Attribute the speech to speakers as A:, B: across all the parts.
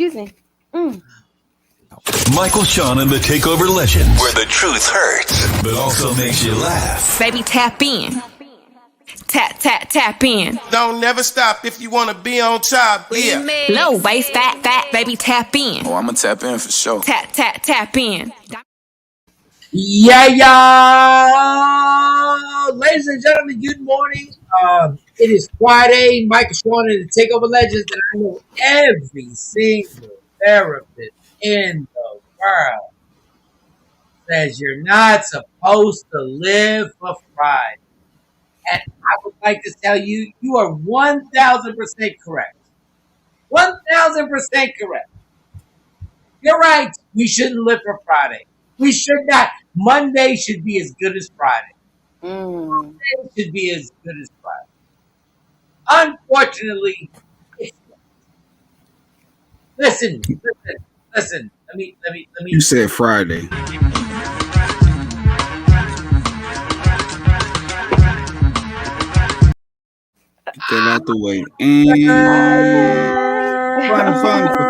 A: Excuse me.
B: Michael, Shawn, and the Takeover Legends, where the truth hurts, but also makes you laugh.
C: Baby, tap in. Tap in.
D: Don't never stop if you want to be on top. Yeah.
C: Low waist, fat, baby, tap in.
E: Oh, I'm gonna tap in for sure.
C: Tap in.
F: Yeah. Ladies and gentlemen, good morning. It is Friday. Michael, Shawn, and the Takeover Legends, and I know every single therapist in the world says you're not supposed to live for Friday. And I would like to tell you, you are 1,000% correct. 1,000% correct. You're right. We shouldn't live for Friday. We should not. Monday should be as good as Friday. Monday should be as good as Friday. Unfortunately, it's not. Listen. Let me.
G: You said Friday. Get that out the way. And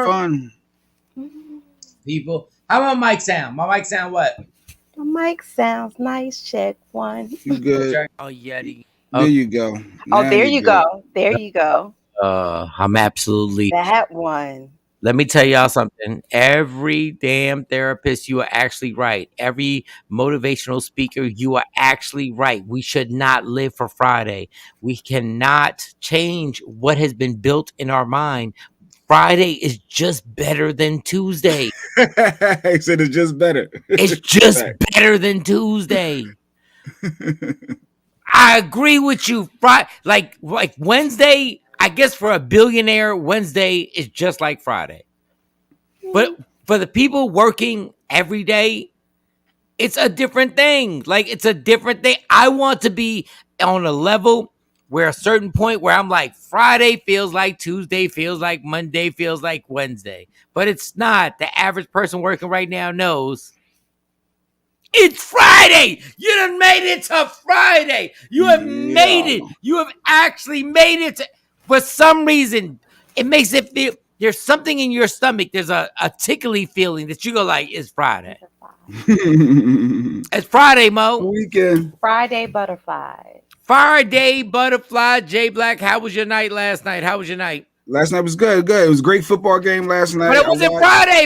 G: fun.
F: People, how about mic sound? My mic sound what?
A: My mic sounds nice. Check one.
G: You good?
H: Oh, Yeti.
G: There you go.
A: Oh,
G: Now
A: there
G: you
A: you go. There you go.
H: I'm absolutely.
A: That one.
H: Let me tell y'all something. Every damn therapist, you are actually right. Every motivational speaker, you are actually right. We should not live for Friday. We cannot change what has been built in our mind. Friday is just better than Tuesday.
G: He said it's just better.
H: It's just better than Tuesday. I agree with you. Like Wednesday, I guess for a billionaire, Wednesday is just like Friday. But for the people working every day, it's a different thing. Like, it's a different thing. I want to be on a level where a certain point where I'm like, Friday feels like Tuesday, feels like Monday, feels like Wednesday. But it's not. The average person working right now knows it's Friday. You done made it to Friday. You have made it. You have actually made it. For some reason, it makes it feel, there's something in your stomach. There's a tickly feeling that you go like, it's Friday. It's Friday, Mo.
G: Weekend.
A: Friday butterfly.
H: Friday butterfly. J Black, how was your night last night? How was your night?
G: Last night was good. It was a great football game last night.
H: But it wasn't Friday.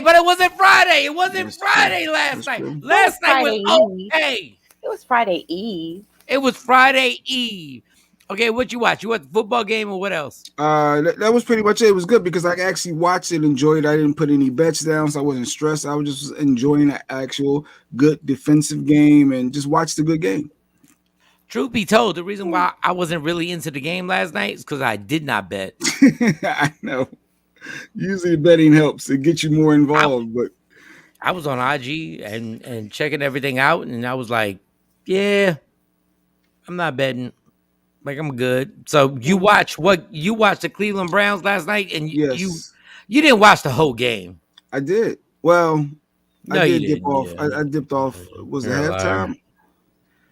H: It wasn't Friday last night. Last night was okay.
A: It was Friday Eve.
H: It was Friday Eve. Okay, what you watch? You watched the football game or what else?
G: That was pretty much it. It was good because I actually watched it, enjoyed it. I didn't put any bets down, so I wasn't stressed. I was just enjoying the actual good defensive game and just watched the good game.
H: Truth be told, the reason why I wasn't really into the game last night is because I did not bet.
G: I know. Usually betting helps. It gets you more involved, but
H: I was on IG and checking everything out, and I was like, yeah, I'm not betting. Like, I'm good. So you watched the Cleveland Browns last night, and
G: yes.
H: you didn't watch the whole game.
G: I did. Well,
H: no,
G: I did dip off. Yeah. I dipped off. Was it halftime?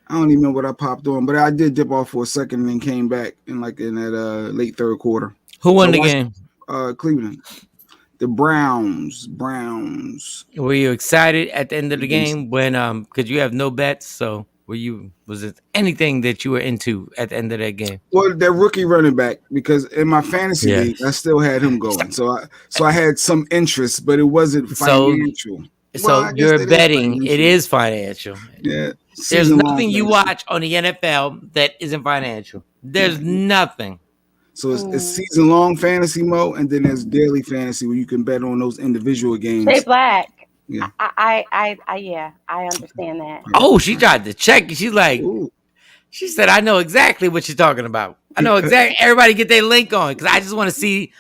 G: I don't even know what I popped on, but I did dip off for a second and then came back in that late third quarter.
H: Who won the game?
G: Cleveland. The Browns.
H: Were you excited at the end of the game when because you have no bets? So was it anything that you were into at the end of that game?
G: Well, that rookie running back, because in my fantasy league, I still had him going. So I had some interest, but it wasn't financial.
H: So you're betting it is financial.
G: Yeah.
H: There's nothing you watch on the NFL that isn't financial. There's nothing.
G: So it's season-long fantasy mode, and then there's daily fantasy where you can bet on those individual games.
A: Jay Black.
G: Yeah.
A: I understand that.
H: Oh, she tried to check. She's like, ooh. She said, I know exactly what you're talking about. I know exactly. Everybody get their link on because I just want to see.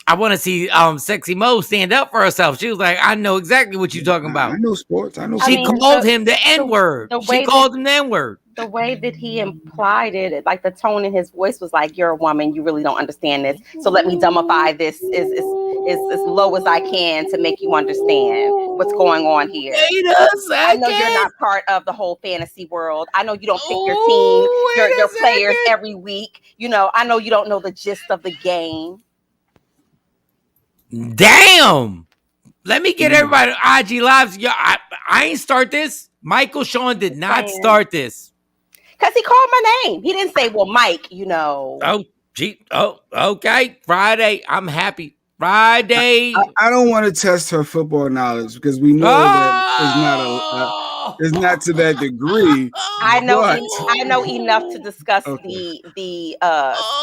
H: I want to see Sexy Mo stand up for herself. She was like, I know exactly what you're talking about.
G: I know sports.
H: She called him the N-word. She called him the N-word.
A: The way that he implied it, like the tone in his voice was like, you're a woman. You really don't understand this. So let me dumbify this as low as I can to make you understand what's going on here. I know you're not part of the whole fantasy world. I know you don't pick your team, your players every week. You know, I know you don't know the gist of the game.
H: Damn. Let me get everybody on IG lives. Yo, I ain't start this. Michael Shawn did not start this.
A: Because he called my name. He didn't say, well, Mike, you know.
H: Oh, gee. Oh, okay. Friday. I'm happy. Friday.
G: I don't want to test her football knowledge because we know that it's not to that degree.
A: I know enough to discuss the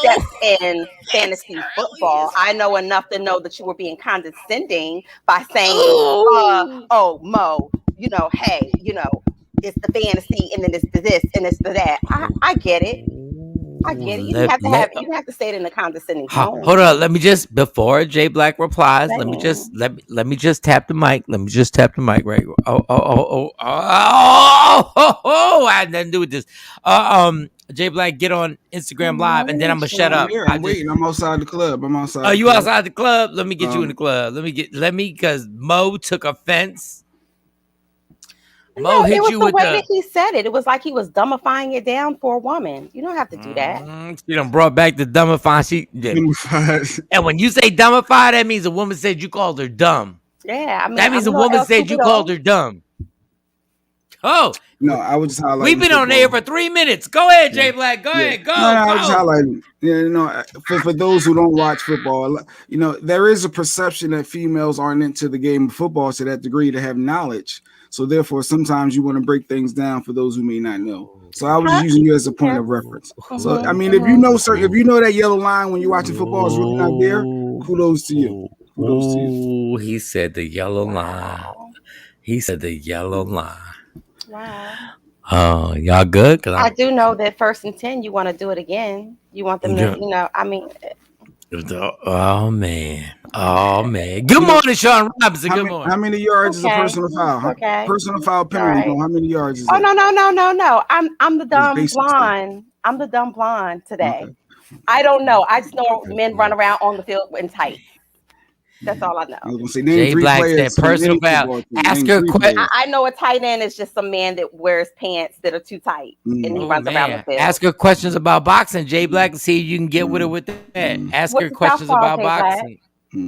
A: steps in fantasy football. I know enough to know that you were being condescending by saying, "Oh, Mo, you know, hey, you know, it's the fantasy, and then it's the this and it's the that." I get it. I get it. You have to say it in a condescending tone.
H: Hold on. Let me just before Jay Black replies. Let me just tap the mic. Let me just tap the mic right. Oh! I had nothing to do with this. Jay Black, get on Instagram Live, and then I'm gonna shut up.
G: I'm waiting. I'm outside the club. I'm outside.
H: Oh, you outside the club? Let me get you in the club. Let me because Mo took offense. Mo hit you with the way
A: that he said it. It was like he was dumbifying it down for a woman. You don't have to do that.
H: She done brought back the dumbify. And when you say dumbify, that means a woman said you called her dumb.
A: Yeah, I mean
H: that means a woman said you called her dumb. Oh
G: no, I was just highlighting.
H: We've been on air for 3 minutes. Go ahead, Jay Black. Go ahead. Go.
G: I was just highlighting. You know, for those who don't watch football, you know, there is a perception that females aren't into the game of football to that degree to have knowledge. So therefore, sometimes you want to break things down for those who may not know. So I was just using you as a point of reference. So I mean, if you know that yellow line when you're watching football is really not there, kudos to you. Kudos to you.
H: He said the yellow line. He said the yellow line.
A: Wow.
H: Oh, y'all good?
A: I do know that 1st and 10, you want to do it again. You want them to, you know, I mean.
H: Oh man. Good morning, Shawn Robinson. Good morning.
G: How many yards is a personal foul?
A: Okay.
G: Personal foul penalty. Right. How many yards is it?
A: Oh no. I'm the dumb blonde. I'm the dumb blonde today. Okay. I don't know. I just know men run around on the field in tights. That's all I know.
G: I was gonna say,
H: Jay Black said personal foul. Ask her a question.
A: I know a tight end is just some man that wears pants that are too tight and he runs around the field.
H: Ask her questions about boxing, Jay Black, and see if you can get with her with that. Ask her questions about boxing.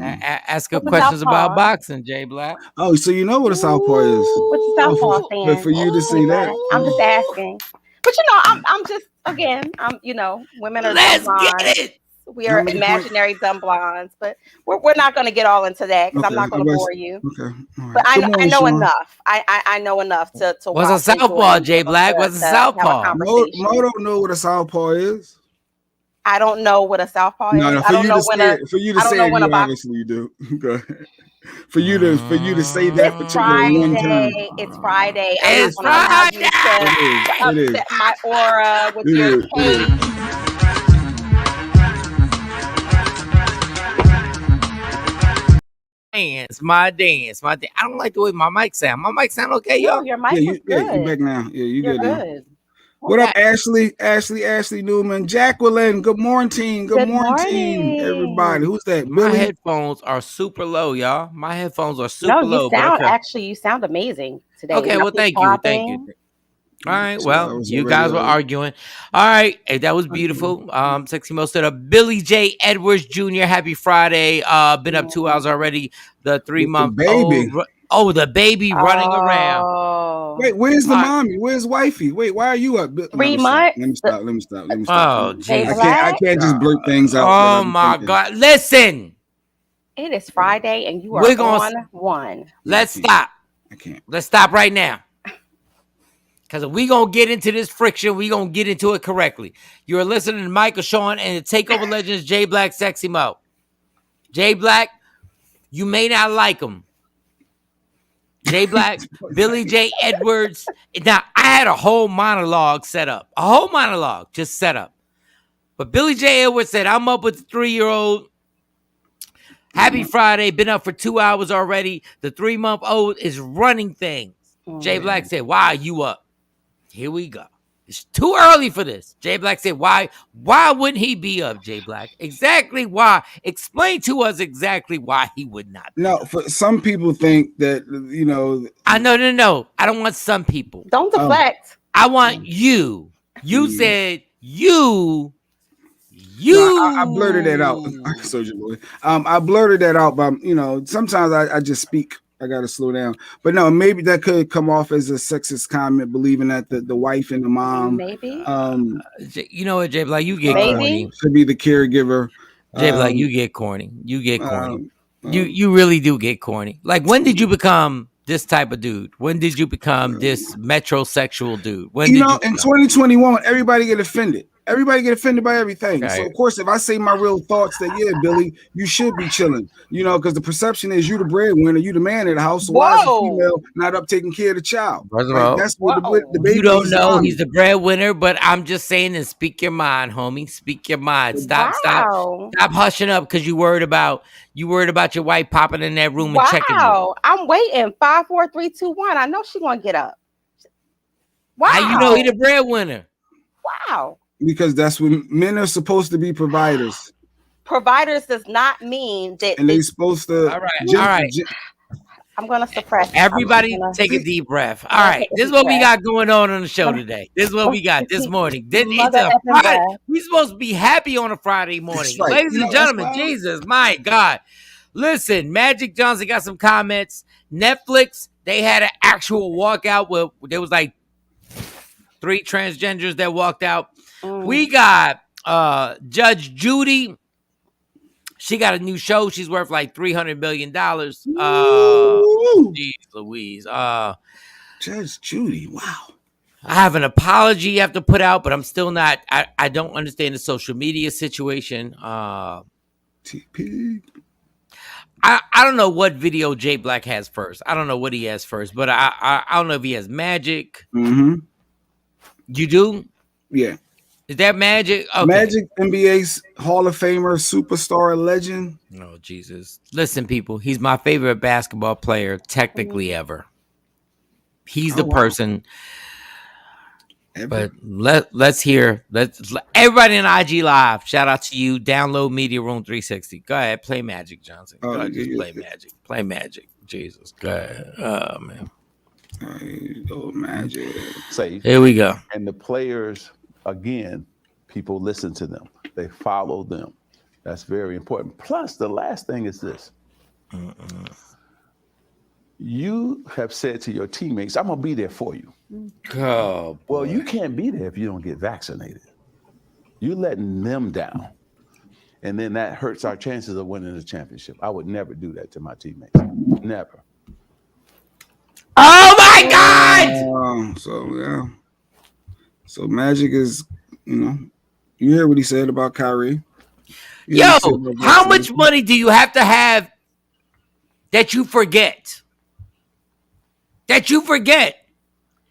H: Ask her questions about boxing, Jay Black.
G: Oh, so you know what a southpaw is?
A: What's a southpaw fan?
G: For you to see that,
A: I'm just asking. But you know, I'm just again, you know, women are.
H: Let's get it.
A: We are imaginary dumb blondes, but we're not going to get all into that because I'm not going to bore you.
G: Okay, right.
A: But I know enough. I know enough to.
H: What's a southpaw, Jay Black? What's a southpaw?
G: Mo don't know what a southpaw is.
A: I don't know what a southpaw is.
G: No,
A: I don't know when a.
G: For you to say it, you obviously do. For you to say that particular one time.
A: It's Friday.
H: It's Friday.
A: To upset my aura with your cake.
H: My dance. I don't like the way my mic sound. My mic sound okay, y'all?
A: No, your mic is good.
G: Yeah, you're back now. Yeah, you're good. What up, Ashley Newman, Jacqueline? Good morning. Good morning, everybody. Who's that?
H: My headphones are super low, y'all. My headphones are super low.
A: You sound amazing today.
H: Okay, well, thank you. All right, well, you guys were arguing. All right, hey, that was beautiful. Sexy Mo stood up. Billy J. Edwards Jr., happy Friday. Been up 2 hours already. The 3-month
G: baby.
H: The baby running around.
G: Wait, where's the mommy? Where's wifey? Wait, why are you up?
A: 3 months?
G: Let me stop.
H: Oh, Jesus.
G: I can't just blurt things out.
H: Oh, my God. Listen.
A: It is Friday, and you are on one.
H: Let's stop.
G: I can't.
H: Let's stop right now. Because if we going to get into this friction, we going to get into it correctly. You're listening to Michael Shawn and the Takeover Legends, Jay Black, Sexy Mo. Jay Black, you may not like him. Jay Black, Billy J. Edwards. Now, I had a whole monologue set up. But Billy J. Edwards said, I'm up with the 3-year-old. Happy Friday. Been up for 2 hours already. The 3-month-old is running things. Jay Black said, why are you up? Here we go. It's too early for this. Jay Black said, why wouldn't he be up, Jay Black? Exactly why. Explain to us exactly why he would not be up.
G: For some people think that, you know.
H: No. I don't want some people.
A: Don't deflect.
H: I want you. You said you.
G: No, I blurted that out. I blurted that out by, you know, sometimes I just speak I gotta slow down. But no, maybe that could come off as a sexist comment, believing that the wife and the mom
A: Maybe.
H: You know what, Jay Black, you get
A: Maybe.
H: corny.
G: should be the caregiver.
H: Jay Black, you get corny. You get corny.
G: Um,
H: You really do get corny. Like, when did you become this type of dude? When did you become this metrosexual dude? When
G: you
H: did
G: know,
H: you
G: in
H: become?
G: 2021, everybody get offended. Everybody get offended by everything.
H: Okay.
G: So of course, if I say my real thoughts, that yeah, Billy, you should be chilling. You know, because the perception is you the breadwinner, you the man of the house. So why is the
A: Whoa.
G: female not up taking care of the child?
H: First of
G: Like,
H: all,
G: that's what
A: Whoa.
G: the baby
H: you don't
G: needs
H: know
G: mommy.
H: he's the breadwinner, but I'm just saying, and speak your mind, homie. Speak your mind. Stop hushing up because you worried about your wife popping in that room and checking you.
A: Wow. I'm waiting. 5, 4, 3, 2, 1. I know she's gonna get up. Wow.
H: How you know he the breadwinner?
A: Wow.
G: Because that's when men are supposed to be providers,
A: Providers does not mean that
G: and they supposed to.
H: All right.
A: I'm gonna suppress.
H: Everybody take a deep breath. All right. This is what we got going on the show today. This is what we got this morning. It's a Friday. We're supposed to be happy on a Friday morning.
G: Right.
H: Ladies and gentlemen, Jesus, my God. Listen, Magic Johnson got some comments. Netflix, they had an actual walkout where there was like 3 transgenders that walked out. We got Judge Judy. She got a new show. She's worth like $300 million. Jeez Louise.
G: Judge Judy. Wow.
H: I have an apology you have to put out, but I'm still not. I don't understand the social media situation.
G: TP.
H: I don't know what video Jay Black has first. I don't know what he has first, but I don't know if he has Magic.
G: Mm-hmm.
H: You do?
G: Yeah.
H: Is that Magic? Okay.
G: Magic, NBA's Hall of Famer, superstar, legend.
H: Oh, Jesus. Listen, people, he's my favorite basketball player technically ever. He's the person.
G: Ever.
H: But let's hear. Everybody in IG Live, shout out to you. Download Media Room 360. Go ahead, play Magic Johnson. Go ahead, just play Magic. Play Magic. Jesus. Go ahead. Oh, man.
G: Oh, Magic.
E: Safe.
H: Here we go.
E: And the players, again, people listen to them. They follow them. That's very important. Plus, the last thing is this. You have said to your teammates, I'm going to be there for you.
H: Oh,
E: well, you can't be there if you don't get vaccinated. You're letting them down. And then that hurts our chances of winning the championship. I would never do that to my teammates. Never.
H: Oh, my God!
G: So Magic is, you hear what he said about Kyrie.
H: Yo, how much money do you have to have that you forget? That you forget.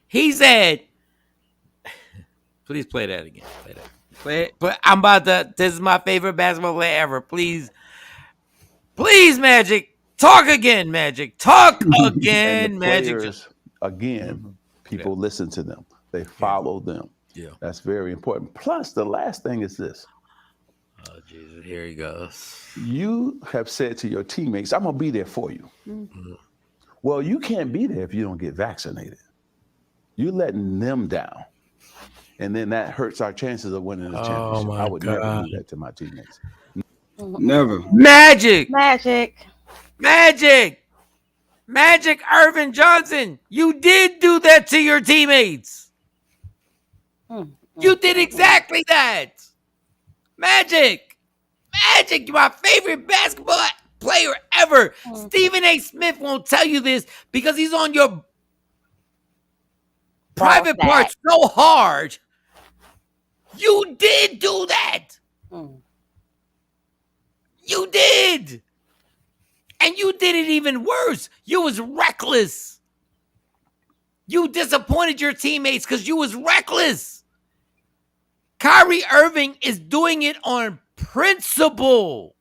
H: He said, please play that again. Play it. But I'm about to, this is my favorite basketball player ever. Please, Magic. Talk again, Magic. Talk again, Magic.
E: Players, again, people listen to them. They follow them.
H: Yeah.
E: That's very important. Plus, the last thing is this.
H: Oh, Jesus. Here he goes.
E: You have said to your teammates, I'm going to be there for you. Mm-hmm. Well, you can't be there if you don't get vaccinated. You're letting them down. And then that hurts our chances of winning the championship. I would never do that to my teammates.
G: Never.
H: Magic. Irvin Johnson. You did do that to your teammates. You did exactly that. Magic, my favorite basketball player ever. Stephen A. Smith won't tell you this because he's on your private parts so hard. You did do that. You did. And you did it even worse. You was reckless. You disappointed your teammates because you was reckless. Kyrie Irving is doing it on principle.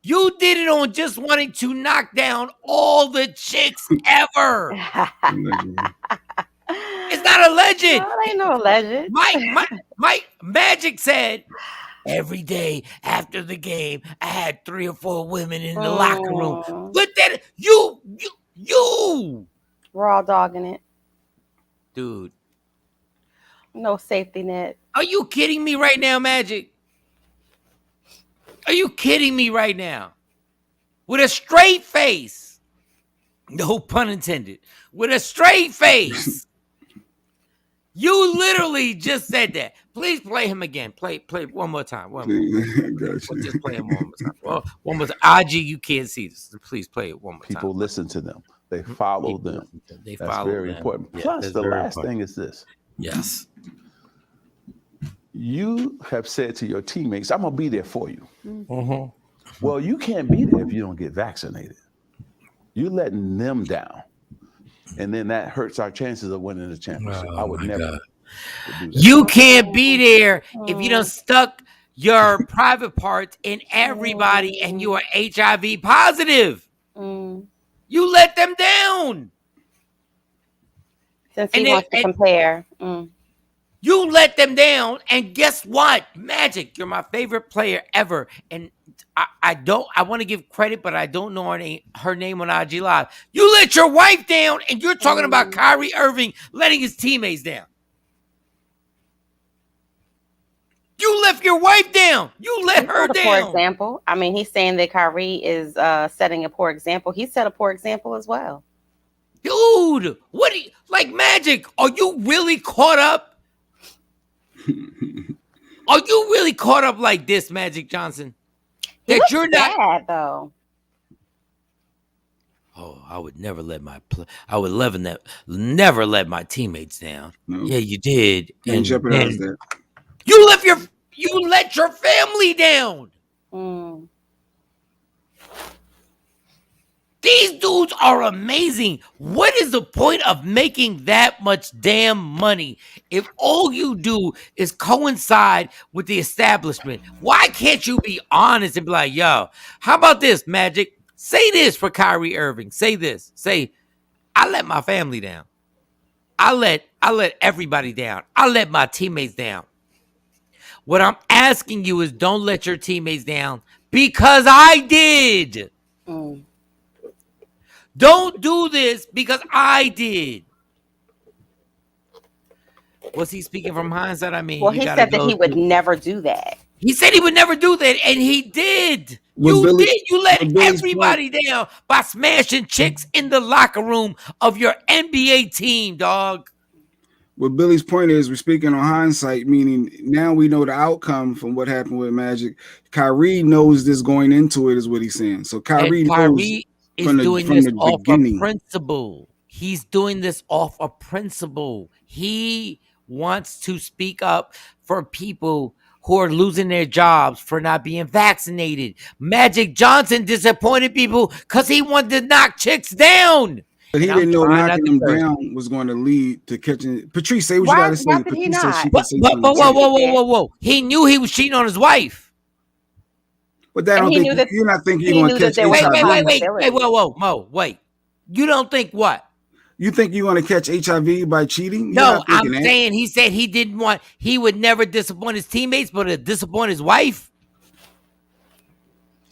H: You did it on just wanting to knock down all the chicks ever. It's not alleged.
A: No, it ain't no alleged.
H: Mike Magic said, every day after the game, I had 3 or 4 women in the locker room. But then you.
A: We're all dogging it.
H: Dude.
A: No safety net.
H: Are you kidding me right now, Magic? Are you kidding me right now? With a straight face. no pun intended, with a straight face. You literally just said that. Please play him again. Play one more time. One more. Just play him one more time. Well, one more time. IG, you can't see this. Please play it one more time.
E: People listen to them. They follow them.
H: They
E: That's
H: follow
E: very
H: them.
E: important.
H: Yeah,
E: Plus,
H: that's
E: the
H: very
E: last
H: important.
E: thing is this.
H: Yes.
E: You have said to your teammates, I'm going to be there for you.
H: Mm-hmm.
E: Well, you can't be there if you don't get vaccinated. You're letting them down. And then that hurts our chances of winning the championship.
H: Oh,
E: I would
H: my
E: never
H: God.
E: do that.
H: You can't be there if you don't stuck your private parts in everybody and you are HIV positive. You let them down.
A: Since he wants to compare.
H: You let them down, and guess what? Magic, you're my favorite player ever. And I want to give credit, but I don't know her name on IG Live. You let your wife down, and you're talking about Kyrie Irving letting his teammates down. You left your wife down. You let her down.
A: For example, I mean, he's saying that Kyrie is setting a poor example. He set a poor example as well.
H: Dude, what do you, like, Magic, are you really caught up? Are you really caught up like this, Magic Johnson?
A: That you're not bad, though.
H: Oh, I would never let I would never let my teammates down. No. Yeah, you did.
G: Can't jeopardize that.
H: You let your family down. These dudes are amazing. What is the point of making that much damn money if all you do is coincide with the establishment? Why can't you be honest and be like, yo, how about this, Magic? Say this for Kyrie Irving. Say this. Say, I let my family down. I let everybody down. I let my teammates down. What I'm asking you is don't let your teammates down because I did. Don't do this because I did. Was he speaking from hindsight? I mean,
A: well, he said that he would never do that.
H: He said he would never do that, and he did. You let everybody down by smashing chicks in the locker room of your NBA team, dog.
G: What Billy's point is, we're speaking on hindsight, meaning now we know the outcome from what happened with Magic. Kyrie knows this going into it, is what he's saying. So Kyrie knows
H: is doing this off a principle. He's doing this off a principle. He wants to speak up for people who are losing their jobs for not being vaccinated. Magic Johnson disappointed people because he wanted to knock chicks down.
G: But he didn't know knocking them down was going to lead to catching. Patrice, say what you got to say. Patrice said she could say something.
H: Whoa. He knew he was cheating on his wife.
G: But that don't think you're not thinking you're going to catch HIV.
H: Wait, Mo, wait. You don't think what?
G: You think you're going to catch HIV by cheating?
H: No, I'm saying he said he would never disappoint his teammates, but disappoint his wife.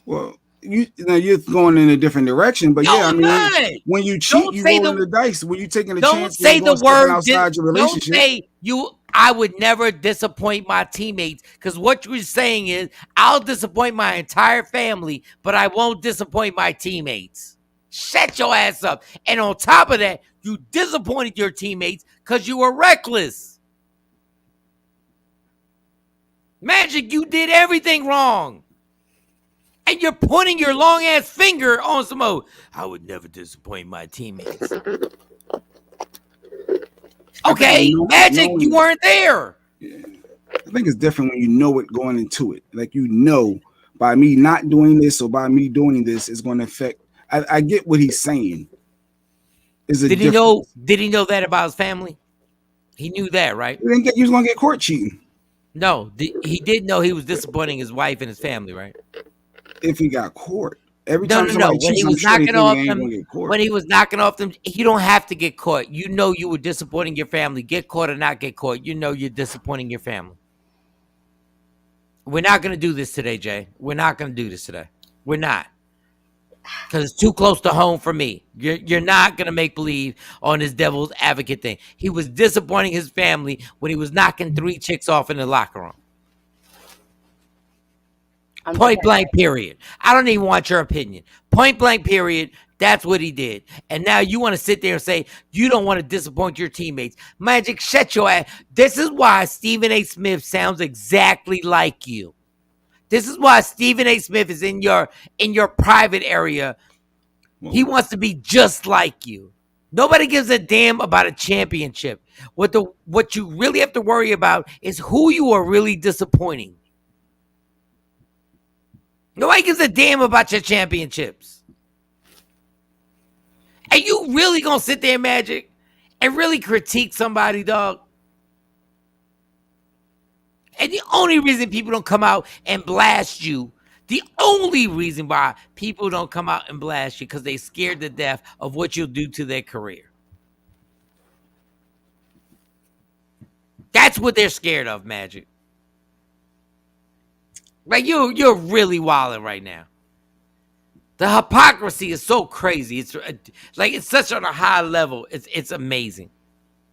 G: Well, you're going in a different direction, but yeah, I mean, when you cheat, you roll the dice. When you're taking a chance,
H: don't say the word
G: outside your relationship.
H: Don't say I would never disappoint my teammates, because what you're saying is I'll disappoint my entire family, but I won't disappoint my teammates. Shut your ass up. And on top of that, you disappointed your teammates because you were reckless. Magic, you did everything wrong. And you're pointing your long ass finger on some I would never disappoint my teammates. Okay, Magic, you weren't there.
G: Yeah. I think it's different when you know it going into it. Like, you know, by me not doing this or by me doing this is going to affect. I get what he's saying.
H: Did he know that about his family? He knew that, right?
G: He didn't think he was going to get caught cheating.
H: No, he did know he was disappointing his wife and his family, right?
G: If he got caught. Every time
H: When he was knocking off them, you don't have to get caught. You know you were disappointing your family. Get caught or not get caught, you know you're disappointing your family. We're not going to do this today, Jay. We're not going to do this today. We're not. Because it's too close to home for me. You're not going to make believe on this devil's advocate thing. He was disappointing his family when he was knocking 3 chicks off in the locker room. Point blank, period. I don't even want your opinion. Point blank, period. That's what he did. And now you want to sit there and say you don't want to disappoint your teammates. Magic, shut your ass. This is why Stephen A. Smith sounds exactly like you. This is why Stephen A. Smith is in your private area. He wants to be just like you. Nobody gives a damn about a championship. What you really have to worry about is who you are really disappointing. Nobody gives a damn about your championships. And you really gonna sit there, Magic, and really critique somebody, dog? And the only reason people don't come out and blast you, the only reason why people don't come out and blast you, because they scared to death of what you'll do to their career. That's what they're scared of, Magic. Like you're really wilding right now. The hypocrisy is so crazy. It's like it's such on a high level. It's amazing.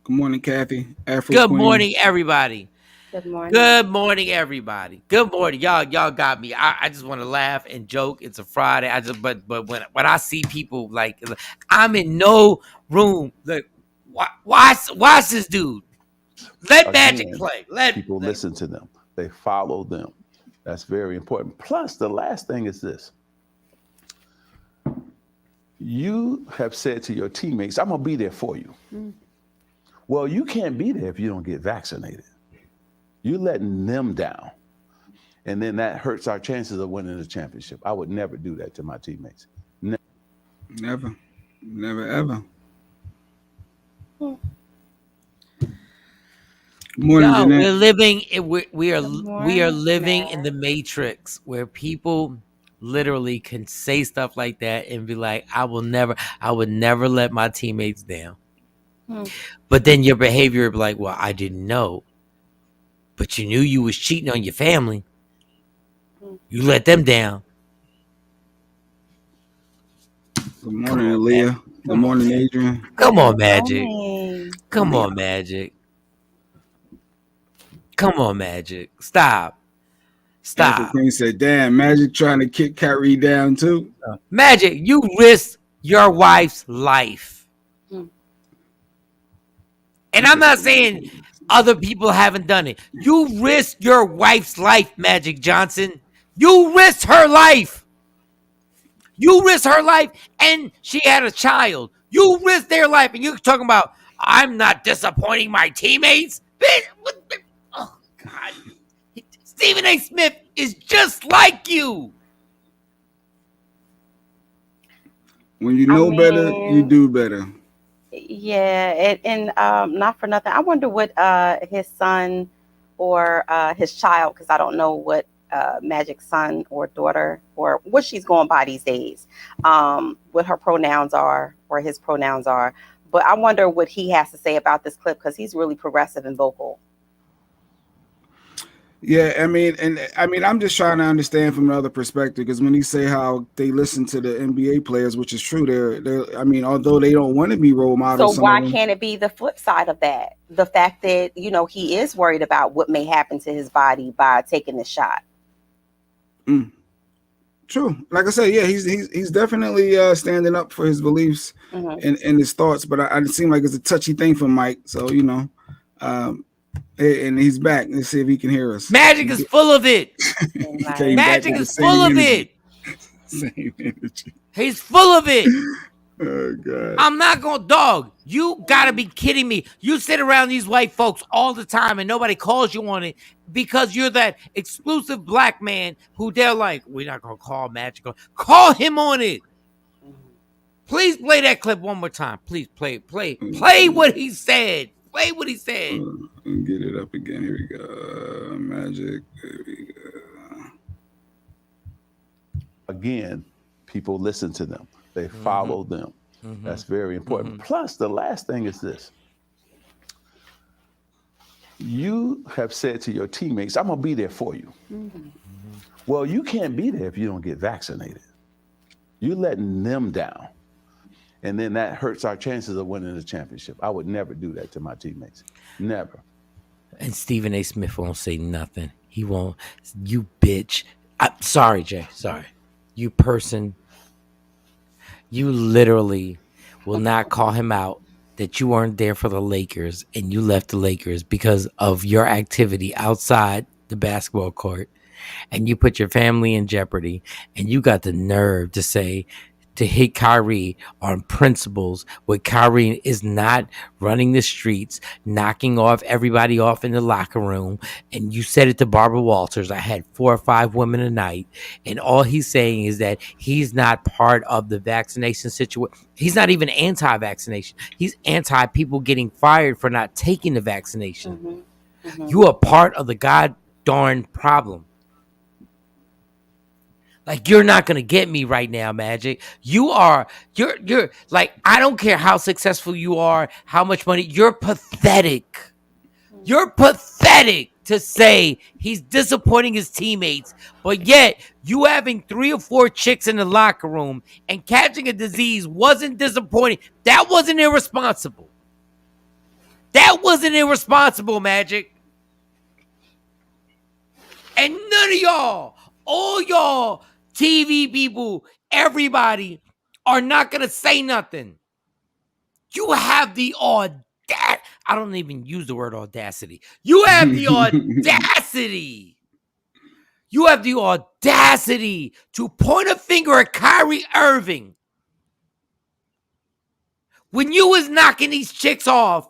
G: Good morning, Kathy. Afro
H: Good
G: Queen.
H: morning, everybody.
A: Good morning.
H: Good morning, everybody. Good morning, y'all. Y'all got me. I just want to laugh and joke. It's a Friday. But when I see people like I'm in no room. Like watch this dude. Let Magic play. Let
E: people listen to them. They follow them. That's very important. Plus, the last thing is this. You have said to your teammates, I'm going to be there for you. Well, you can't be there if you don't get vaccinated. You're letting them down. And then that hurts our chances of winning the championship. I would never do that to my teammates.
G: Never, ever. Morning,
H: no,
G: Jeanette.
H: we're living. We are living in the Matrix where people literally can say stuff like that and be like, I would never let my teammates down. But then your behavior would be like, well, I didn't know. But you knew you was cheating on your family. You let them down.
G: Good morning, Aaliyah. Good morning, Adrian.
H: Come on, Magic. Come on, Magic. Come on, Magic. Stop.
G: Queen said, damn, Magic trying to kick Kyrie down too.
H: Magic, you risked your wife's life. And I'm not saying other people haven't done it. You risked your wife's life, Magic Johnson. You risked her life. You risked her life, and she had a child. You risked their life, and you're talking about, I'm not disappointing my teammates. Oh, God. Stephen A. Smith is just like you.
G: When you know better, you do better.
A: Yeah, and not for nothing. I wonder what his son or his child, because I don't know what Magic's son or daughter or what she's going by these days, what her pronouns are or his pronouns are. But I wonder what he has to say about this clip, because he's really progressive and vocal.
G: Yeah, I mean, I'm just trying to understand from another perspective, because when you say how they listen to the NBA players, which is true, they're I mean, although they don't want to be role models.
A: So why can't it be the flip side of that? The fact that, he is worried about what may happen to his body by taking the shot.
G: True. Like I said, yeah, he's definitely standing up for his beliefs and his thoughts, but it seems like it's a touchy thing for Mike. So, and he's back. Let's see if he can hear us.
H: Magic is full of it. Magic is full of it.
G: Same energy.
H: He's full of it.
G: Oh, God.
H: I'm not going to dog. You got to be kidding me. You sit around these white folks all the time and nobody calls you on it because you're that exclusive black man who they're like, we're not going to call Magic. Call him on it. Please play that clip one more time. Please play what he said. Play what he said.
G: Get it up again. Here we go. Magic. Here we go.
E: Again, people listen to them. They follow them. That's very important. Plus, the last thing is this. You have said to your teammates, I'm going to be there for you. Well, you can't be there if you don't get vaccinated. You're letting them down. And then that hurts our chances of winning the championship. I would never do that to my teammates. Never.
H: And Stephen A. Smith won't say nothing. He won't. You bitch. Sorry, Jay. Sorry. You person. You literally will not call him out that you weren't there for the Lakers and you left the Lakers because of your activity outside the basketball court, and you put your family in jeopardy, and you got the nerve to say to hit Kyrie on principles where Kyrie is not running the streets, knocking off everybody off in the locker room. And you said it to Barbara Walters. I had 4 or 5 women a night. And all he's saying is that he's not part of the vaccination situation. He's not even anti-vaccination. He's anti people getting fired for not taking the vaccination. You are part of the god darn problem. Like, you're not gonna get me right now, Magic. You're like, I don't care how successful you are, how much money. You're pathetic. You're pathetic to say he's disappointing his teammates, but yet you having 3 or 4 chicks in the locker room and catching a disease wasn't disappointing. That wasn't irresponsible. That wasn't irresponsible, Magic. And none of y'all, all y'all TV people, everybody are not going to say nothing. You have the audacity. I don't even use the word audacity. You have the audacity. You have the audacity to point a finger at Kyrie Irving when you was knocking these chicks off.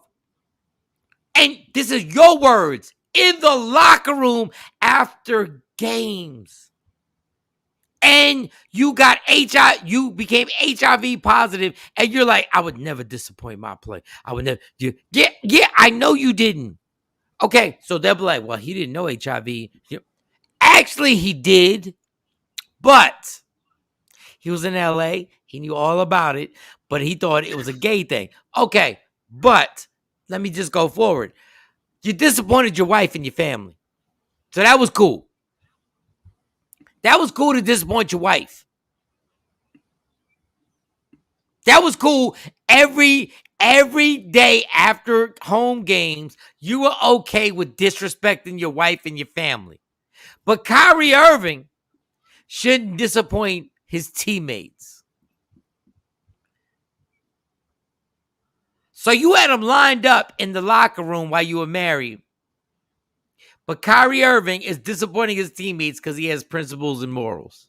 H: And this is your words, in the locker room after games. And you got HIV, you became HIV positive, and you're like, I would never disappoint my play. I would never. Yeah, I know you didn't. Okay, so they'll be like, well, he didn't know HIV. Actually, he did, but he was in LA. He knew all about it, but he thought it was a gay thing. Okay, but let me just go forward. You disappointed your wife and your family. So that was cool. That was cool to disappoint your wife. That was cool. Every day after home games, you were okay with disrespecting your wife and your family. But Kyrie Irving shouldn't disappoint his teammates. So you had him lined up in the locker room while you were married. But Kyrie Irving is disappointing his teammates because he has principles and morals.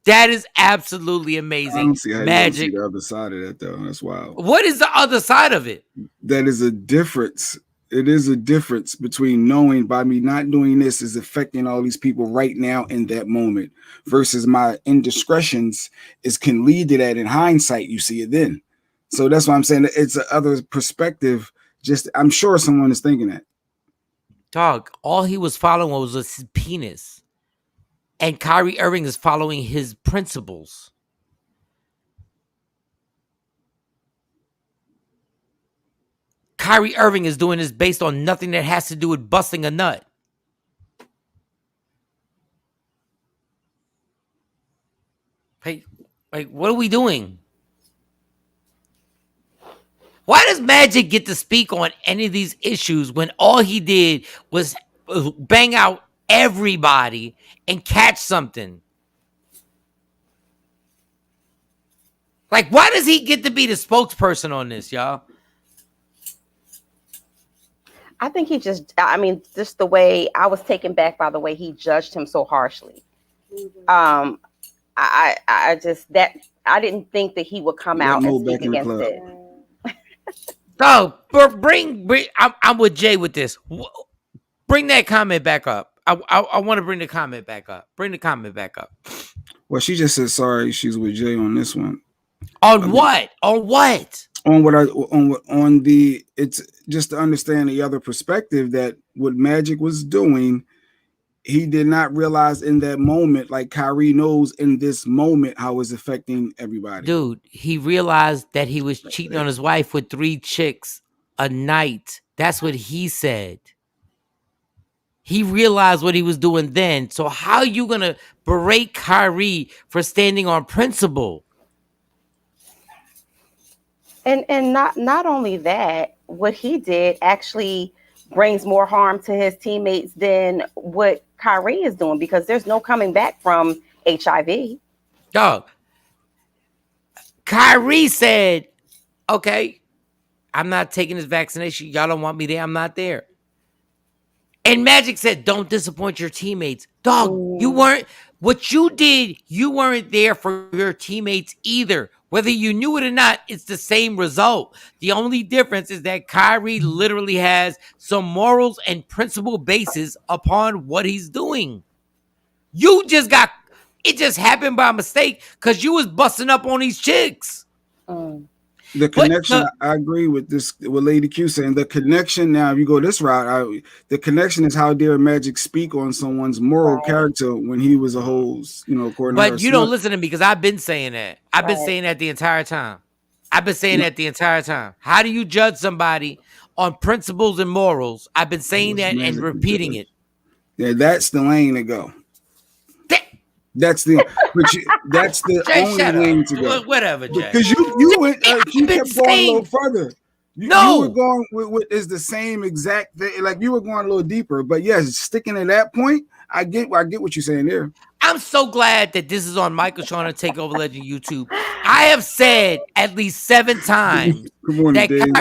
H: That is absolutely amazing.
G: I don't see how
H: Magic.
G: You don't see the other side of that, though. That's wild.
H: What is the other side of it?
G: That is a difference. It is a difference between knowing by me not doing this is affecting all these people right now in that moment versus my indiscretions can lead to that in hindsight. You see it then. So that's why I'm saying it's a other perspective. Just I'm sure someone is thinking that.
H: Dog, all he was following was his penis. And Kyrie Irving is following his principles. Kyrie Irving is doing this based on nothing that has to do with busting a nut. Hey, like, what are we doing? Why does Magic get to speak on any of these issues when all he did was bang out everybody and catch something? Like, why does he get to be the spokesperson on this, y'all?
A: I think just the way I was taken back by the way he judged him so harshly. I didn't think that he would come out and speak against it.
H: Oh, bring I'm with Jay with this. Bring that comment back up. I want to bring the comment back up. Bring the comment back up.
G: Well, she just said sorry. She's with Jay on this one.
H: On what? On what?
G: On the it's just to understand the other perspective that what Magic was doing, he did not realize in that moment, like Kyrie knows in this moment how it's affecting everybody.
H: Dude, he realized that he was cheating on his wife with 3 chicks a night. That's what he said. He realized what he was doing then. So how are you gonna berate Kyrie for standing on principle?
A: And not only that, what he did actually brings more harm to his teammates than what Kyrie is doing, because there's no coming back from HIV.
H: Dog, Kyrie said, okay, I'm not taking this vaccination. Y'all don't want me there. I'm not there. And Magic said, don't disappoint your teammates. Dog, you weren't, what you did, you weren't there for your teammates either. Whether you knew it or not, it's the same result. The only difference is that Kyrie literally has some morals and principle basis upon what he's doing. You just got, it just happened by mistake because you was busting up on these chicks.
G: The connection, I agree with this. What Lady Q saying, the connection. Now, if you go this route, the connection is how dare Magic speak on someone's moral character when he was a whole, according to her.
H: But you don't listen to me because I've been saying that. I've been saying that the entire time. How do you judge somebody on principles and morals? I've been saying that and repeating it.
G: Yeah, that's the lane to go. That's the only lane to go.
H: Whatever, Jay.
G: Because you went you kept going a little further. You were going with is the same exact thing. Like you were going a little deeper. But yes, sticking at that point, I get what you're saying there.
H: I'm so glad that this is on Michael Shawn the Takeover Legend YouTube. I have said at least 7 times that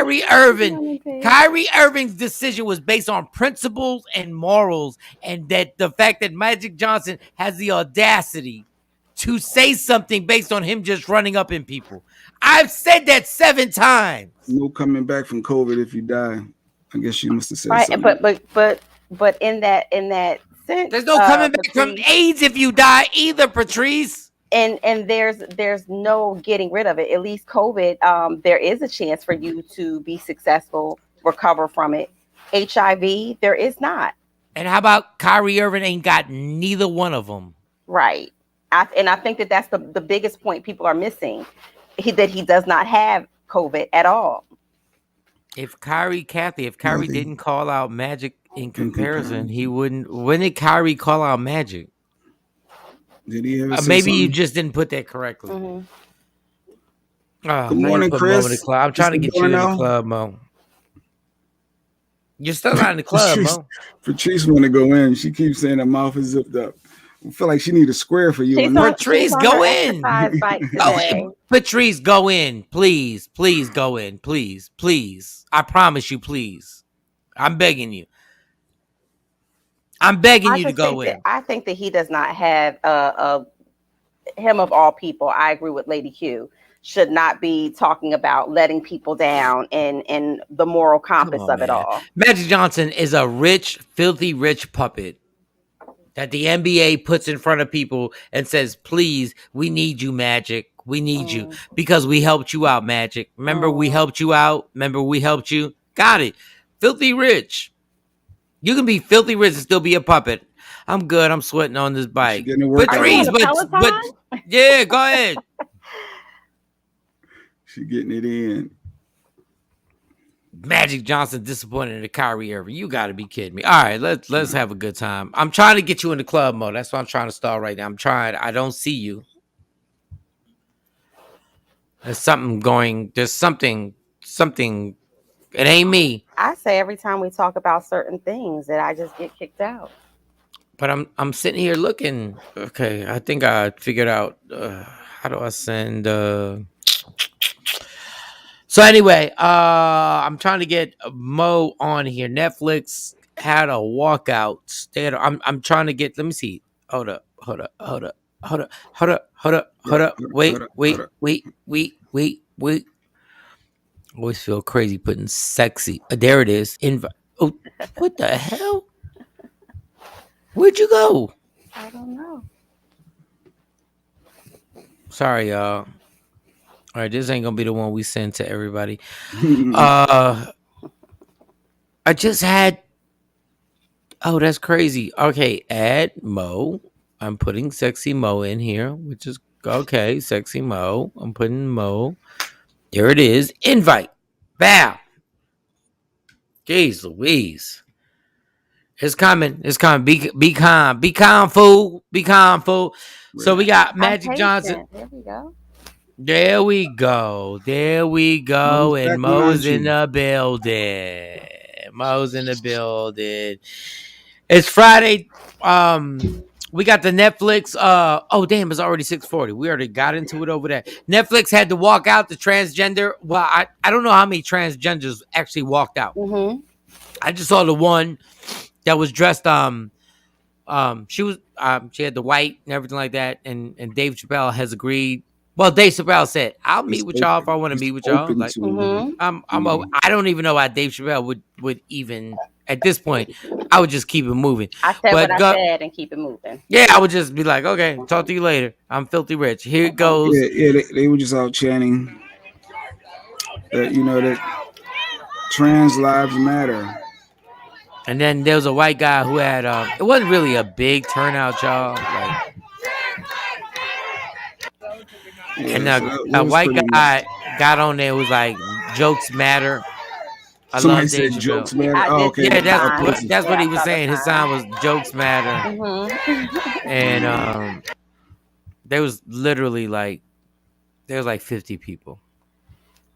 H: Kyrie Irving's decision was based on principles and morals, and that the fact that Magic Johnson has the audacity to say something based on him just running up in people. I've said that 7 times.
G: No coming back from COVID if you die. I guess you must have said something.
A: But in that sense,
H: there's no coming back from AIDS if you die either, Patrice.
A: And there's no getting rid of it. At least COVID, there is a chance for you to be successful, recover from it. HIV, there is not.
H: And how about Kyrie Irving ain't got neither one of them?
A: Right. I think that's the biggest point people are missing, that he does not have COVID at all.
H: If Kyrie didn't call out Magic in comparison, he wouldn't. When did Kyrie call out Magic?
G: Did he ever
H: maybe you just didn't put that correctly.
G: Good morning, Chris.
H: I'm trying to get you in the club, Mo. You're still not in the club, Mo.
G: Patrice want to go in. She keeps saying her mouth is zipped up. I feel like she need a square for you.
H: Patrice, go in. Patrice, go in. Please go in. Please. I promise you, please. I'm begging you. To go in.
A: I think that he does not have him of all people. I agree with Lady Q. Should not be talking about letting people down and the moral compass of it all.
H: Magic Johnson is a rich, filthy rich puppet that the NBA puts in front of people and says, please, we need you, Magic. We need you because we helped you out, Magic. Remember, we helped you out. Got it. Filthy rich. You can be filthy rich and still be a puppet. I'm good. I'm sweating on this bike. Patrice, but yeah, go ahead.
G: She getting it in.
H: Magic Johnson disappointed in the Kyrie Irving. You got to be kidding me. All right, let's have a good time. I'm trying to get you in the club mode. That's what I'm trying to start right now. I'm trying. I don't see you. There's something going. There's something. It ain't me.
A: I say every time we talk about certain things that I just get kicked out.
H: But I'm sitting here looking. Okay, I think I figured out how do I send. So anyway, I'm trying to get Mo on here. Netflix had a walkout. I'm trying to get. Let me see. Hold up. Wait. I always feel crazy putting sexy. There it is. Oh, what the hell? Where'd you go?
A: I don't know.
H: Sorry, y'all. All right, this ain't gonna be the one we send to everybody. I just had. Oh, that's crazy. Okay, add Mo. I'm putting sexy Mo in here, which is okay. Sexy Mo. I'm putting Mo. There it is. Invite. Bow. Jeez Louise. It's coming. Be calm. Be calm, fool. So we got Magic Johnson. There we go. And Mo's in the building. It's Friday. We got the Netflix. Oh damn, it's already 6:40. We already got into it over there. Netflix had to walk out the transgender. Well, I don't know how many transgenders actually walked out.
A: Mm-hmm.
H: I just saw the one that was dressed. She was. She had the white and everything like that. And Dave Chappelle has agreed. Well, Dave Chappelle said, "I'll meet with y'all if I want to meet with y'all."
G: Open
H: Like,
G: to
A: Mm-hmm.
H: I don't even know why Dave Chappelle would even at this point. I would just keep it moving.
A: I said
H: But
A: what I said and keep it moving.
H: yeah, I would just be like, okay, talk to you later. I'm filthy rich. Here it goes.
G: Yeah, they were just out chanting that that trans lives matter.
H: And then there was a white guy who had it wasn't really a big turnout, y'all. Like, and
G: Yeah, so that
H: a
G: was
H: white
G: pretty
H: guy got on there was like, jokes matter. I
G: Somebody
H: love Dave
G: said
H: Chappelle.
G: jokes matter.
A: I
G: Oh,
A: did
G: okay.
A: see
H: Yeah,
A: the sign.
H: that's what
A: Yeah,
H: he
A: I
H: was
A: saw the
H: saying. His sign was jokes matter.
A: Mm-hmm.
H: And there was literally like 50 people.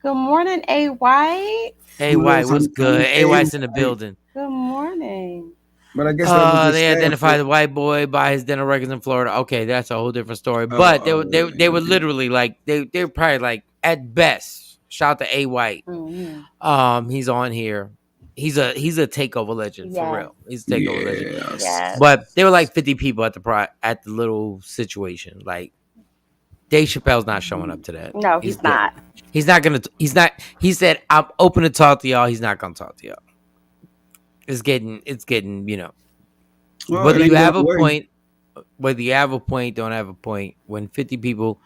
A: Good morning, A White.
H: Hey White, what's good? A White's in the building.
A: Good morning.
G: But I guess that was
H: They identified the white boy by his dental records in Florida. Okay, that's a whole different story. But they were literally like they were probably like at best. Shout out to A White.
A: Mm-hmm.
H: He's on here. He's a takeover legend for real. He's a takeover legend.
A: Yes.
H: But there were like 50 people at the little situation. Like Dave Chappelle's not showing up to that.
A: No, he's not.
H: He's not gonna. He's not. He said, "I'm open to talk to y'all." He's not gonna talk to y'all. It's getting.
G: Well,
H: Whether
G: it
H: you
G: ain't
H: have a
G: that way.
H: point, whether you have a point, don't have a point. When 50 people,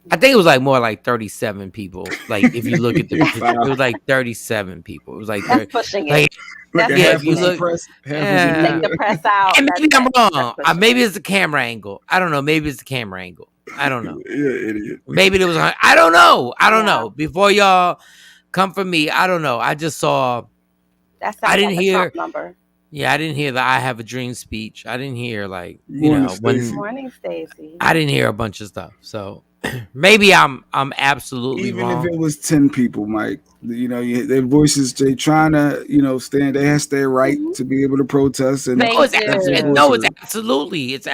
H: I think it was like more like 37 people. Like if you look at the,
G: Wow.
H: it was like 37 people. It was like
A: That's pushing it.
H: like
A: That's
H: yeah,
G: half
H: if you
G: was
H: look,
G: suppressed, half was
H: yeah.
A: Take the press out.
H: and maybe I'm wrong.
A: pushing
H: Maybe it's the camera angle. I don't know. Maybe it's the camera angle. I don't know.
G: Yeah, idiot.
H: Maybe there was. I don't know. I don't
A: Yeah.
H: know. Before y'all come for me, I don't know. I just saw.
A: That
H: I didn't
A: like a
H: hear.
A: Trump number.
H: Yeah, I didn't hear the "I have a dream" speech. I didn't hear like
G: Morning,
A: Good
G: Stacey.
A: morning, Stacey.
H: I didn't hear a bunch of stuff. So maybe I'm absolutely
G: Even
H: wrong.
G: if it was 10 people, Mike, their voices, they trying to, stand. They have their right to be able to protest, and
A: They
H: Oh, it's,
A: do.
G: that's their voice
H: no, it's
G: heard.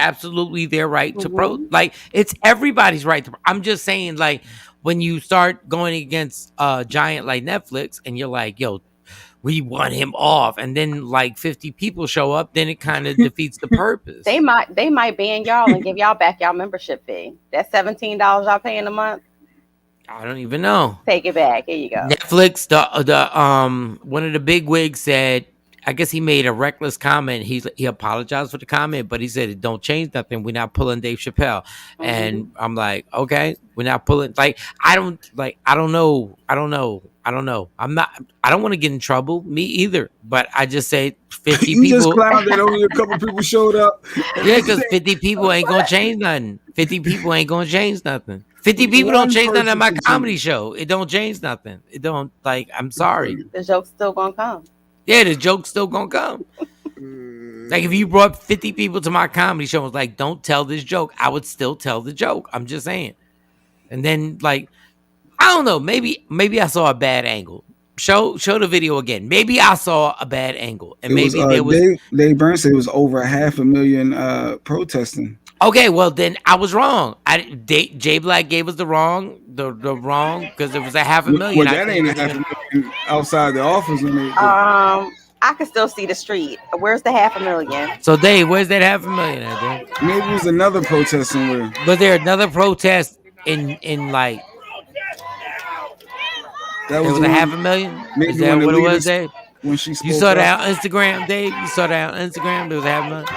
H: absolutely their right to pro. Like it's everybody's right to. I'm just saying, like when you start going against a giant like Netflix, and you're like, yo, we want him off, and then like 50 people show up, then it kind of defeats the purpose.
A: They might ban y'all and give y'all back y'all membership fee. That's $17 y'all paying a month.
H: I don't even know.
A: Take it back. Here you go.
H: Netflix, the one of the big wigs said, I guess he made a reckless comment. He apologized for the comment, but he said it don't change nothing. We're not pulling Dave Chappelle. And I'm like, okay, we're not pulling. Like I don't know. I don't want to get in trouble. Me either. But I just say 50
G: You just
H: people.
G: clowned that only a couple people showed up.
H: Yeah, because 50 people ain't gonna change nothing. 50 people ain't gonna change nothing. 50 people
G: One
H: don't change nothing at my
G: person
H: comedy show. It don't change nothing. It don't, like, I'm sorry.
A: The joke's still gonna come.
H: Yeah, the joke's still gonna come. Like if you brought 50 people to my comedy show and was like, don't tell this joke, I would still tell the joke. I'm just saying. And then like, I don't know, maybe I saw a bad angle. Show the video again. Maybe I saw a bad angle. And maybe there was
G: Dave Burns said it was over 500,000 protesting.
H: okay, well then I was wrong. J Black gave us the wrong because it was 500,000.
G: Well, that ain't 500,000 outside the office.
A: I can still see the street. Where's the 500,000?
H: So Dave, where's that 500,000 at, Dave?
G: Maybe it was another protest somewhere.
H: Was there another protest in like
G: That
H: it was
G: the one-
H: 500,000?
G: maybe
H: Is that
G: when the
H: what it was,
G: leaders-
H: Dave?
G: When she
H: You
G: spoke
H: saw
G: up.
H: that on Instagram, Dave? You saw that on Instagram? There was 500,000?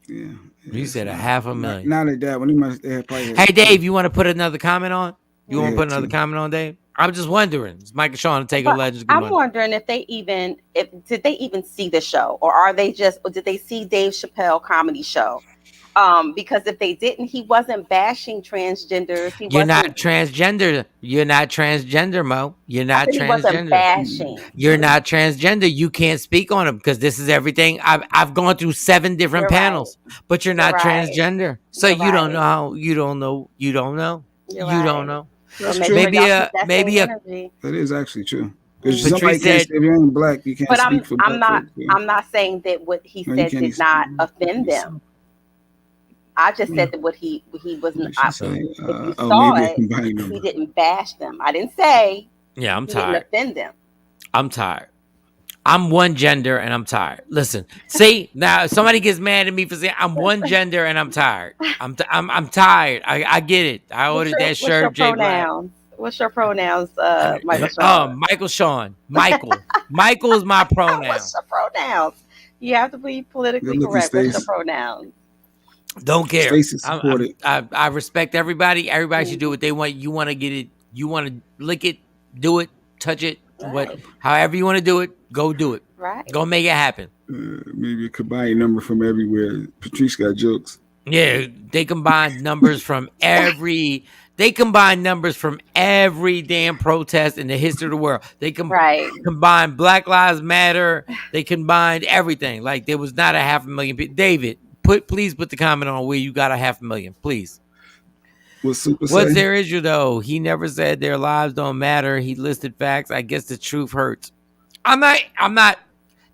G: Yeah.
H: You said 500,000.
G: Not at that one. They had probably had-
H: Hey, Dave, you want to put another comment on? You want to
G: Yeah,
H: put another
G: too.
H: comment on, Dave? I'm just wondering. It's Mike and Shawn the Takeover
A: But
H: Legends. Good
A: I'm
H: morning.
A: wondering if did they even see the show, or did they see Dave Chappelle comedy show? Because if they didn't, he wasn't bashing transgenders.
H: You're not transgender. You're not transgender, Mo. You're not
A: He wasn't
H: transgender.
A: bashing.
H: You're not transgender. You can't speak on him because this is everything. I've gone through 7 different
A: You're
H: panels, but you're not
A: You're right.
H: transgender. So
A: You're
H: you don't
A: right.
H: know how. You don't know.
A: You're
H: you
A: right.
H: don't know.
A: Well,
G: That's true.
H: Maybe
A: y'all
H: a-
A: keep that
H: maybe
A: same
H: a-
A: energy.
G: That is actually true. Because
H: Patrice
G: somebody can't
H: said,
G: say if you ain't black, you can't
A: But
G: speak for black folks.
A: I'm not saying that what he
G: No, you
A: said
G: can't
A: did
G: even
A: not
G: speak
A: offend them. I just said that what he wasn't.
G: What she say?
A: If you
G: Oh,
A: saw
G: maybe a
A: it,
G: combined
A: he
G: number.
A: didn't bash them. I didn't say
H: yeah, I'm
A: he didn't
H: tired.
A: offend them.
H: I'm tired. I'm one gender and I'm tired. Listen, see, now if somebody gets mad at me for saying I'm one gender and I'm tired. I'm tired. I get it. I ordered that
A: What's your
H: shirt, Jay Black.
A: pronouns? What's your pronouns, Michael
H: Oh,
A: Shawn?
H: Michael Shawn. Michael is my pronoun.
A: What's your pronouns? You have to be politically
G: Good looking
A: correct. What's your
G: Stacy.
A: pronouns?
H: Don't care.
G: Stacy supported.
H: I respect everybody. Everybody should do what they want. You want to get it. You want to lick it, do it, touch it.
A: Right.
H: However you want to do it, go do it.
A: Right.
H: Go make it happen.
G: Maybe a combined number from everywhere. Patrice got jokes.
H: Yeah, they combine numbers from every. They combine numbers from every damn protest in the history of the world. They
A: Right.
H: combine Black Lives Matter. They combined everything. Like there was not a 500,000 people. David, please put the comment on where you got a 500,000, please.
G: What's Super
H: What's
G: say?
H: their issue though? He never said their lives don't matter. He listed facts. I guess the truth hurts. I'm not.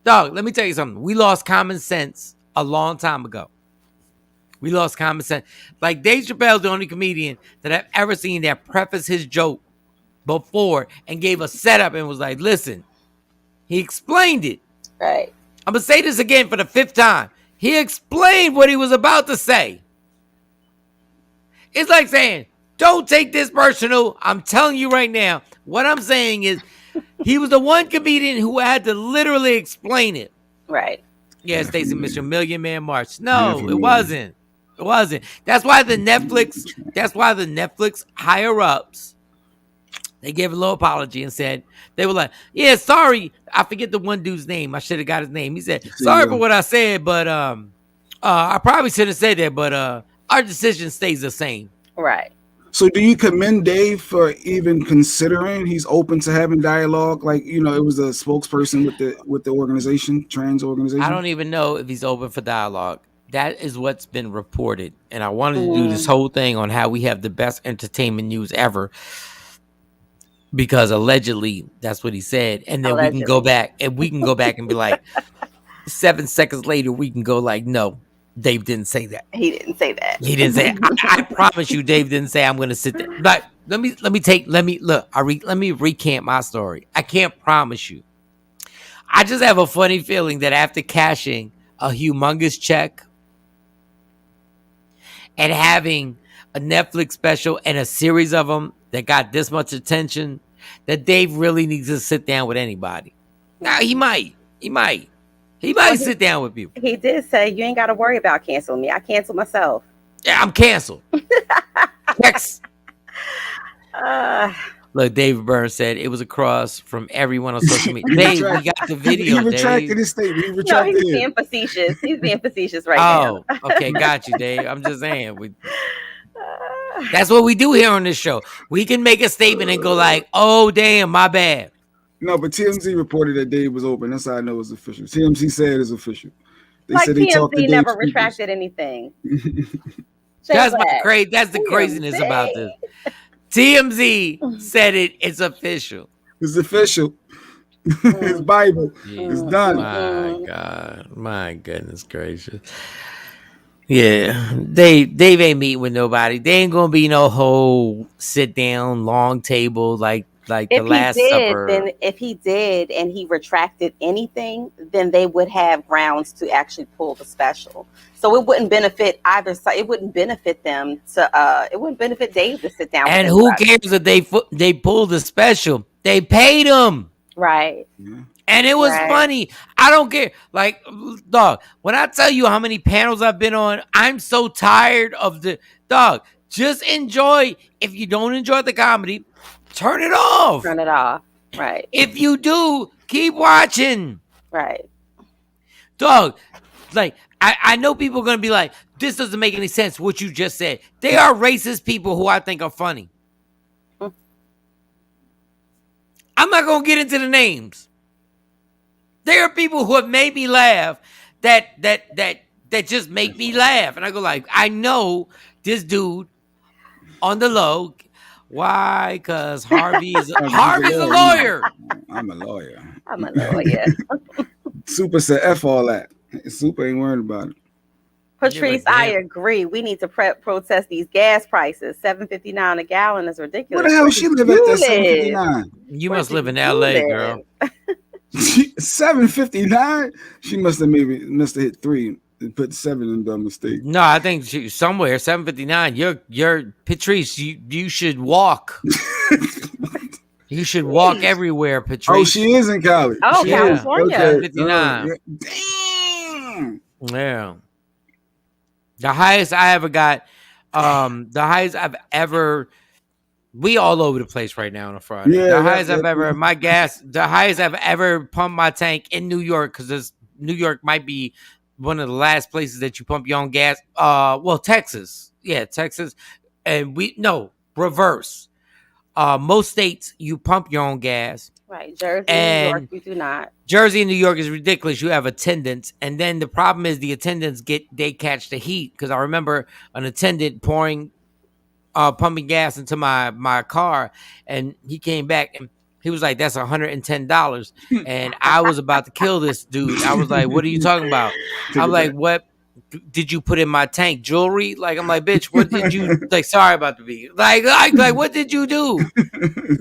H: Dog, let me tell you something. We lost common sense a long time ago. We lost common sense. Like Dave Chappelle's the only comedian that I've ever seen that prefaced his joke before and gave a setup and was like, listen, he explained it.
A: Right.
H: I'm going to say this again for the 5th time. He explained what he was about to say. It's like saying, don't take this personal. I'm telling you right now. What I'm saying is he was the one comedian who had to literally explain it.
A: Right.
H: Yeah, Stacey, Mr. Million Man March. No, it wasn't. It wasn't. That's why the Netflix higher ups, they gave a little apology and said, they were like, yeah, sorry. I forget the one dude's name. I should have got his name. He said, sorry for what I said, but I probably should have said that, but our decision stays the same.
A: Right.
G: So do you commend Dave for even considering he's open to having dialogue? Like, you know, it was a spokesperson with the organization, trans organization.
H: I don't even know if he's open for dialogue. That is what's been reported. And I wanted to do this whole thing on how we have the best entertainment news ever. Because allegedly, that's what he said. And then we can go back and be like, 7 seconds later, we can go like, no, Dave didn't say that.
A: He didn't say that.
H: He didn't say. I promise you, Dave didn't say I'm going to sit there. But let me recant my story. I can't promise you. I just have a funny feeling that after cashing a humongous check and having a Netflix special and a series of them that got this much attention, that Dave really needs to sit down with anybody. Now he might sit down with people.
A: He did say, you ain't got to worry about canceling me. I cancel myself.
H: Yeah, I'm canceled. Next. Look, David Burns said it was a cross from everyone on social media. Dave, we got the video.
G: He retracted
H: Dave.
G: his statement. He
A: No,
G: retracted
A: he's
G: it.
A: being facetious. He's being facetious right now.
H: Oh, okay, got you, Dave. I'm just saying. That's what we do here on this show. We can make a statement and go like, oh, damn, my bad.
G: No, but TMZ reported that Dave was open. That's how I know it's official. TMZ said it's official. They
A: Like
G: said they talked to
A: TMZ
G: Dave
A: never
G: Speakers.
A: retracted anything.
H: That's the craziness about this. TMZ said it's official.
G: It's official. It's Bible.
H: Yeah.
G: It's done.
H: My God. My goodness gracious. Yeah. Dave ain't meeting with nobody. They ain't gonna be no whole sit down long table like the Last Supper.
A: Then if he did and he retracted anything, then they would have grounds to actually pull the special. So it wouldn't benefit either side. It wouldn't benefit them to. It wouldn't benefit Dave to sit down.
H: And
A: with
H: who
A: anybody.
H: cares if they pulled the special? They paid him.
A: Right.
H: And it was funny. I don't care. Like, dog, when I tell you how many panels I've been on, I'm so tired of the dog. Just enjoy. If you don't enjoy the comedy, turn it off.
A: Turn it off. Right.
H: If you do, keep watching.
A: Right.
H: Dog, like, I know people are going to be like, this doesn't make any sense, what you just said. They are racist people who I think are funny. I'm not going to get into the names. There are people who have made me laugh that just make me laugh. And I go like, I know this dude on the low Why? Because Harvey's
G: He's
H: a lawyer.
G: I'm a lawyer.
A: I'm a lawyer.
G: Super said F all that. Super ain't worried about it.
A: Patrice,
H: Yeah, but
A: I
H: damn.
A: agree. We need to protest these gas prices. $7.59 a gallon is ridiculous.
G: Where the hell she live at that 759?
H: You
A: Where
H: must
A: do
H: live in
A: you
H: L.A.,
A: live?
H: girl.
G: 759? She must have hit 3 and put 7 in the mistake.
H: No, I think somewhere 759. You're Patrice. You should walk. You should walk
A: Jeez.
H: everywhere, Patrice.
G: Oh, she is in Cali.
A: Oh,
H: Yeah.
A: California.
G: Okay.
H: 59.
G: Damn.
H: Yeah. The highest I ever got, the highest I've ever, we all over the place right now on a Friday.
G: Yeah,
H: The highest
G: yeah,
H: I've ever, my gas, the highest I've ever pumped my tank in New York, because New York might be one of the last places that you pump your own gas. Well, Texas. Yeah, Texas. And reverse. Most states, you pump your own gas.
A: Right. Jersey,
H: And
A: New York, you do not.
H: Jersey and New York is ridiculous. You have attendants, and then the problem is the attendants they catch the heat. Because I remember an attendant pumping gas into my car, and he came back and he was like, "That's $110," and I was about to kill this dude. I was like, "What are you talking about?" I'm like, "What did you put in my tank? Jewelry?" Like, I'm like, "Bitch, what did you like?" Sorry about the beat. Like, what did you do?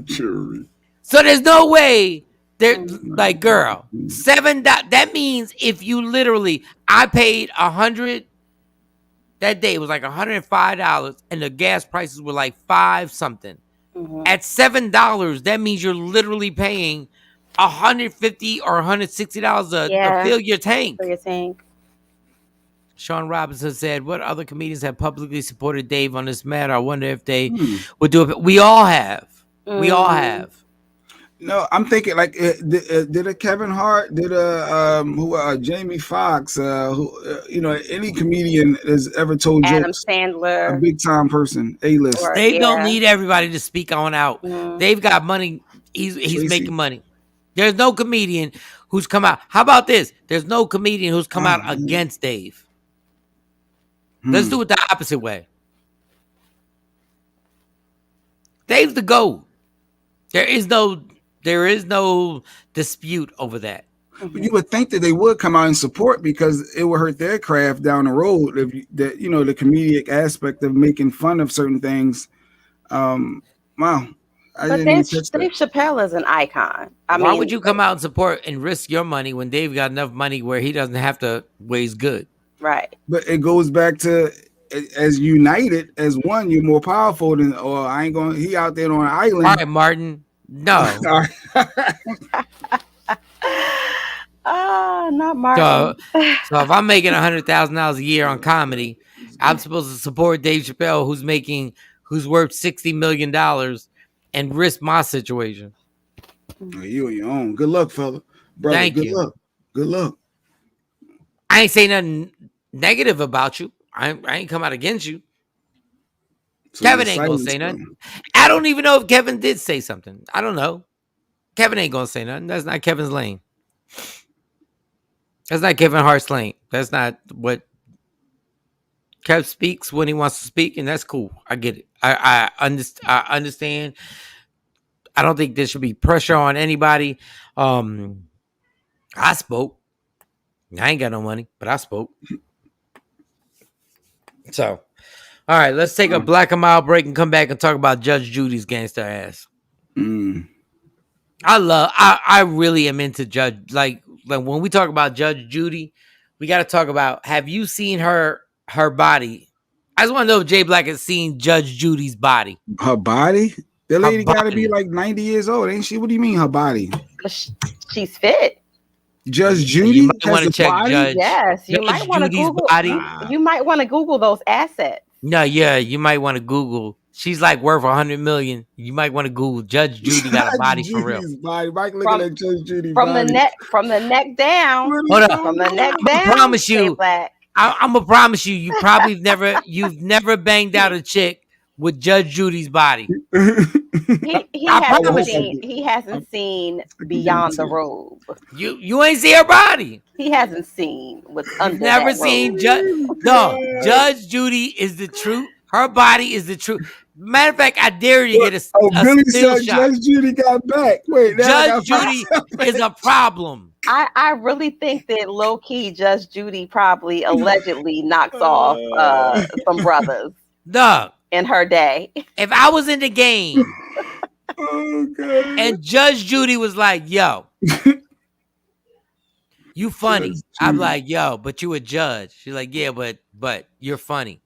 G: Jewelry.
H: So there's no way there, like, girl, $7. That means if you literally, I paid 100 that day. It was like $105, and the gas prices were like 5 something.
A: Mhm.
H: At $7, that means you're literally paying $150 or $160 to fill your tank.
A: For your tank.
H: Shawn Robinson said, "What other comedians have publicly supported Dave on this matter? I wonder if they would do it." We all have. We all have.
G: No, I'm thinking like did a Kevin Hart, did a Jamie Foxx, any comedian has ever told
A: Adam
G: jokes,
A: Sandler,
G: a big time person, A-list.
H: They don't need everybody to speak on out. They've got money. He's
G: Tracy.
H: making money. There's no comedian who's come out. How about this? There's no comedian who's come out against Dave. Let's do it the opposite way. Dave's the GOAT. There is no dispute over that.
G: But you would think that they would come out and support, because it would hurt their craft down the road if the comedic aspect of making fun of certain things. Wow.
A: But then Dave Chappelle is an icon.
H: Why would you come out and support and risk your money when Dave got enough money where he doesn't have to waste good?
A: Right.
G: But it goes back to, as united as one, you're more powerful than, or I ain't going, he out there on an island.
H: All right, Martin. No.
A: Not Martin.
H: So if I'm making $100,000 a year on comedy, I'm supposed to support Dave Chappelle, who's worth $60 million, and risk my situation.
G: You on your own. Good luck, fella. Brother,
H: Thank
G: good
H: you.
G: luck. Good luck.
H: I ain't say nothing negative about you. I ain't come out against you.
G: So
H: Kevin ain't gonna say nothing. I don't even know if Kevin did say something. I don't know. Kevin ain't gonna say nothing. That's not Kevin's lane. That's not Kevin Hart's lane. That's not what Kev speaks when he wants to speak, and that's cool. I get it. I understand. I don't think there should be pressure on anybody. I spoke. I ain't got no money, but I spoke. So, all right, let's take a black and mild break and come back and talk about Judge Judy's gangster ass. I really am into Judge. Like when we talk about Judge Judy, we got to talk about, have you seen her body? I just want to know if Jay Black has seen Judge Judy's body.
G: Her body? The lady got to be like 90 years old, ain't she? What do you mean her body?
A: She's fit.
G: Judge Judy?
H: You might want to check
G: body?
H: Judge.
A: Yes, you
H: Judge
A: might want to
H: Judy's
A: Google.
H: body.
A: You might want to Google those assets.
H: No, yeah, you might want to Google. She's like worth $100 million. You might want to Google Judge Judy got a body for real.
G: Body. Mike, look at that Judge Judy
A: From
G: body.
A: from the neck down.
H: Hold up.
A: From the neck
H: I'm
A: down.
H: gonna promise you.
A: Jay Black.
H: I'm gonna promise you. You probably you've never banged out a chick with Judge Judy's body.
A: He hasn't seen beyond the robe.
H: You ain't see her body.
A: He hasn't seen what's under
H: Never
A: that
H: seen
A: robe.
H: Judge. No, Judge Judy is the truth. Her body is the truth. Matter of fact, I dare you to get a
G: Billy
H: still
G: said
H: shot.
G: Judge Judy got back. Wait, now I
H: Judge
G: gotta
H: Judy
G: find something.
H: is a problem.
A: I really think that low key Judge Judy probably allegedly knocks off some brothers
H: Dog,
A: in her day.
H: if I was in the game
G: Oh God.
H: and Judge Judy was like, yo, you funny.
G: Judge
H: I'm
G: Judy.
H: like, yo, but you a judge. She's like, yeah, but you're funny.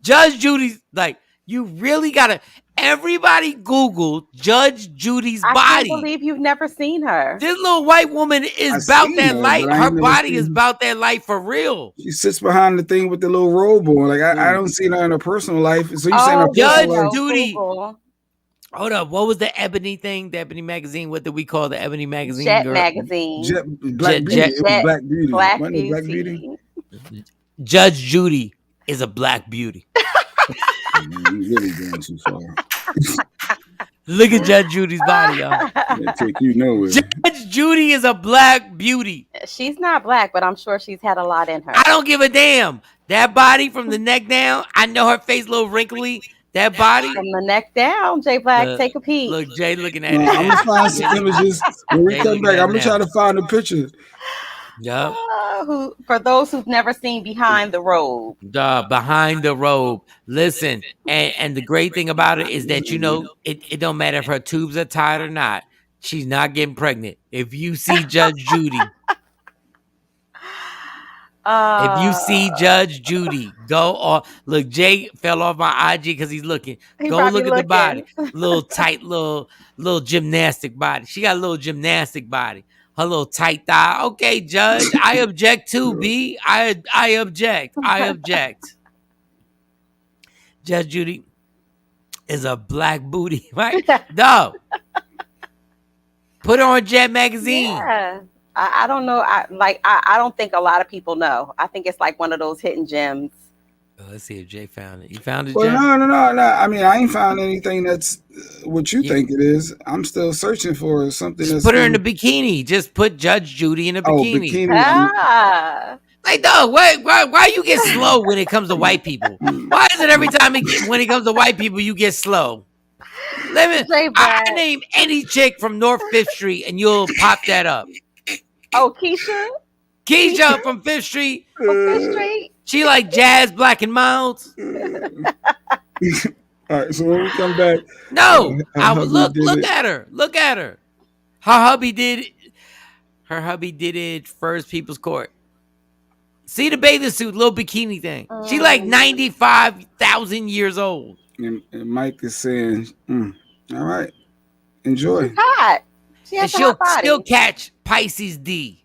H: Judge Judy's like, you really gotta. Everybody Google Judge Judy's
A: I
H: body.
A: can't believe you've never seen her.
H: This little white woman is
G: I've
H: about
G: seen
H: that
G: her,
H: life.
G: but I
H: Her
G: ain't never
H: body
G: seen
H: is
G: her.
H: about that life for real.
G: She sits behind the thing with the little robe on. Like I don't see her in her personal life. So you saying her
H: Judge
G: personal life?
H: Judy.
A: Google.
H: Hold up. What was the Ebony thing? The Ebony magazine? What did we call the Ebony magazine?
A: Jet
H: girl?
A: magazine.
G: Black Beauty. It was
A: Jet-
G: Black Beauty.
A: Black
G: Wasn't it Black
A: Beauty.
G: Beauty?
H: Judge Judy is a black beauty.
G: You really going too far.
H: Look at Judge Judy's body, y'all.
G: They take you nowhere.
H: Judge Judy is a black beauty.
A: She's not black, but I'm sure she's had a lot in her.
H: I don't give a damn. That body from the neck down, I know her face a little wrinkly. That body.
A: From the neck down, J Black, take a peek.
H: Look, Jay looking at it.
G: I'm gonna find some images when we
H: They
G: come
H: looking
G: back.
H: at
G: I'm
H: it
G: gonna try
H: now.
G: to find the picture.
H: Yup.
A: For those who've never seen Behind the Robe.
H: Behind the robe. Listen, and the great thing about it is that, you know, it don't matter if her tubes are tied or not. She's not getting pregnant. If you see Judge Judy, if you see Judge Judy, go off. Look, Jay fell off my IG because he's looking.
A: He
H: Go
A: probably
H: look at the body.
A: looking.
H: Little tight, little gymnastic body. She got a little gymnastic body. Her little tight thigh. Okay, Judge, I object too, B. I object. I object. Judge Judy is a black booty, right? No. Put her on Jet magazine.
A: Yeah. I don't know. I don't think a lot of people know. I think it's like one of those hidden gems.
H: Let's see if Jay found it. You found it,
G: Well,
H: Jay?
G: no. I mean, I ain't found anything that's what you think it is. I'm still searching for something.
H: Just
G: that's
H: put her in a bikini. Just put Judge Judy in a bikini.
G: bikini.
A: Ah.
H: Like, dog, why you get slow when it comes to white people? Why is it every time when it comes to white people you get slow? Let me. I name any chick from North 5th Street and you'll pop that up.
A: Oh, Keisha?
H: Keisha from 5th Street.
A: From 5th Street?
H: She like Jazz Black and Milds.
G: All right, so when we come back,
H: No, look
G: it.
H: at her. Look at her. Her hubby did it First People's Court. See the bathing suit, little bikini thing. She like 95,000 years old.
G: And Mike is saying, all right, enjoy.
A: Hot. She
H: And
A: has a hot body.
H: she'll catch Pisces D.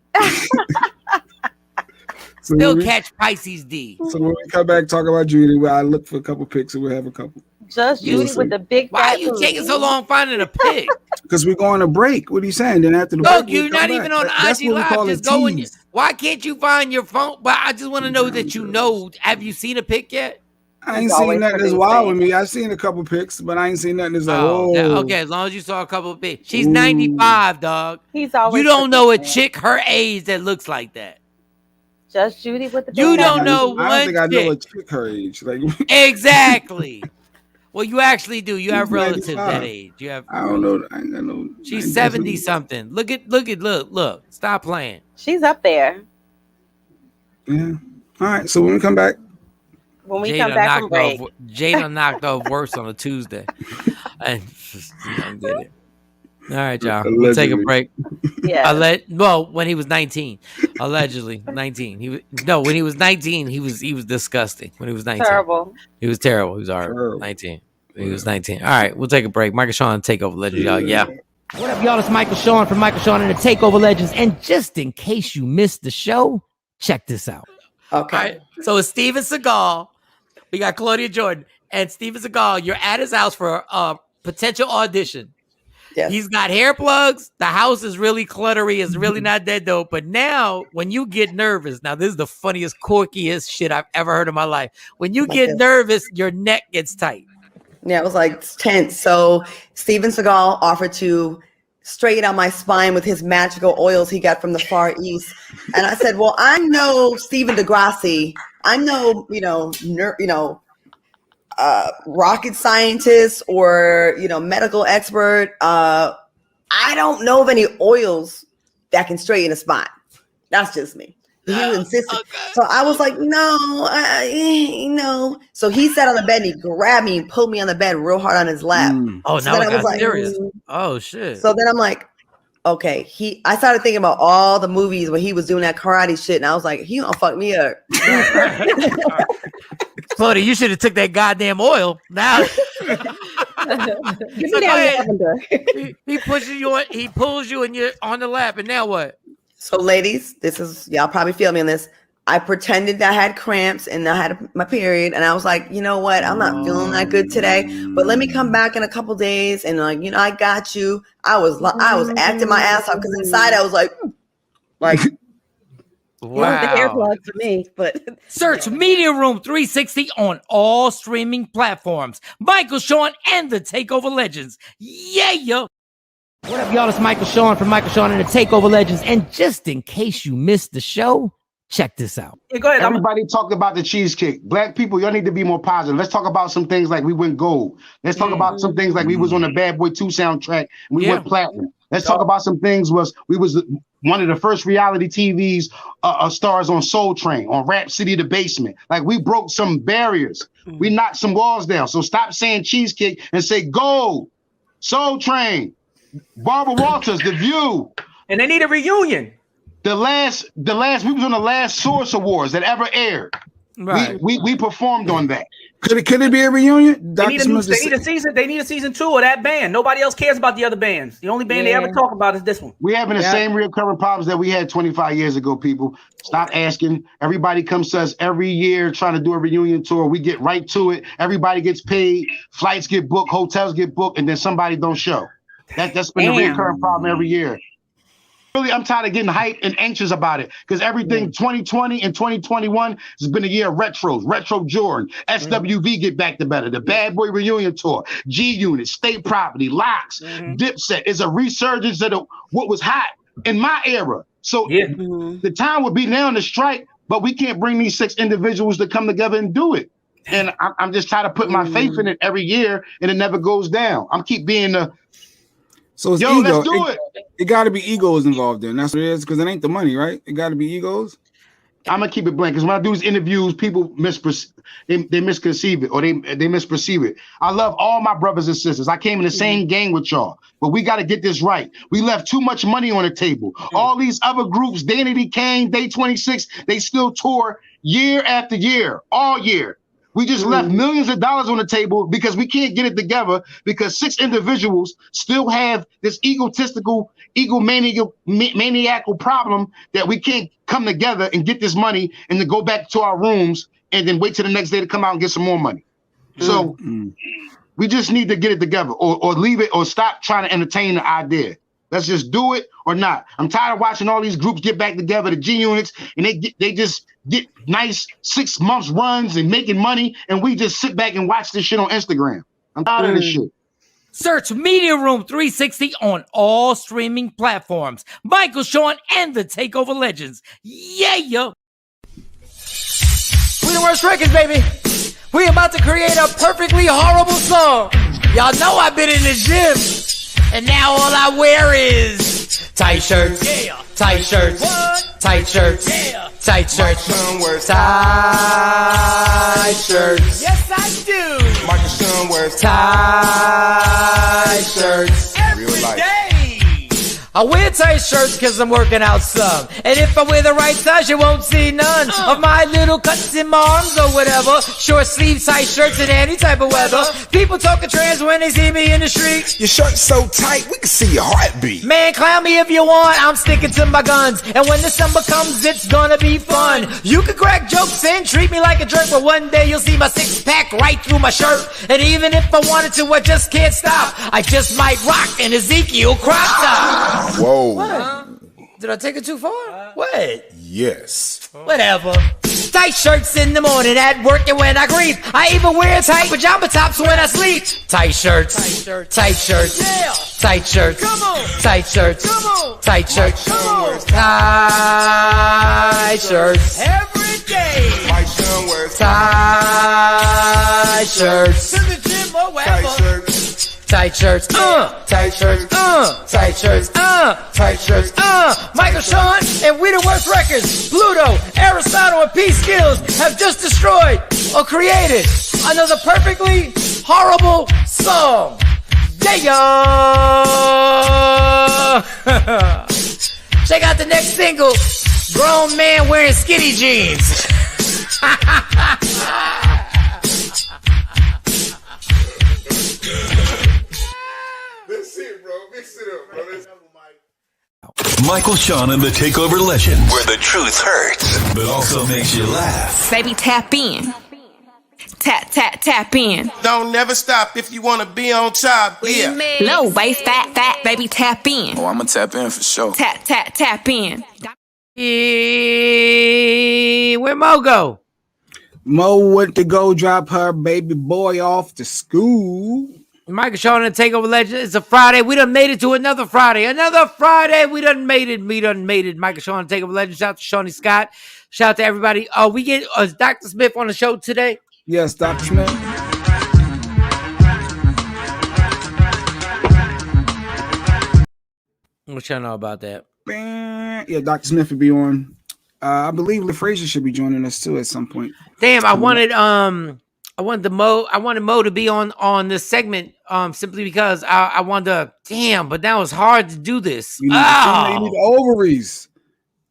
G: So
H: Still
G: when we-
H: catch Pisces D.
G: So when we come back, talk about Judy, where I look for a couple pics and we'll have a couple.
A: Just Judy
G: Listen.
A: with the big
H: Why are
A: fat
H: you
A: booty.
H: taking so long finding a pic?
G: Because we're going to break. What are you saying? Then after the
H: Look,
G: break, we'll
H: you're
G: come
H: not
G: back.
H: even on
G: That's
H: IG
G: what we
H: Live.
G: call a
H: Just go in.
G: tease.
H: Why can't you find your phone? But I just want to know that you know. Have you seen a pic yet?
G: I ain't
A: He's
G: seen
A: always
G: nothing that's
A: producing.
G: wild with me. I've seen a couple pics, but I ain't seen nothing that's like,
H: Okay. As long as you saw a couple of pics. She's
G: Ooh.
H: 95, dog.
A: He's always
H: You don't know a
A: producing.
H: chick her age that looks like that.
A: Just Judy with the
H: You
A: big fat
H: don't
A: booty.
H: know
G: I don't think I
H: one
G: know a
H: chick.
G: chick her age. Like,
H: Exactly. Well, you actually do. You have
G: She's
H: relatives
G: 95.
H: that age. You have.
G: I don't know. I ain't got no.
H: She's 70 something. Look. Stop playing.
A: She's up there.
G: Yeah. All right. So when we come back,
A: When we come back from break.
H: Jada knocked off worse on a Tuesday. And you don't get it. All right, y'all. We'll take a break.
A: Yeah.
H: Well, when he was 19, allegedly 19. When he was 19, he was disgusting. When he was 19,
A: Terrible.
H: he was terrible. He was all right.
G: Terrible.
H: 19. He was 19. All right, we'll take a break. Michael Shawn, Takeover Legends, y'all. Yeah.
I: What up, y'all? It's Michael Shawn from Michael Shawn and the Takeover Legends. And just in case you missed the show, check this out.
H: Okay. All right. So it's Steven Seagal. We got Claudia Jordan and Steven Seagal. You're at his house for a potential audition.
J: Yes.
H: He's got hair plugs. The house is really cluttery. It's really not that dope. But now, when you get nervous, now this is the funniest, quirkiest shit I've ever heard in my life. When you get nervous, your neck gets tight.
J: Yeah, it was like tense. So Steven Seagal offered to straighten out my spine with his magical oils he got from the Far East. And I said, well, I know Stephen DeGrassi. I know, rocket scientist or medical expert. I don't know of any oils that can straighten a spine. That's just me. He insisted. Okay. So I was like, no. So he sat on the bed and he grabbed me and pulled me on the bed real hard on his lap.
H: Oh,
J: so
H: now I got serious. Oh shit.
J: So then I'm like, okay. I started thinking about all the movies when he was doing that karate shit, and I was like, he gonna fuck me up.
H: Buddy, you should have took that goddamn oil. Now
A: Give me that lavender.
H: He pushes you on, he pulls you and you're on the lap, and now what?
J: So ladies, y'all probably feel me on this. I pretended that I had cramps and I had my period, and I was like, you know what? I'm not feeling that good today, but let me come back in a couple days, and I got you. I was acting my ass off because inside I was like.
H: Wow.
A: The hair plug for me, but
H: search Media Room 360 on all streaming platforms. Michael Shawn and the Takeover Legends. Yeah.
I: What up, y'all? It's Michael Shawn from Michael Shawn and the Takeover Legends. And just in case you missed the show, check this out.
K: Yeah, go ahead. Everybody talked about the cheesecake. Black people, y'all need to be more positive. Let's talk about some things like we went gold. Let's talk about some things like we was on the Bad Boy 2 soundtrack and we went platinum. Let's talk about some things we was one of the first reality TVs stars on Soul Train, on Rap City The Basement. Like we broke some barriers. We knocked some walls down. So stop saying cheesecake and say gold, Soul Train, Barbara Walters, The View.
L: And they need a reunion.
K: We was on the last Source Awards that ever aired. Right. We performed on that.
G: Could it be a reunion?
L: They need a season. They need a season 2 of that band. Nobody else cares about the other bands. The only band they ever talk about is this one.
K: We having the same recurring problems that we had 25 years ago, people. Stop asking. Everybody comes to us every year trying to do a reunion tour. We get right to it. Everybody gets paid. Flights get booked. Hotels get booked. And then somebody don't show. That's been a recurring problem every year. Really, I'm tired of getting hyped and anxious about it because everything 2020 and 2021 has been a year of retros. Retro Jordan, SWV get back to better, the Bad Boy Reunion Tour, G Unit, State Property, Locks, Dipset is a resurgence of what was hot in my era. So the time would be now to strike, but we can't bring these 6 individuals to come together and do it. And I'm just trying to put my faith in it every year, and it never goes down. I'm keep being the.
G: So it's
K: ego.
G: Let's
K: do it.
G: It got to be egos involved in. That's what it is, because it ain't the money, right? It got to be egos.
K: I'm gonna keep it blank because when I do these interviews, people they misconceive it or they misperceive it. I love all my brothers and sisters. I came in the same gang with y'all, but we got to get this right. We left too much money on the table. All these other groups, Danity Kane, Day 26, they still tour year after year, all year. We just left millions of dollars on the table because we can't get it together because 6 individuals still have this egomaniacal problem that we can't come together and get this money and then go back to our rooms and then wait till the next day to come out and get some more money. So we just need to get it together or leave it or stop trying to entertain the idea. Let's just do it or not. I'm tired of watching all these groups get back together, the G Units, and they just get nice 6 months runs and making money, and we just sit back and watch this shit on Instagram. I'm tired of this shit.
H: Search Media Room 360 on all streaming platforms. Michael Shawn and the Takeover Legends. Yeah. We the worst records, baby. We about to create a perfectly horrible song. Y'all know I've been in the gym. And now all I wear is tight shirts, tight shirts, tight shirts, tight shirts, tight shirts. Yes, I do.
D: Michael Shawn wears
H: tight shirts every day. I wear tight shirts because I'm working out some. And if I wear the right size, you won't see none of my little cuts in my arms or whatever. Short sleeve tight shirts in any type of weather. People talking trans when they see me in the street.
D: Your shirt's so tight, we can see your heartbeat.
H: Man, clown me if you want, I'm sticking to my guns. And when December comes, it's gonna be fun. You can crack jokes and treat me like a jerk, but one day you'll see my 6-pack right through my shirt. And even if I wanted to, I just can't stop. I just might rock an Ezekiel crop top.
D: Whoa.
H: Did I take it too far? What?
D: Yes.
H: Whatever. Tight shirts in the morning at work and when I grieve. I even wear tight pajama tops when I sleep. Tight shirts. Tight shirts. Yeah. Tight shirts. Come on. Tight shirts. Come on. Tight shirts. Come on. Tight shirts. Every day. day.
D: Mike Sean wears
H: Tight shirts. To the gym or wherever.
D: tight shirts.
H: Tight shirts, tight shirts, tight shirts, tight shirts, Michael Sean and We the Worst Records, Pluto, Aristotle, and P Skills have just destroyed or created another perfectly horrible song. Yeah. Check out the next single, Grown Man Wearing Skinny Jeans.
D: That's it, bro. Mix it up, bro.
B: Michael Shawn and the Takeover Legends, where the truth hurts, but also makes you laugh.
C: Baby, tap in. Tap in.
D: Don't never stop if you want to be on top. Yeah.
C: Low waist, fat, baby, tap in.
D: Oh, I'm going to tap in for sure.
C: Tap in.
H: Where Mo go?
G: Mo went to go drop her baby boy off to school.
H: Michael Shawn and the Takeover Legend. It's a Friday. We done made it to another Friday. Another Friday. We done made it. Michael Shawn and the Takeover Legend. Shout out to Shawnee Scott. Shout out to everybody. We get Dr. Smith on the show today.
G: Yes, Dr. Smith.
H: What y'all know about that?
G: Yeah, Dr. Smith will be on. I believe LaFrazier should be joining us too at some point.
H: Damn, I wanted Mo to be on this segment simply because I wanted to. Damn, but now it's hard to do this.
G: You need ovaries.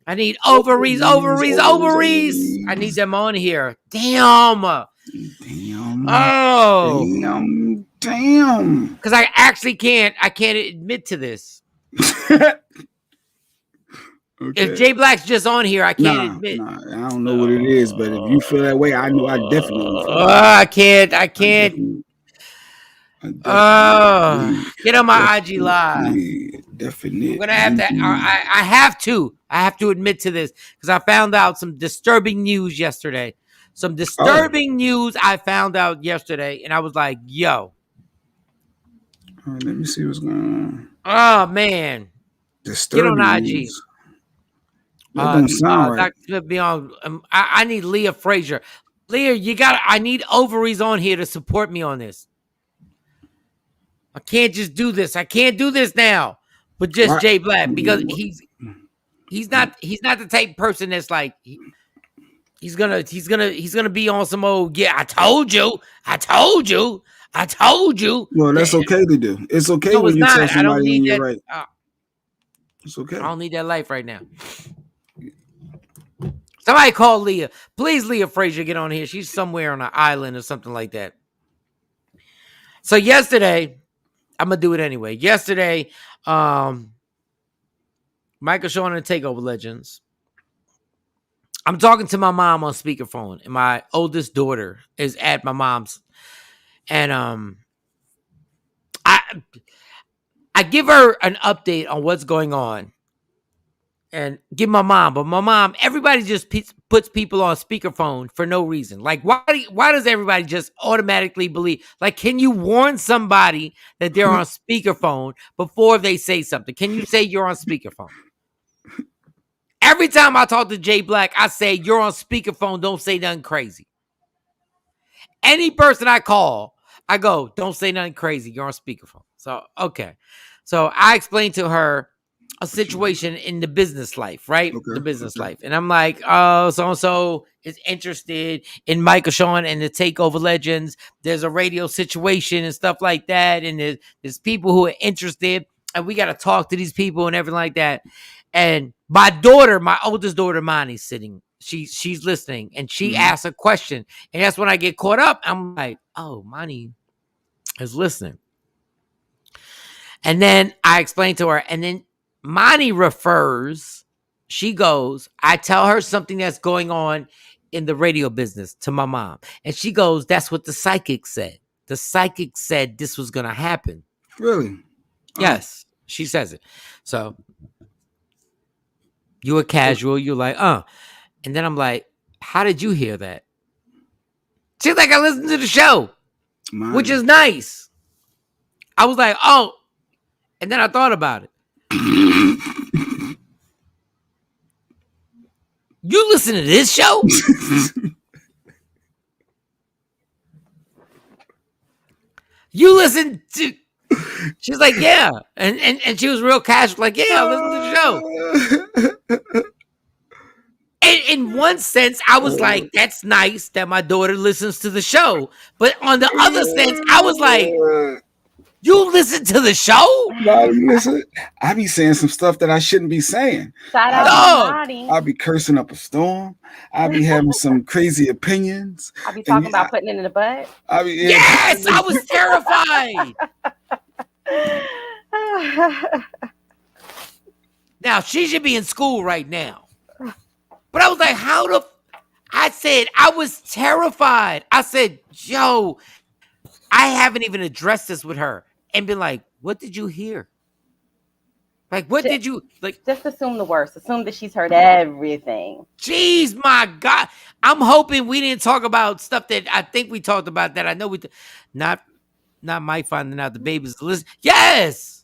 H: I need ovaries. I need them on here. Damn. Oh.
G: Damn.
H: Because I actually can't admit to this.
G: Okay.
H: If Jay Black's just on here, I can't admit.
G: I don't know what it is, but if you feel that way, I know I definitely.
H: I can't. Get on my IG live.
G: Definitely.
H: I'm gonna have to. I have to. I have to admit to this because I found out some disturbing news yesterday. News I found out yesterday, and I was like, "Yo."
G: All right, let me see what's going on.
H: Oh man.
G: Disturbing
H: Get on IG.
G: News. That doesn't sound right.
H: Dr. Smith be on. I need Leah Frazier. Leah, I need ovaries on here to support me on this. I can't just do this. I can't do this now. But just Jay Black because he's not the type of person that's like he's gonna be on some old I told you.
G: Well, that's okay to do. It's okay when you tell somebody when you're right. It's okay.
H: I don't need that life right now. Somebody call Leah. Please, Leah Frazier, get on here. She's somewhere on an island or something like that. So yesterday, I'm going to do it anyway. Yesterday, Michael Shawn and the Takeover Legends. I'm talking to my mom on speakerphone, and my oldest daughter is at my mom's. And I give her an update on what's going on and give my mom. But my mom, everybody just puts people on speakerphone for no reason. Like, why does everybody just automatically believe? Like, can you warn somebody that they're on speakerphone before they say something? Can you say you're on speakerphone? Every time I talk to Jay Black, I say, you're on speakerphone. Don't say nothing crazy. Any person I call, I go, don't say nothing crazy. You're on speakerphone. So, okay. So I explained to her a situation in the business life, right?
G: Okay,
H: the business life. And I'm like, oh, so-and-so is interested in Michael Shawn and the Takeover Legends. There's a radio situation and stuff like that. And there's people who are interested. And we got to talk to these people and everything like that. And my daughter, my oldest daughter, Monty's sitting. She's listening. And she asks a question. And that's when I get caught up. I'm like, oh, Monty is listening. And then I explained to her. And then Monty refers, she goes, I tell her something that's going on in the radio business to my mom. And she goes, that's what the psychic said. The psychic said this was going to happen.
G: Really?
H: Yes, she says it. So you were casual. You're like, And then I'm like, how did you hear that? She's like, I listened to the show, which is nice. I was like, oh. And then I thought about it. You listen to this show? You listen to? She's like, yeah, and she was real casual, like, yeah, listen to the show. And in one sense, I was like, that's nice that my daughter listens to the show. But on the other sense, I was like, you listen to the show?
G: Listen, I be saying some stuff that I shouldn't be saying.
A: Shout out to Marty.
G: I'll be cursing up a storm. I'll be having some crazy opinions.
A: I'll be talking about putting it in the butt.
H: Yes, I was terrified. Now, she should be in school right now. But I was like, I was terrified. I said, yo, I haven't even addressed this with her and been like, what did you hear? Like, what did you, like?
A: Just assume the worst. Assume that she's heard everything.
H: Jeez, my God. I'm hoping we didn't talk about stuff that I think we talked about that I know not Mike finding out the baby's list. Yes.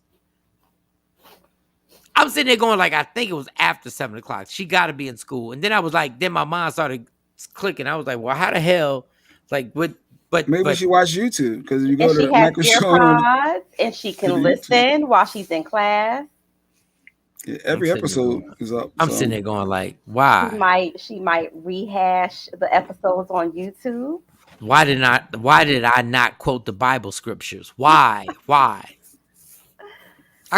H: I'm sitting there going like, I think it was after 7 o'clock. She got to be in school. And then I was like, then my mind started clicking. I was like, well, how the hell? Like, what? But
G: maybe she watch YouTube because you go
A: and
G: to
A: she has
G: Michael Shawn
A: and she can listen while she's in class.
G: Yeah, every episode is up.
H: I'm sitting there going like, why?
A: She might rehash the episodes on YouTube.
H: Why did I not quote the Bible scriptures? Why? I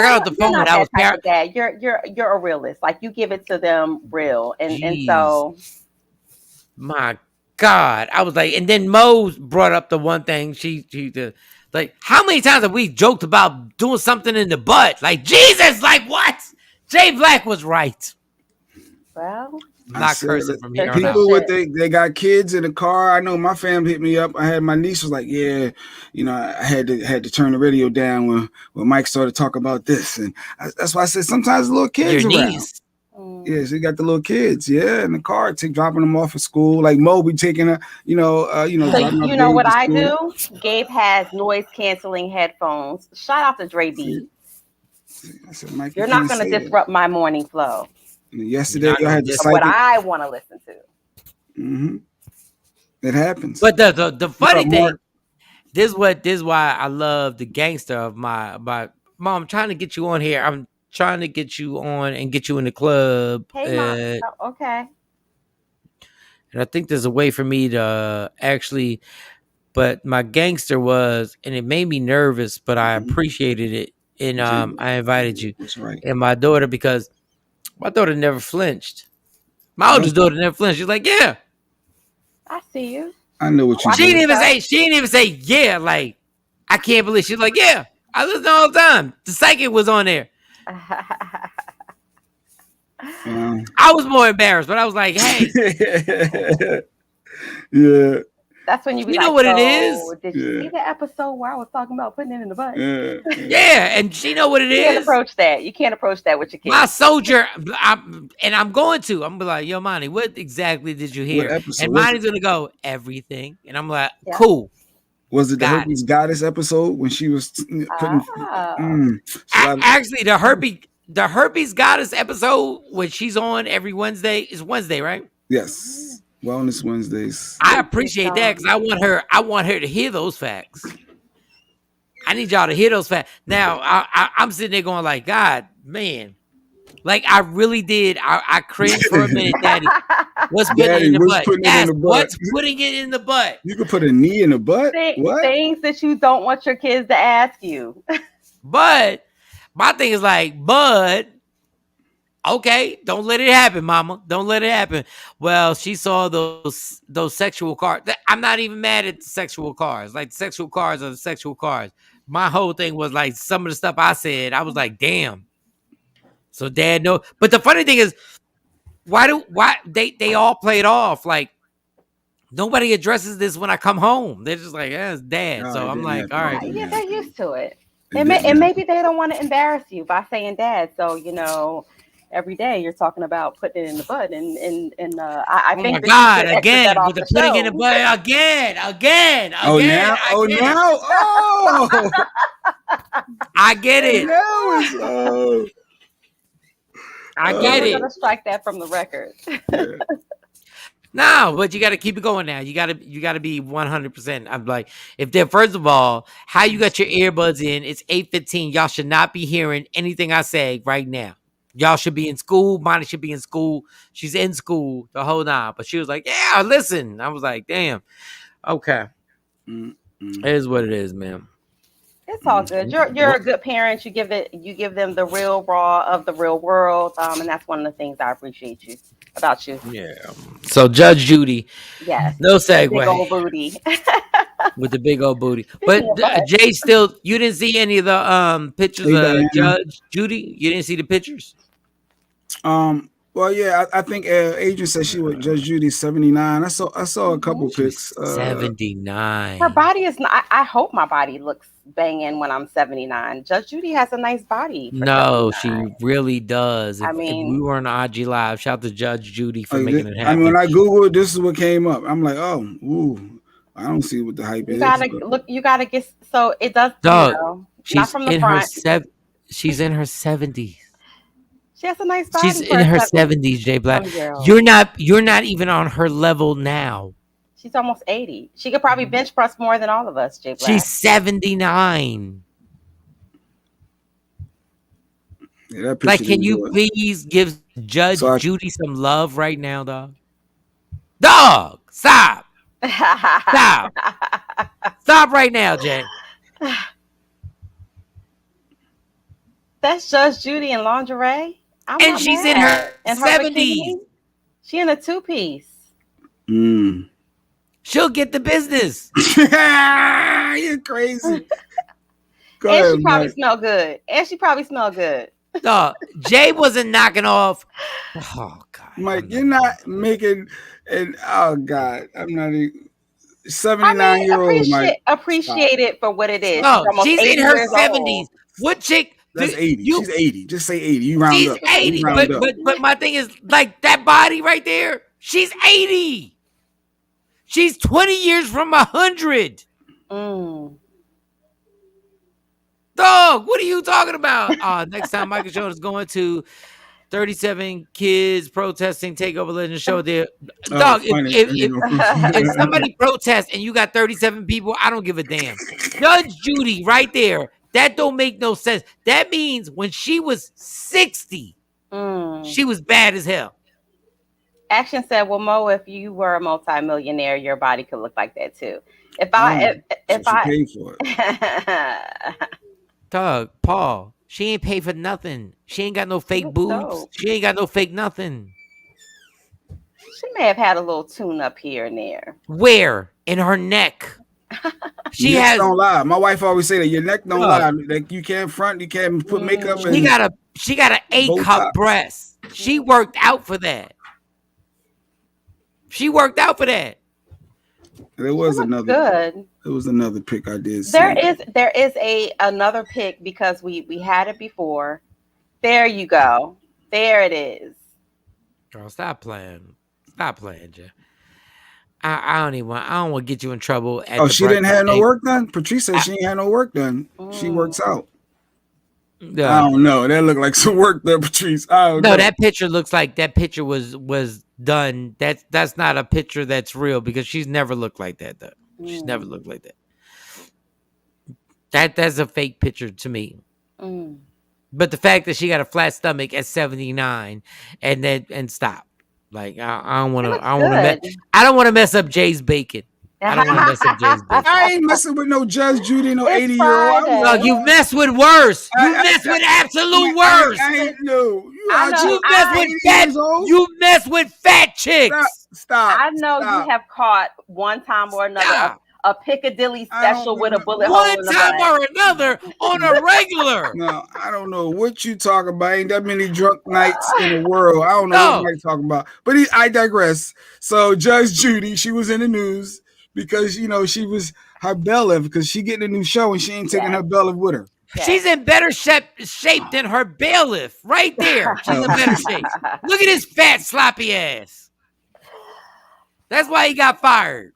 H: got off the phone and I was
A: dad. You're a realist. Like you give it to them real. And so
H: my God. I was like, and then Mo brought up the one thing she like, how many times have we joked about doing something in the butt? Like, Jesus, like what? Jay Black was right.
A: Well,
H: I'm not cursing from here on out.
G: People they got kids in the car. I know my family hit me up. I had my niece was like, yeah, you know, I had to turn the radio down when Mike started talking about this, and that's why I said sometimes the little kids
H: your
G: around.
H: Niece.
G: Yeah, so you got the little kids, in the car, dropping them off at school. Like Mo be taking her,
A: So you know what I do? Gabe has noise canceling headphones. Shout out to Dre B.
G: I said, Mike,
A: you're not going to disrupt my morning flow.
G: Yesterday, I had to
A: what I want to listen to.
G: Mm-hmm. It happens.
H: But the funny thing, this is why I love the gangster of my mom. I'm trying to get you on here. I'm trying to get you on and get you in the club.
A: Hey, Mom. Oh, okay.
H: And I think there's a way for me to actually, but my gangster was, and it made me nervous, but I appreciated it. And I invited you.
G: That's right.
H: And my daughter, because my daughter never flinched. My oldest daughter never flinched. She's like, yeah.
A: I see you.
G: I know what you
H: She didn't even say, yeah, like, I can't believe. She's like, yeah. I listen all the time. The psychic was on there. I was more embarrassed, but I was like, hey.
G: Yeah.
A: That's when you
H: know what it is?
A: Did you see the episode where I was talking about putting it in the butt?
H: Yeah, and she know what it is.
A: You can't approach that. You can't approach that with your kids.
H: My soldier, I'm going to be like, yo, Monty, what exactly did you hear? And Monty's going to go, everything. And I'm like, cool.
G: Was it the Herpes Goddess episode when she was putting...
H: Actually, the Herpes Goddess episode when she's on every Wednesday is Wednesday, right?
G: Yes. Wellness Wednesdays.
H: I appreciate that because I want her to hear those facts. I need y'all to hear those facts. Now I'm sitting there going like, God, man, like I really did. I cringed for a minute, Daddy. What's putting it in the butt? What's putting it in the butt?
G: You can put a knee in the butt. What?
A: Things that you don't want your kids to ask you.
H: But my thing is like, bud. Okay, don't let it happen, Mama. Don't let it happen. Well, she saw those sexual cars. I'm not even mad at the sexual cars. Like, the sexual cars are the sexual cars. My whole thing was like some of the stuff I said. I was like, damn. So Dad, no. But the funny thing is, why they all play it off like nobody addresses this when I come home. They're just like, yeah, it's Dad.
G: No,
H: so I'm like, all right.
A: Yeah, they're used to it. And maybe they don't want to embarrass you by saying Dad. So every day you're talking about putting it in the butt, and I think.
H: Oh my God! Again with the putting in the butt again.
G: Oh now!
H: I get it. I get
A: We're
H: it.
A: gonna strike that from the record.
H: No, but you got to keep it going now. You got to be 100%. I'm like, if they're first of all, how you got your earbuds in? It's 8:15. Y'all should not be hearing anything I say right now. Y'all should be in school. Monty should be in school. She's in school the whole night. But she was like, "Yeah, listen." I was like, "Damn, okay." It is what it is, man.
A: It's all good. You're a good parent. You give them the real raw of the real world, and that's one of the things I appreciate about you.
H: Yeah. So Judge Judy,
A: yes,
H: no
A: big
H: segue
A: old booty
H: with the big old booty. But Jay, still, you didn't see any of the pictures
G: Hey,
H: of
G: Diana.
H: Judge Judy. You didn't see the pictures.
G: Well, yeah, I think Agent said she was Judge Judy 79. I saw a couple pics.
H: 79.
A: Her body is not. I hope my body looks banging when I'm 79. Judge Judy has a nice body.
H: No, she really does.
A: I
H: If
A: mean,
H: we were on IG Live, shout out to Judge Judy for making it
G: I
H: happen.
G: mean, when I Googled, this is what came up. I'm like, oh, ooh, I don't see what the hype is.
A: You gotta get. So it does.
H: Dog,
A: you know,
H: she's
A: not from the
H: in
A: front.
H: she's in her 70s.
A: She has a nice body.
H: She's in her 70s, Jay Black.
A: Girl.
H: You're not even on her level now.
A: She's almost 80. She could probably bench press more than all of us, Jay Black.
H: She's 79.
G: Yeah,
H: like, can you please give Judge Judy some love right now, dog? Dog, stop. Stop. Stop right now, Jay.
A: That's Judge Judy in lingerie.
H: And she's in her 70s.
A: She in a two-piece.
H: She'll get the business.
G: You're crazy.
A: She probably smell good.
H: No, Jay wasn't knocking off. Oh God,
G: Mike, you're not making. And oh God, I'm not even. 79-year-old Mike.
A: Appreciate it for what it is.
H: No, she's in her 70s. What chick?
G: That's 80. She's 80. Just say 80. You round
H: she's
G: up.
H: 80. But my thing is, like, that body right there, she's 80. She's 20 years from 100. Dog, what are you talking about? Next time Michael Jordan is going to 37 kids protesting Takeover Legends show there. Dog, if somebody protests and you got 37 people, I don't give a damn. Judge Judy right there. That don't make no sense. That means when she was 60, she was bad as hell.
A: Action said, well, Mo, if you were a multimillionaire, your body could look like that too. If I
G: paid for it.
H: Doug, Paul, she ain't paid for nothing. She ain't got no fake boobs.
A: No.
H: She ain't got no fake nothing.
A: She may have had a little tune up here and there.
H: Where? In her neck. She
G: your
H: has.
G: Neck don't lie. My wife always say that your neck don't lie. Like you can't front, you can't put makeup.
H: She got an A-cup breast. She worked out for that.
G: There was another.
A: Good.
G: There was another pick I did see.
A: There is another pick because we had it before. There you go. There it is.
H: Girl, stop playing. Jay. I don't want to get you in trouble.
G: She didn't have no work done? Patrice said she ain't had no work done. She works out. I don't know. That looked like some work there, Patrice. I don't know.
H: That picture looks like that picture was done. That's not a picture that's real because she's never looked like that though. She's never looked like that. That's a fake picture to me. But the fact that she got a flat stomach at 79 and stop. Like I don't want to mess up Jay's bacon. I don't want to mess up Jay's bacon.
G: I ain't messing with no Judge Judy, no 80-year-old.
H: No, you mess with worse. You mess with absolute worse. You mess with fat chicks.
G: Stop.
A: I know you have caught one time or another a Piccadilly special with a bullet hole in the
H: back. One time or another on a regular.
G: No, I don't know what you talking about. Ain't that many drunk nights in the world. I don't know what you're talking about. But I digress. So Judge Judy, she was in the news because, she was her bailiff because she getting a new show and she ain't taking her bailiff with her.
H: Yeah. She's in better shape than her bailiff right there. She's in better shape. Look at his fat, sloppy ass. That's why he got fired.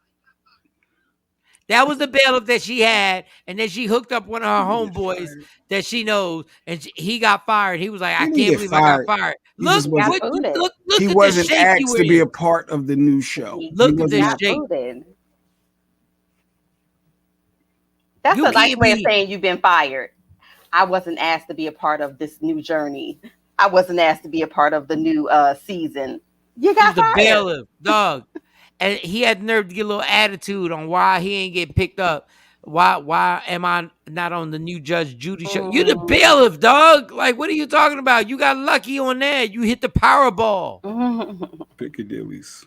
H: That was the bailiff that she had, and then she hooked up one of her homeboys that she knows, and he got fired. He was like,
G: He
H: "I
G: didn't
H: can't
G: get
H: believe I got
G: fired.
H: fired."
G: He
H: Look
G: just
A: Got
G: wasn't.
H: what you
A: booted.
H: look
G: He
H: at the
G: wasn't
H: shape you
G: asked
H: were
G: to be a
H: in.
G: part of the new show.
A: He
H: Look
G: He
H: at this
G: wasn't
A: got
H: shape.
A: booted. That's
H: You
A: a nice
H: can't
A: way of
H: be.
A: saying you've been fired. I wasn't asked to be a part of this new journey. I wasn't asked to be a part of the new season. You
H: He
A: got
H: was a
A: fired.
H: bailiff, dog, and he had nerve to get a little attitude on why he ain't get picked up. Why am I not on the new Judge Judy show? You the bailiff, dog. Like, what are you talking about? You got lucky on that. You hit the Powerball.
G: Piccadilly's.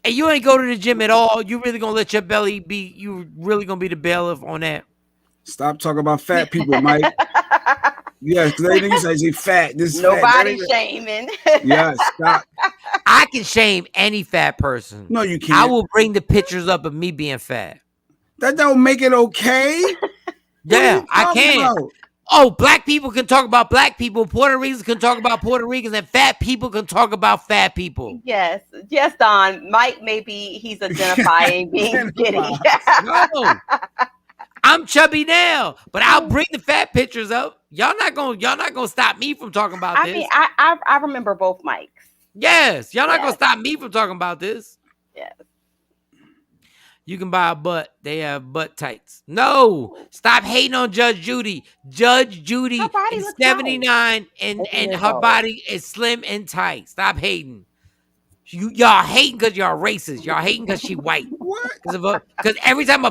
H: And you ain't go to the gym at all. You really gonna let your belly be? You really gonna be the bailiff on that?
G: Stop talking about fat people, Mike. Yes, because they you say fat. This
A: Nobody
G: fat.
A: shaming.
G: Yes, stop.
H: I can shame any fat person.
G: No, you
H: I
G: can't.
H: will bring the pictures up of me being fat.
G: That don't make it okay.
H: Yeah, I can.
G: About?
H: Oh, black people can talk about black people. Puerto Ricans can talk about Puerto Ricans, and fat people can talk about fat people.
A: Yes, Don. Mike, maybe he's identifying being skinny.
H: No, I'm chubby now, but I'll bring the fat pictures up. Y'all not gonna stop me from talking about this.
A: I mean, I remember both Mikes.
H: Yes, y'all not gonna stop me from talking about this.
A: Yes.
H: You can buy a butt. They have butt tights. No, stop hating on Judge Judy. Judge Judy is 79 and her body is slim and tight. Stop hating. Y'all hating because y'all racist. Y'all hating because she white.
G: What?
H: Because every time they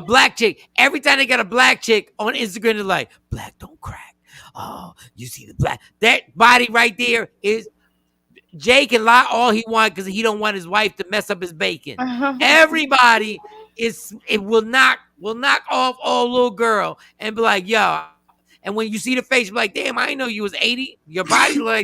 H: got a black chick on Instagram, they're like, black don't crack. Oh, you see the black. That body right there is. Jay can lie all he wants because he don't want his wife to mess up his bacon. Everybody will knock off all little girl and be like, yo. And when you see the face, you're like, damn, I didn't know you was 80. Your body 40.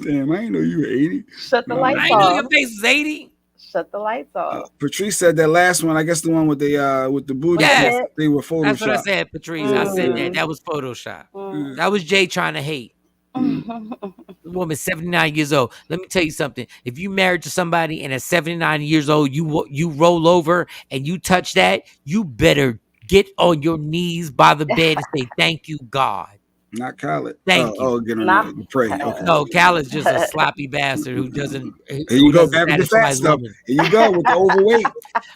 G: Damn, I didn't know you were 80.
A: Shut the lights off.
H: I didn't know your face was 80.
A: Shut the lights off.
G: Patrice said that last one, I guess the one with the booty,
H: Yes.
G: they were photoshopped.
H: That's what I said, Patrice. I said that. That was Photoshop. That was Jay trying to hate. The woman's 79 years old. Let me tell you something. If you married to somebody and at 79 years old, you roll over and you touch that, you better get on your knees by the bed and say, thank you, God.
G: Not Khaled.
H: Thank you.
G: Oh, get on there. You pray. Okay.
H: No, Khaled's just a sloppy bastard who doesn't.
G: Here you go, back with the fat stuff. Here you go with the overweight.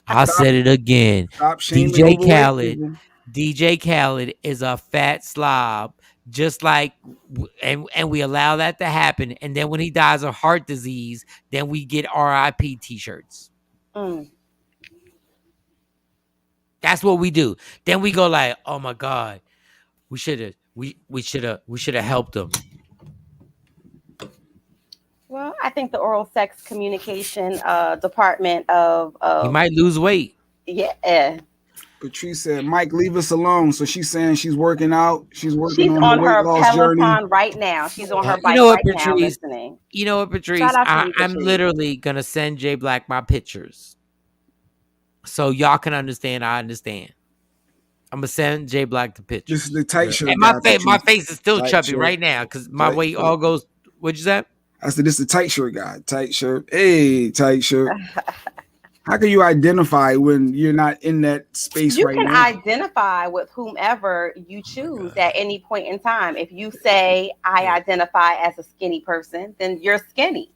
H: I said it again.
G: Stop shaming
H: DJ
G: overweight
H: Khaled.
G: people.
H: DJ Khaled is a fat slob, just like, and we allow that to happen. And then when he dies of heart disease, then we get RIP T-shirts. That's what we do. Then we go like, oh my God, we should have helped him.
A: Well, I think the oral sex communication department of
H: he might lose weight.
A: Yeah.
G: Patrice said, Mike, leave us alone. So she's saying she's working out. She's working
A: She's
G: on her
A: her
G: weight loss
A: Peloton
G: journey
A: right now. She's on her
H: You
A: bike
H: know what,
A: right now
H: Patrice?
A: listening.
H: You know what, Patrice?
A: Shout out to you,
H: I'm
A: Patrice.
H: literally gonna send Jay Black my pictures, so y'all can understand. I understand. I'm gonna send Jay Black the pictures.
G: This is the tight shirt.
H: And my face is still
G: Tight
H: chubby
G: shirt.
H: right now because my
G: Tight
H: weight
G: shirt.
H: all goes. What'd you say?
G: I said, this is the tight shirt guy. Tight shirt. Hey, tight shirt. How can you identify when you're not in that space
A: You
G: right
A: can
G: now?
A: identify with whomever you choose at any point in time. If you say, I identify as a skinny person, then you're skinny.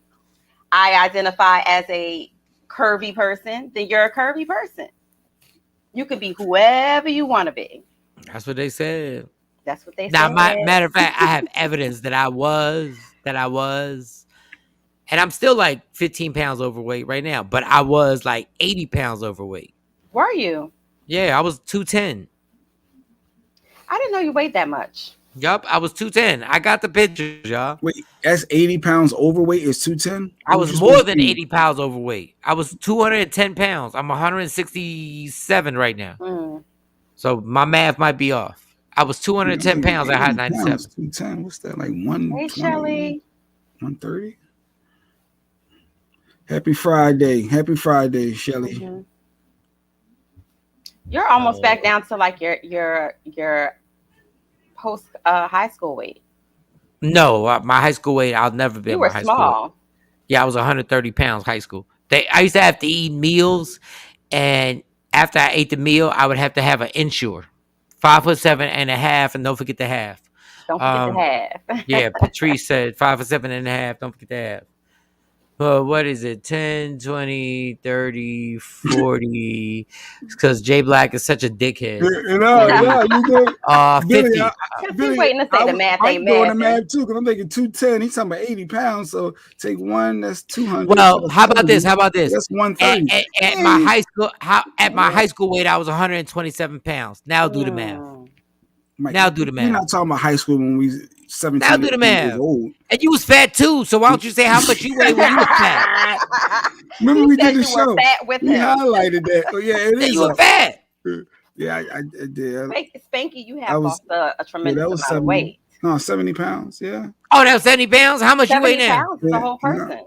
A: I identify as a curvy person, then you're a curvy person. You could be whoever you want to be.
H: That's what they said.
A: That's what they
H: Now,
A: said.
H: matter of fact, I have evidence that I was, and I'm still like 15 pounds overweight right now, but I was like 80 pounds overweight.
A: Were you?
H: Yeah, I was 210.
A: I didn't know you weighed that much.
H: Yup, I was 210. I got the pictures, y'all.
G: Wait, that's 80 pounds overweight is 210?
H: I was more than 80 pounds overweight. I was 210 pounds. I'm 167 right now. So my math might be off. I was 210 pounds. I had 97.
G: 210. What's that? Like 120?
A: Hey, Shelly.
G: 130? Happy Friday. Happy Friday, Shelly.
A: You're almost back down to like your post high school weight.
H: No, my high school weight, I'll never be.
A: You were
H: my high
A: small.
H: School. Yeah, I was 130 pounds high school. I used to have to eat meals, and after I ate the meal, I would have to have an Ensure. 5'7.5", and don't forget the half.
A: Don't forget the half.
H: Yeah, Patrice said 5'7.5". Don't forget the half. What is it? 10, 20, 30, 40. Because Jay Black is such a dickhead.
G: You go.
H: 50.
A: He's waiting to say the math ain't
G: doing the
A: math.
G: math too, because I'm thinking 210. He's talking about 80 pounds. So take one, that's 200.
H: Well,
G: That's
H: how about
G: 70.
H: this?
G: That's 130.
H: At my high school, my high school weight, I was 127 pounds. Now do the math.
G: Mike,
H: Now do the math.
G: We're not talking about high school when we 17
H: Now do the math.
G: years old.
H: And you was fat too, so why don't you say how much you weigh when you was fat?
G: Remember we did the
A: you
G: show.
A: were fat with
G: We
A: him.
G: highlighted that. Oh yeah, it is.
H: You were fat.
G: Yeah, I did.
A: Spanky, you have lost a tremendous
G: that was
A: amount of weight.
G: No, 70 pounds. Yeah.
H: Oh, that was 70 pounds. How much you weigh
A: 70
H: now?
A: pounds is a whole person.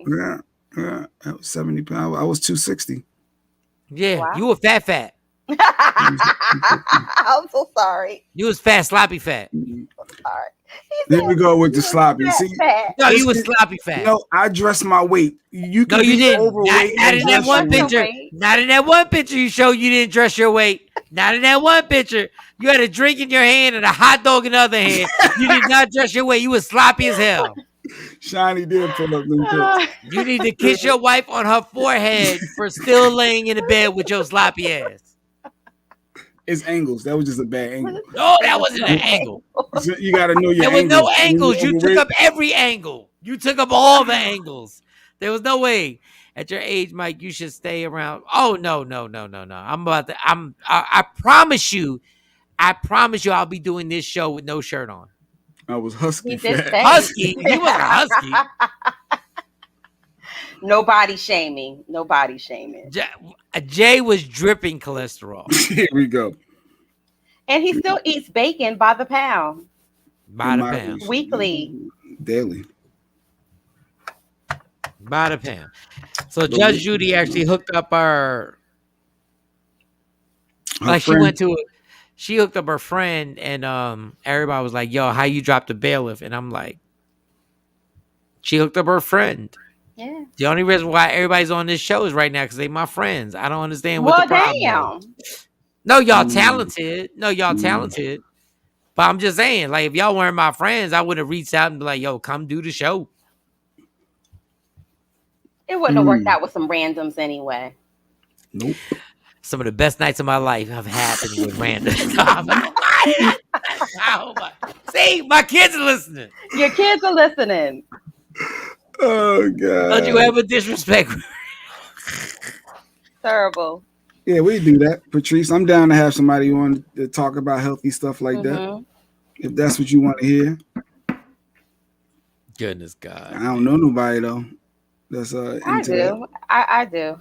G: Yeah. That was 70 pounds. I was 260.
H: Yeah,
A: Wow.
H: you were fat.
A: I'm so sorry.
H: You was fat, sloppy fat.
A: I'm sorry.
G: There we go with the sloppy. See,
H: no, you was sloppy fat.
G: No, I dressed my weight. You
H: no, you didn't.
G: Overweight
H: not in that one picture. Not in that one picture you showed you didn't dress your weight. Not in that one picture. You had a drink in your hand and a hot dog in the other hand. You did not dress your weight. You was sloppy as hell.
G: Shiny did pull up them pics.
H: You need to kiss your wife on her forehead for still laying in the bed with your sloppy ass.
G: It's angles. That was just a bad angle.
H: No, that wasn't an angle.
G: So you got to know your
H: There was
G: angles.
H: no angles. You took up every angle. You took up all the angles. There was no way. At your age, Mike, you should stay around. Oh, no. I promise you, I'll be doing this show with no shirt on.
G: I was husky.
H: Husky? He wasn't a husky.
A: Nobody shaming.
H: Jay was dripping cholesterol.
G: Here we go.
A: And he still eats bacon by the pound.
H: By the pound.
A: Weekly.
G: Daily.
H: By the pound. So Judge Judy actually hooked up she hooked up her friend, and everybody was like, yo, how you dropped the bailiff? And I'm like, she hooked up her friend.
A: Yeah.
H: The only reason why everybody's on this show is right now because they my friends. I don't understand what the problem is. No, y'all talented. But I'm just saying, like, if y'all weren't my friends, I would have reached out and be like, yo, come do the show.
A: It wouldn't have worked out with some randoms anyway.
G: Nope.
H: Some of the best nights of my life have happened with random. See, my kids are listening.
A: Your kids are listening.
G: Oh God!
H: Don't you ever disrespect?
A: Terrible.
G: Yeah, we do that, Patrice. I'm down to have somebody on to talk about healthy stuff like that. If that's what you want to hear.
H: Goodness God!
G: I don't know nobody though. That's
A: I do.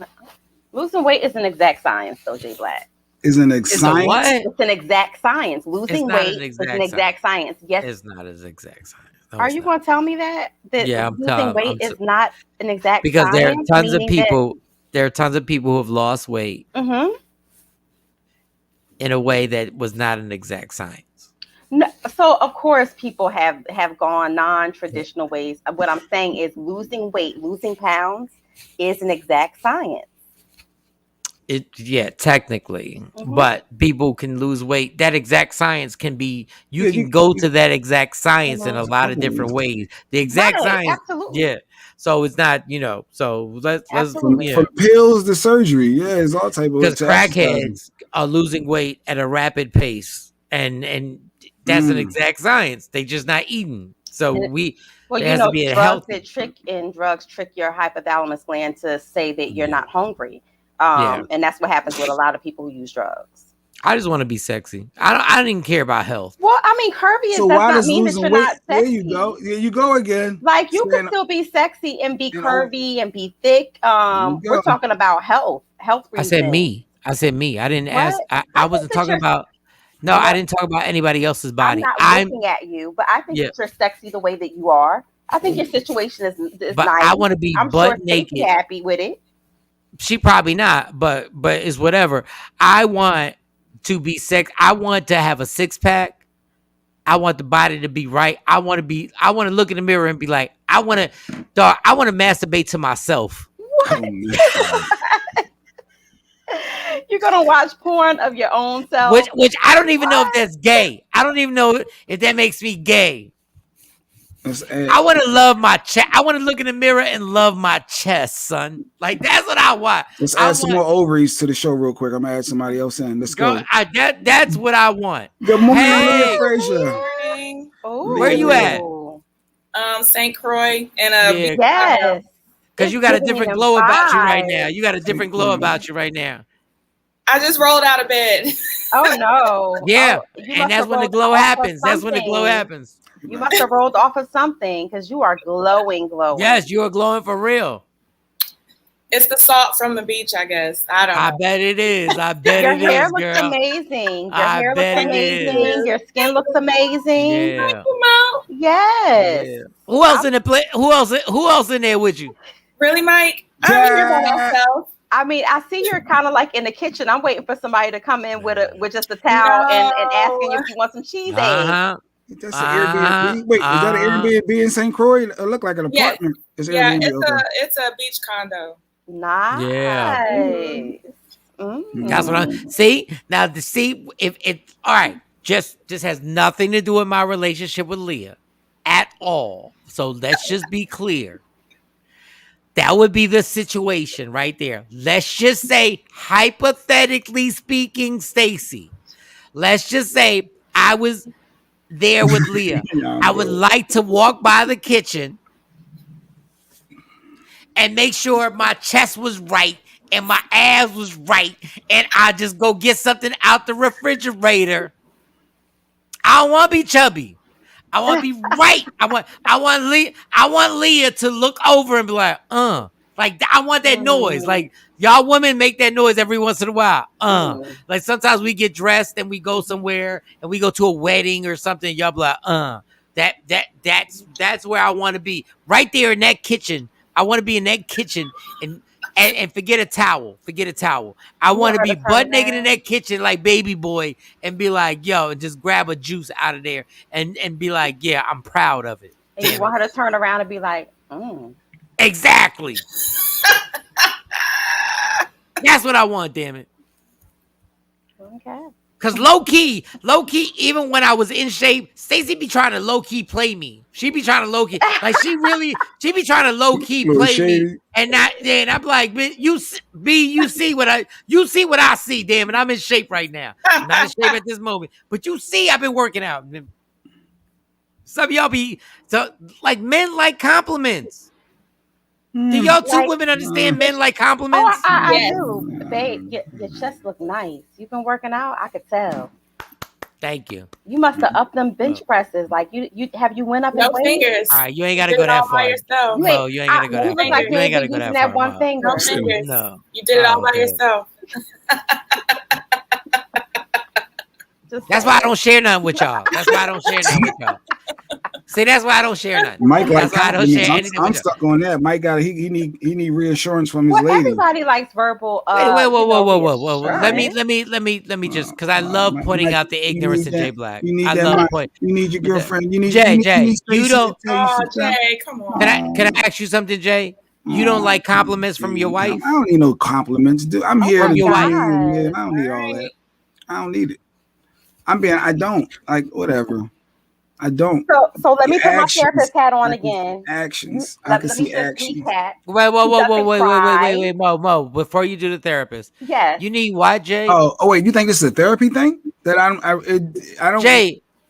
A: Losing weight is an exact science, though, Jay Black.
G: Is an exact science?
A: It's an exact science. Losing weight is an exact science. Yes,
H: it's not an exact science. No,
A: are you going to tell me that losing weight is not an exact
H: because
A: science?
H: There are tons of people. There are tons of people who have lost weight in a way that was not an exact science.
A: No, so of course people have gone non-traditional ways. What I'm saying is losing weight, losing pounds is an exact science.
H: Technically, but people can lose weight. That exact science can be. You can go to that exact science in a lot of different ways. The exact science,
A: absolutely.
H: Yeah. So it's not, So let's
G: from pills to surgery. Yeah, it's all type of.
H: Because crackheads are losing weight at a rapid pace, and that's an exact science. They just not eating. So
A: drugs trick your hypothalamus gland to say that you're not hungry. And that's what happens with a lot of people who use drugs.
H: I just want to be sexy. I don't even care about health.
A: Well, I mean, curvy does not mean that you're not sexy.
G: There you go. There you go again.
A: Like you can still be sexy and be curvy and be thick. We're talking about health reasons.
H: I said me. I didn't ask. I wasn't talking about. No, I didn't talk about anybody else's body.
A: I'm not looking at you, but I think that you're sexy the way that you are. I think your situation is
H: but
A: nice.
H: I want to be butt naked.
A: Happy with it.
H: She probably not, but it's whatever. I want to be sex. I want to have a 6-pack. I want the body to be right. I want to look in the mirror and be like, I want to masturbate to myself.
A: What? You're gonna watch porn of your own self.
H: Which I don't even know if that's gay. I don't even know if that makes me gay. I want to love my chest. I want to look in the mirror and love my chest, son. Like that's what I want.
G: Let's add some more ovaries to the show real quick. I'm gonna add somebody else in. Let's go.
H: That's what I want.
G: Good morning,
H: Hey,
G: Leah Frazier.
H: where you at?
M: St. Croix and
H: Yeah.
A: Yes.
H: Because you got a different glow about you right now. You got a different glow about you right now.
M: I just rolled out of bed.
A: Oh no.
H: Yeah.
A: Oh, you
H: And
A: must
H: that's
A: have
H: when the
A: rolled
H: glow
A: off of
H: happens. That's when the glow
A: something.
H: happens.
A: You must have rolled off of something because you are glowing.
H: Yes, you are glowing for real.
M: It's the salt from the beach, I guess. I don't know.
H: I bet it is. I bet
A: Your
H: it
A: hair
H: is,
A: looks
H: girl.
A: amazing. Your
H: I
A: hair
H: bet
A: looks
H: it
A: amazing.
H: is.
A: Your skin looks amazing.
H: Yeah.
A: Yes.
H: Yeah. Who else in the play? Who else in there with you?
M: Really, Mike? I'm in here by myself.
A: I mean, I see you're kind of like in the kitchen. I'm waiting for somebody to come in with just a towel and asking you if you want some cheese eggs.
G: That's an Airbnb. Wait, is that an Airbnb in St. Croix? It look like an apartment. It's Airbnb.
M: It's a beach condo.
A: Nice.
H: Yeah.
A: Mm.
H: That's what I'm see. Now to see if it all right, just has nothing to do with my relationship with Leah at all. So let's just be clear. That would be the situation right there. Let's just say, hypothetically speaking, Stacy. Let's just say I was there with Leah. I would like to walk by the kitchen and make sure my chest was right and my ass was right, and I just go get something out the refrigerator. I don't want to be chubby. I want to be right. I want Leah to look over and be like, like I want that noise. Like y'all women make that noise every once in a while. Like sometimes we get dressed and we go somewhere and we go to a wedding or something. Y'all be like, that's where I want to be. Right there in that kitchen. I want to be in that kitchen and forget a towel. Forget a towel. I want to be butt naked in that kitchen like baby boy and be like, yo, and just grab a juice out of there and be like, yeah, I'm proud of it.
A: And you want her to turn around and be like,
H: Exactly. That's what I want, damn it.
A: Okay.
H: Cause low key, even when I was in shape, Stacey be trying to low key play me. She be trying to low key, like she be trying to low key play me, and I'm like, you see what I see, damn it. I'm in shape right now. I'm not in shape at this moment, but you see, I've been working out. Some of y'all like men like compliments. Do y'all two women understand men like compliments?
A: Oh, I do. Babe, your chest look nice. You've been working out. I could tell.
H: Thank you.
A: You must have upped them bench presses. Like you went up.
M: No
A: in
M: fingers.
H: All right, you ain't gotta go that far.
M: No,
H: you ain't gotta go that far. You ain't gotta go that far.
A: One finger.
M: No fingers.
H: No,
M: you did it all by yourself.
H: That's why I don't share nothing with y'all. That's why I don't share nothing with y'all. See, that's why I don't share nothing.
G: Mike like
H: that's why I don't share anything
G: I'm
H: with
G: stuck on that. Mike got he need reassurance from his
A: Well,
G: lady.
A: everybody likes verbal.
H: Wait, whoa. Let me just because I love pointing out the ignorance of Jay Black. I love pointing.
G: You need your girlfriend. You need
H: Jay.
G: You
H: don't.
M: Oh, Jay, come on.
H: Can I ask you something, Jay? You don't like compliments from your wife?
G: I don't need no compliments, dude. I'm here
H: from
G: to
H: your wife.
G: I don't need all that. I don't need it. I don't like whatever. I don't.
A: So let me put my therapist hat on again.
G: Actions. I can see actions.
H: Wait, Mo. Before you do the therapist,
A: yes.
H: You need what, Jay?
G: Oh, wait. You think this is a therapy thing? That I don't.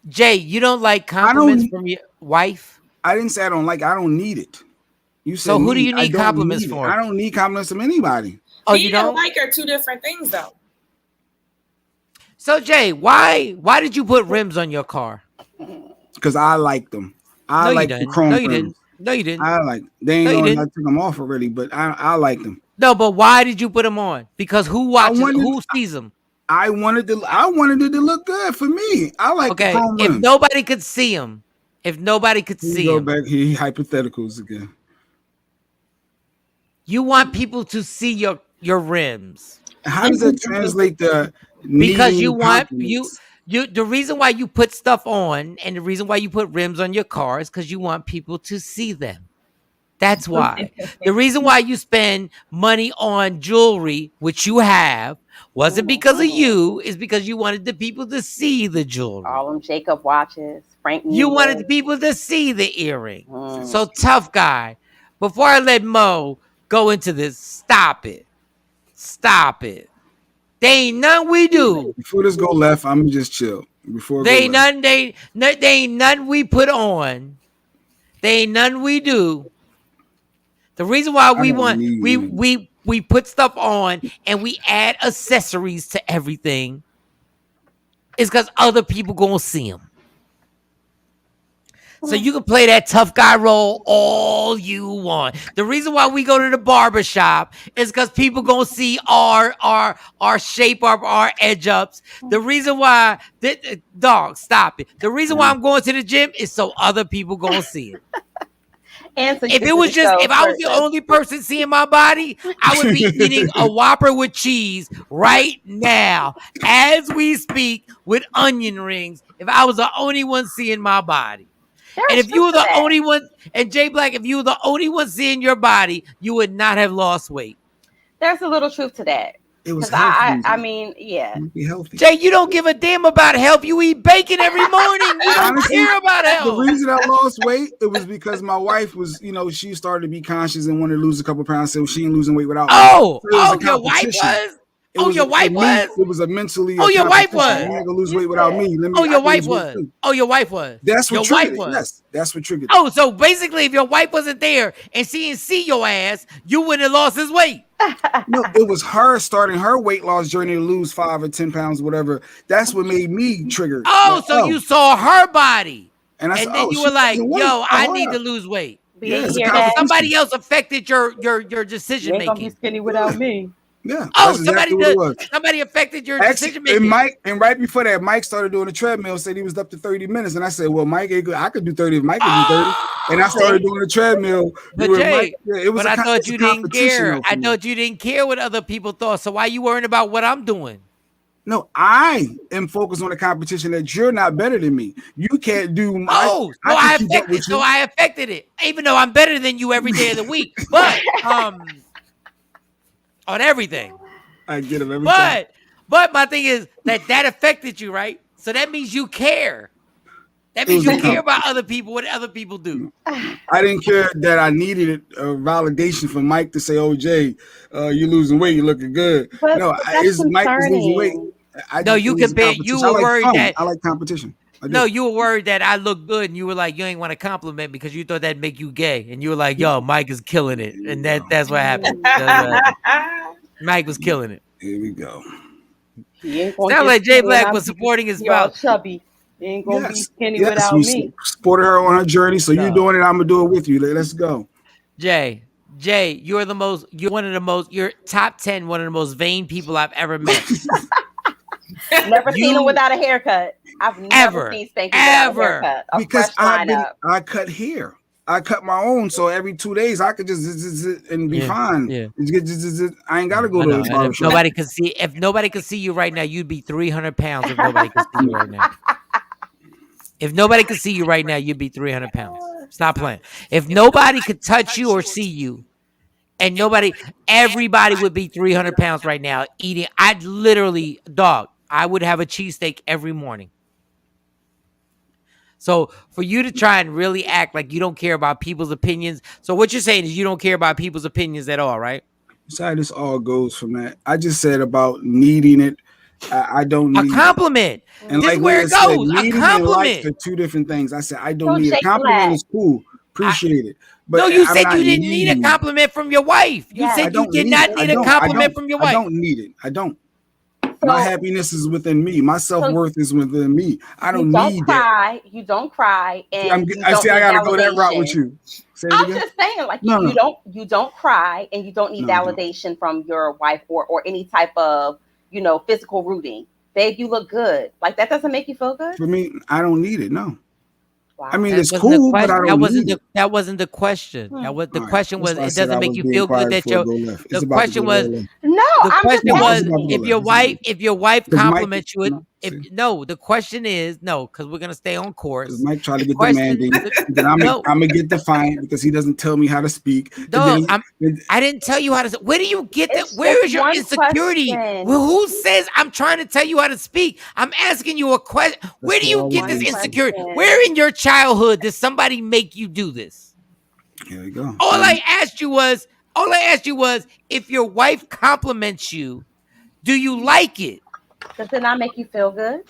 H: Jay, you don't like compliments from your wife?
G: I didn't say I don't like. I don't need it. You said
H: so. Who do you need compliments for?
G: I don't need compliments from anybody.
H: Oh, you don't
M: like are two different things, though.
H: So, Jay, why did you put rims on your car?
G: Because I like them. I like the chrome rims.
H: No, you didn't.
G: I like. They ain't I took them off already, but I like them.
H: No, but why did you put them on? Because who sees them?
G: I wanted it to look good for me. I like the chrome rims.
H: If nobody could see them, go back
G: here, hypotheticals again.
H: You want people to see your rims.
G: How does that translate to?
H: Because you want you the reason why you put stuff on and the reason why you put rims on your car is because you want people to see them. That's why. The reason why you spend money on jewelry, which you have, wasn't because of you. It's because you wanted the people to see the jewelry.
A: All them Jacob watches, Frank.
H: You wanted the people to see the earring.
A: Mm.
H: So tough guy. Before I let Mo go into this, stop it. Stop it. They ain't none we do.
G: Before this go left, I'm gonna just chill. Before
H: They ain't none. They ain't none we put on. They ain't none we do. The reason why we put stuff on and we add accessories to everything is because other people gonna see them. So you can play that tough guy role all you want. The reason why we go to the barbershop is because people gonna see our shape up, our edge ups. The reason why dog, stop it. The reason why I'm going to the gym is so other people gonna see it. If it was just if I was the only person seeing my body, I would be eating a Whopper with cheese right now as we speak with onion rings. If I was the only one seeing my body. And if you were the only one, and Jay Black, if you were the only one seeing your body, you would not have lost weight.
A: There's a little truth to that.
G: It was
A: healthy. I mean, yeah.
G: Be healthy.
H: Jay, you don't give a damn about health. You eat bacon every morning. You don't care about health.
G: The reason I lost weight, it was because my wife was, she started to be conscious and wanted to lose a couple pounds. So she ain't losing weight without me.
H: So your wife was? Your wife was?
G: It was a mentally.
H: Your wife was?
G: You ain't gonna lose weight without me.
H: Your wife was? Your wife was?
G: That's what
H: your
G: triggered
H: wife
G: it.
H: was?
G: Yes, that's what triggered
H: it. So basically, if your wife wasn't there and she didn't see your ass, you wouldn't have lost his weight.
G: No, it was her starting her weight loss journey to lose 5 or 10 pounds, whatever. That's what made me triggered.
H: You saw her body,
G: and
H: then you were like, "Yo, I need to lose weight." Somebody else affected your decision making.
A: You ain't gonna be skinny without me.
G: Yeah.
H: Somebody affected your decision making.
G: And right before that, Mike started doing the treadmill. Said he was up to 30 minutes, and I said, "Well, Mike, I could do 30 if Mike could do 30." And I started doing the treadmill.
H: But Jay, I thought you didn't care. I thought you didn't care what other people thought. So why you worrying about what I'm doing?
G: No, I am focused on the competition that you're not better than me. You can't do.
H: I affected it, even though I'm better than you every day of the week. But on everything.
G: I get him every time.
H: But my thing is that affected you, right? So that means you care. That means you care about other people, what other people do.
G: I didn't care that I needed a validation from Mike to say, "Oh, Jay, you're losing weight. You're looking good."
A: But
G: Mike is losing weight.
H: You compare. You were worried that
G: I like competition.
H: No, you were worried that I look good, and you were like, you ain't want to compliment because you thought that'd make you gay, and you were like, "Yo, Mike is killing it," and that's what happened. Mike was killing it.
G: Here we go.
H: Sound like Jay Black was supporting his spouse.
A: Chubby. You ain't gonna be skinny without me.
G: Supported her on her journey, so you're doing it. I'm gonna do it with you. Let's go.
H: Jay, you're you're top 10, one of the most vain people I've ever met.
A: Never seen him without a haircut. I've never seen Spanky without a haircut.
G: Because I cut hair. I cut my own, so every 2 days I could just and be fine.
H: Yeah.
G: I ain't gotta go to the barber shop.
H: If nobody could see you right now, you'd be 300 pounds. If nobody could see you right now. If nobody could see you right now, you'd be 300 pounds. Stop playing. If nobody could touch you or see you, and everybody would be 300 pounds right now eating. I'd literally, I would have a cheesesteak every morning. So for you to try and really act like you don't care about people's opinions. So what you're saying is you don't care about people's opinions at all, right?
G: That's how this all goes from that. I just said about needing it. I don't need
H: a compliment.
G: And
H: this
G: like
H: is where it goes. A compliment.
G: Are two different things. I said I don't need a compliment. Is cool. Appreciate it.
H: But no, you said you didn't need a compliment from your wife. You said you did not need a compliment from your wife.
G: I don't need it. I don't. My happiness is within me. My self-worth is within me. I don't need that.
A: You don't cry. And
G: I gotta go that route with you.
A: I'm just saying, like you don't cry and you don't need validation from your wife or any type of physical rooting. Babe, you look good. Like that doesn't make you feel good?
G: For me, I don't need it. No.
A: Wow.
G: I mean, it's cool, but I don't need it.
H: That wasn't the question. The question was, it doesn't make you feel good that the question was,
A: no.
H: The question was, if your wife compliments you, The question is no, because we're gonna stay on course.
G: Because Mike tried to get demanding, then I'm gonna get defiant because he doesn't tell me how to speak.
H: No, I didn't tell you how to. Where do you get that? Where is your insecurity? Well, who says I'm trying to tell you how to speak? I'm asking you a question. Where do you get this insecurity? Where in your childhood did somebody make you do this?
G: Here we go.
H: All I asked you was, if your wife compliments you, do you like it?
A: Does it not make you feel good?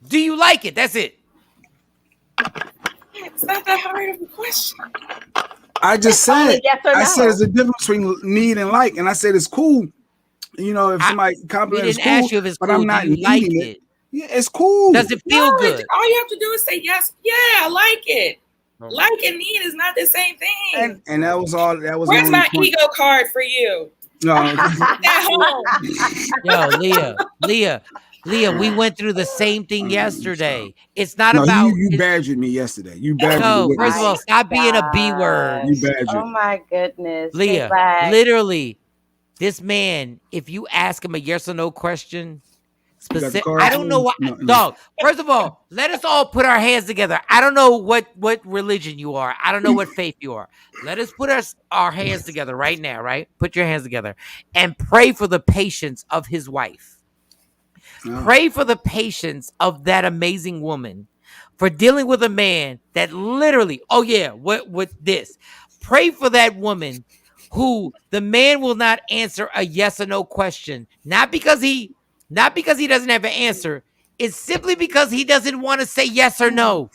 H: Do you like it? That's it.
M: It's not that hard of a question.
G: I just said, I said there's a difference between need and like, and I said it's cool. You know, if somebody compliments,
H: we didn't ask you if it's
G: but
H: cool.
G: I'm not
H: like
G: needing it. Yeah, it's cool.
H: Does it feel good?
M: All you have to do is say yes. Yeah, I like it. Like and need is not the same thing.
G: And that was all. That was.
M: Where's my ego card for you?
G: No.
M: At home.
H: Yo, Leah, we went through the same thing yesterday. It's not
G: no,
H: about
G: you badgered me yesterday. You badgered me.
H: No, first of all, stop being a B word.
G: You badgered.
A: Oh my goodness,
H: Leah. Literally, this man, if you ask him a yes or no question, specific, I don't know what dog. First of all, let us all put our hands together. I don't know what religion you are. I don't know what faith you are. Let us put our hands together right now, right? Put your hands together and pray for the patience of his wife. Pray for the patience of that amazing woman for dealing with a man that literally, what this? Pray for that woman who the man will not answer a yes or no question, not because he doesn't have an answer. It's simply because he doesn't want to say yes or no.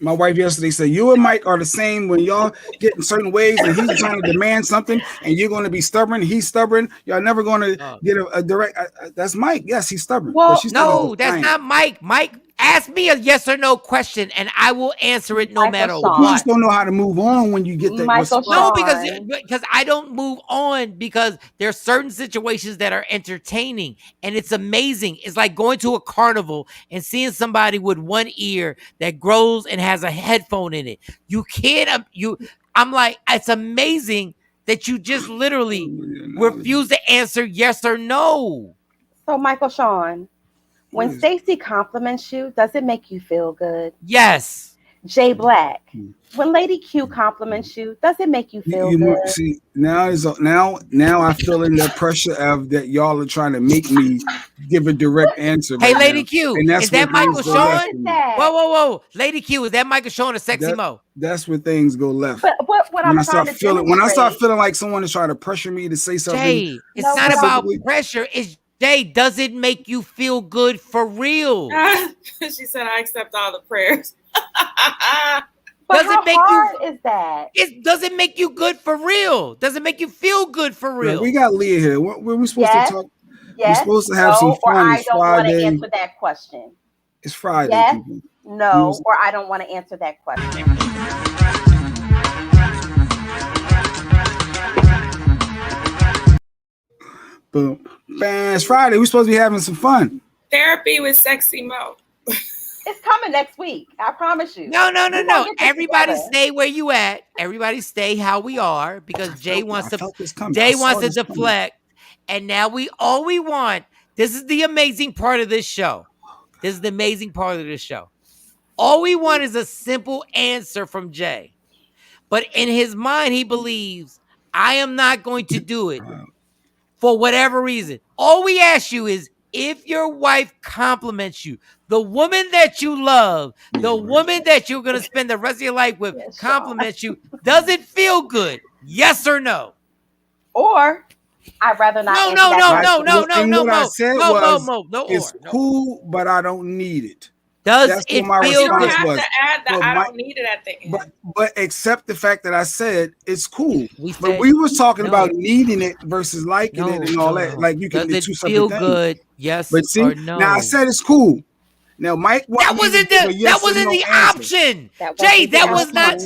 G: My wife yesterday said, you and Mike are the same when y'all get in certain ways and he's trying to demand something and you're going to be stubborn. He's stubborn. Y'all never going to get a direct. That's Mike. Yes, he's stubborn.
H: Well, no, that's not Mike. Mike, ask me a yes or no question and I will answer it no matter what.
G: You just don't know how to move on when you get that response.
H: No, because I don't move on because there's certain situations that are entertaining and it's amazing. It's like going to a carnival and seeing somebody with one ear that grows and has a headphone in it. You can't, I'm like, it's amazing that you just literally refuse to answer yes or no.
A: So, Michael Shawn, when Stacey compliments you, does it make you feel good?
H: Yes.
A: Jay Black, when Lady Q compliments you, does it make you feel good?
G: See, now I feel in the pressure of that y'all are trying to make me give a direct answer.
H: Hey,
G: right
H: Lady
G: now.
H: Q,
G: and that's
H: is that Michael Shawn?
A: That?
H: Whoa. Lady Q, is that Michael Shawn or Sexy Mo?
G: That's where things go left.
A: But what
G: when
A: I'm
G: I start
A: trying to
G: feeling, when I start feeling like someone is trying to pressure me to say something.
H: Jay, it's not about pressure. It's Jay, does it make you feel good for real?
M: She said, I accept all the prayers.
A: But how hard is that?
H: Does it make you good for real? Does it make you feel good for real?
G: Yeah, we got Leah here. We're supposed to talk.
A: Yes,
G: we're supposed to have some fun.
A: Or I don't want to answer that question.
G: It's Friday.
A: Yes,
G: people.
A: no, or I don't want to answer that question.
G: Boom. Man, it's Friday. We're supposed to be having some fun.
M: Therapy with Sexy Mo.
A: It's coming next week. I promise you.
H: No. Everybody stay where you at. Everybody stay how we are because Jay wants to deflect. And now all we want. This is the amazing part of this show. All we want is a simple answer from Jay. But in his mind, he believes I am not going to do it for whatever reason. All we ask you is if your wife compliments you, the woman that you love, the woman that you're going to spend the rest of your life with compliments you, does it feel good? Yes or no?
A: Or I'd rather not.
H: No.
G: What I said was, it's
H: no.
G: cool, but I don't need it.
H: That's it
G: what my
H: feel
G: response
H: good?
G: was.
M: To add that I don't need it at the end.
G: But accept the fact that I said it's cool. But we was talking about needing it versus liking it and all that. Like you can do two separate things.
H: Good? Yes.
G: But see,
H: or no?
G: now I said it's cool. Now, Mike,
H: that wasn't the option. Jay, that was not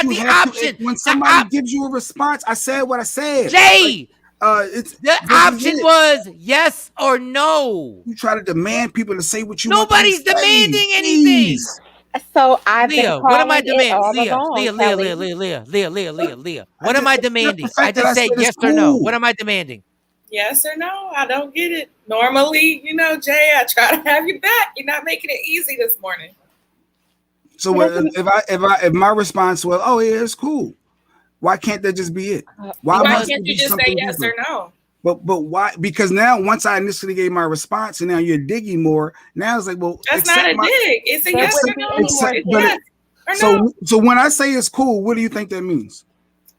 H: the option.
G: When somebody gives you a response, I said what I said.
H: Jay, the option was yes or no.
G: You try to demand people to say what you
H: Nobody's
G: want. Nobody's
H: demanding anything.
A: So I've been
H: what am I
A: demanding?
H: Leah. What am I demanding? I just said yes or no. What am I demanding?
M: Yes or no? I don't get it. Normally, Jay, I try to have you back. You're not making it easy this morning.
G: So if my response was, "Oh yeah, it's cool," why can't that just be it?
M: Why can't you just say yes or no?
G: But why? Because now once I initially gave my response, and now you're digging more. Now it's like, well,
M: that's not a dig. It's a yes or no. Yes or no.
G: So when I say it's cool, what do you think that means?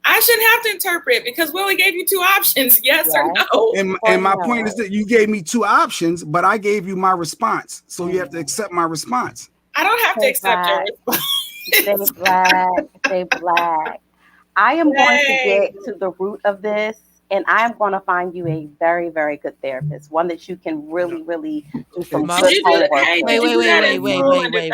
M: I shouldn't have to interpret because Willie gave you two options, yes or no.
G: And my point is that you gave me two options, but I gave you my response. So you have to accept my response.
M: I don't have to accept your response.
A: Stay black. I am going to get to the root of this, and I am going to find you a very, very good therapist, one that you can really, really do some good homework.
H: Wait.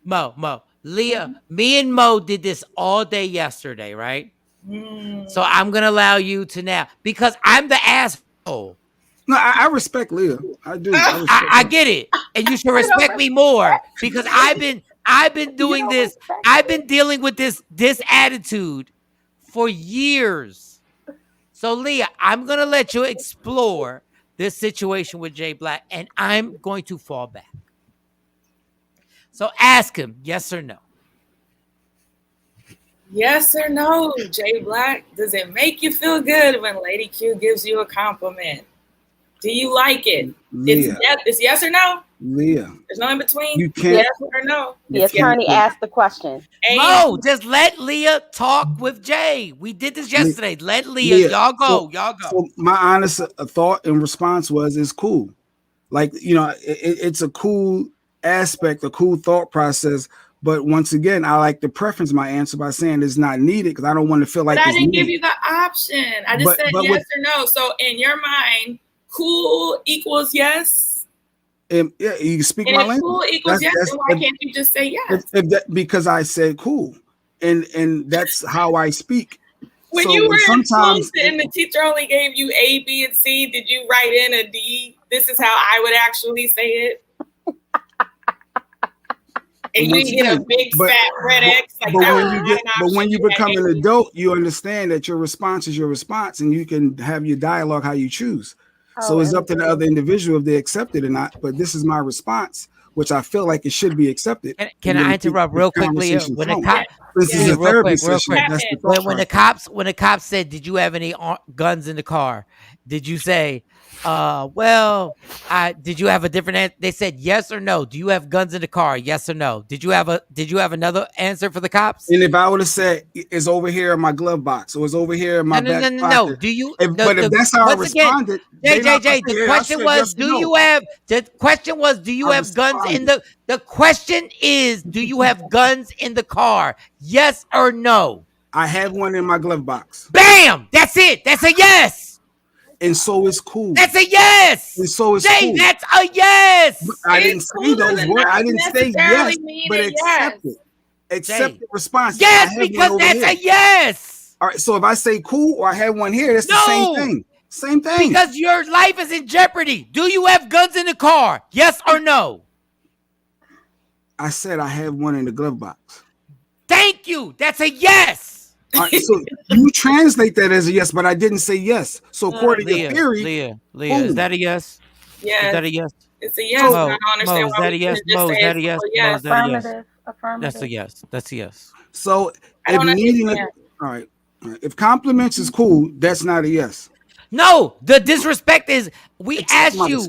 H: Mo. Leah, me and Mo did this all day yesterday, right? So I'm going to allow you to now, because I'm the asshole.
G: No, I respect Leah. I do.
H: I get it. And you should respect me more because I've been doing this. I've been dealing with this attitude for years. So Leah, I'm going to let you explore this situation with Jay Black, and I'm going to fall back. So ask him, yes or no.
M: Yes or no, Jay Black. Does it make you feel good when Lady Q gives you a compliment? Do you like it? It's yes or no?
G: Leah.
M: There's no in between.
G: You can't.
M: Yes or no?
A: The attorney asked the question.
H: No, just let Leah talk with Jay. We did this yesterday. Let Leah. Y'all go.
G: So my honest thought and response was, it's cool. Like, it's a cool aspect, a cool thought process. But once again, I like to preference my answer by saying it's not needed because I don't want to feel like
M: I
G: it's
M: didn't
G: needed.
M: give you the option. I just said yes or no. So in your mind, cool equals yes?
G: Yeah, you speak my language.
M: Cool equals yes, then why can't you just say yes?
G: Because I said cool. And that's how I speak.
M: When you were in school and the teacher only gave you A, B, and C, did you write in a D? This is how I would actually say it. And you get a big fat red X. But
G: when you become an adult, you understand that your response is your response, and you can have your dialogue how you choose. So it's up to the other individual if they accept it or not. But this is my response, which I feel like it should be accepted.
H: Can I interrupt real quickly? When the cop,
G: this is a therapy session.
H: When the cops said, "Did you have any guns in the car?" Did you say, did you have a different answer? They said yes or no. Do you have guns in the car? Yes or no. Did you have another answer for the cops?
G: And if I would have said it's over here in my glove box or it's over here in my back pocket.
H: No. Do you?
G: But if that's how I responded,
H: Jay. The question was, do you have? The question was, do you have guns in the? The question is, do you have guns in the car? Yes or no?
G: I have one in my glove box.
H: Bam! That's it. That's a yes.
G: And so it's cool.
H: That's a yes.
G: And so it's
H: Jay,
G: cool.
H: That's a yes.
G: But I didn't say those words. I didn't say yes, but accept it. Accept the response.
H: Yes, because that's a yes.
G: All right. So if I say cool or I have one here, that's the same thing. Same thing.
H: Because your life is in jeopardy. Do you have guns in the car? Yes or no?
G: I said I have one in the glove box.
H: Thank you. That's a yes.
G: All right, so you translate that as a yes, but I didn't say yes. So according to your theory,
H: Leah, is that a yes?
M: Yes.
H: Is that a yes?
M: It's a yes.
H: Mo,
M: I don't understand
H: is that a yes? Mo, is that a yes?
M: Yes.
A: Affirmative.
H: That's a yes. That's a yes.
G: So if needing it, all right. If compliments is cool, that's not a yes.
H: No, the disrespect is we asked you,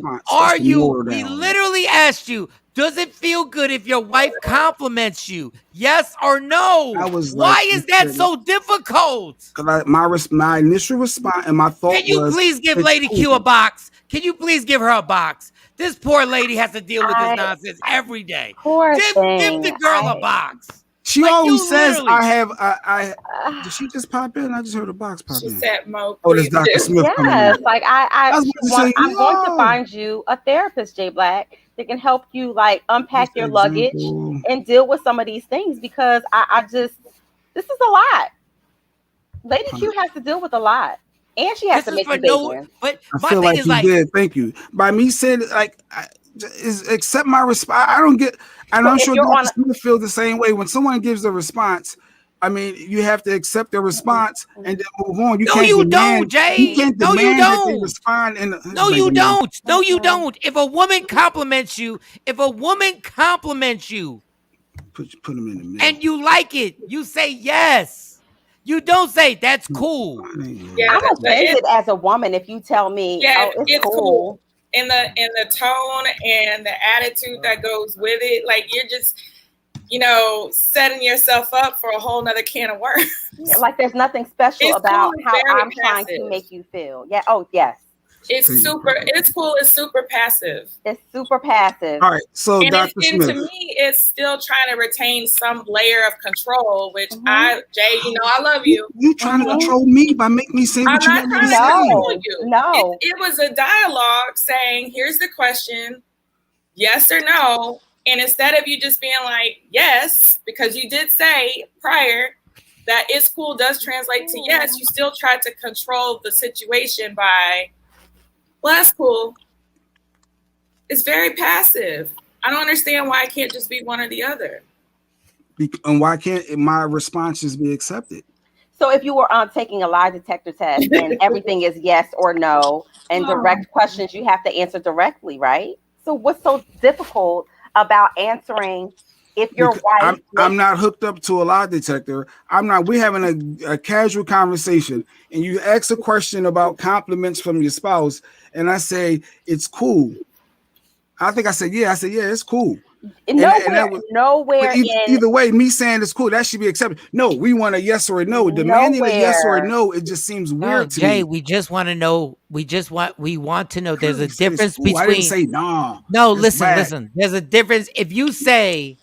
H: we literally asked you, does it feel good if your wife compliments you? Yes or no? Why is that so difficult?
G: Because my initial response and my thought was,
H: can you please give Lady Q a box? Can you please give her a box? This poor lady has to deal with this nonsense every day. Give the girl a box.
G: She always says, I did she just pop in? I just heard a box pop in.
M: She said, Mo.
G: Oh, that's Dr. Smith coming in.
A: Yes, like I'm going to find you a therapist, Jay Black, that can help you like unpack your luggage and deal with some of these things because this is a lot. Lady Q has to deal with a lot. And she has to make the bacon.
H: But
G: I feel like you did. Thank you. By me saying accept my response. I don't get. And I'm sure Dr. Smith feels the same way. When someone gives a response, I mean, you have to accept the response and then move on. You
H: No,
G: can't
H: you
G: demand,
H: don't, Jay.
G: You can't
H: No, you
G: demand that they
H: don't.
G: respond.
H: No, you don't. No, you don't. If a woman compliments you,
G: Put them in the middle.
H: and you like it, you say yes. You don't say that's cool.
M: Yeah,
A: I'm offended as a woman if you tell me,
M: yeah,
A: "Oh, it's cool."
M: In the tone and the attitude that goes with it, like you're just, setting yourself up for a whole nother can of worms.
A: Yeah, like there's nothing special
M: It's
A: about
M: cool,
A: how
M: very
A: I'm trying to
M: passive.
A: make you feel. Yeah. Oh, yes.
M: It's cool. It's super passive.
A: It's super passive.
G: All right. So,
M: And
G: Dr.
M: to
G: Smith.
M: me, it's still trying to retain some layer of control, which Jay, I love you.
G: You trying to control me by making me say what you want me to say?
M: Control you.
A: No.
M: It was a dialogue saying, here's the question, yes or no. And instead of you just being like, yes, because you did say prior that it's cool does translate to yes, you still tried to control the situation by, well, that's cool. It's very passive. I don't understand why I can't just be one or the other.
G: And why can't my responses be accepted?
A: So if you were taking a lie detector test and everything is yes or no and direct questions, you have to answer directly, right? So what's so difficult about answering if your wife...
G: I'm not hooked up to a lie detector. We're having a casual conversation and you ask a question about compliments from your spouse and I say, it's cool. I think I said, yeah, it's cool.
A: Nowhere
G: either way, me saying it's cool, that should be accepted. No, we want a yes or a no. Demanding a yes or a no, it just seems weird to
H: Jay,
G: me.
H: we just want to know. We want to know. There's a difference between.
G: I didn't say nah.
H: No, listen. There's a difference. If you say,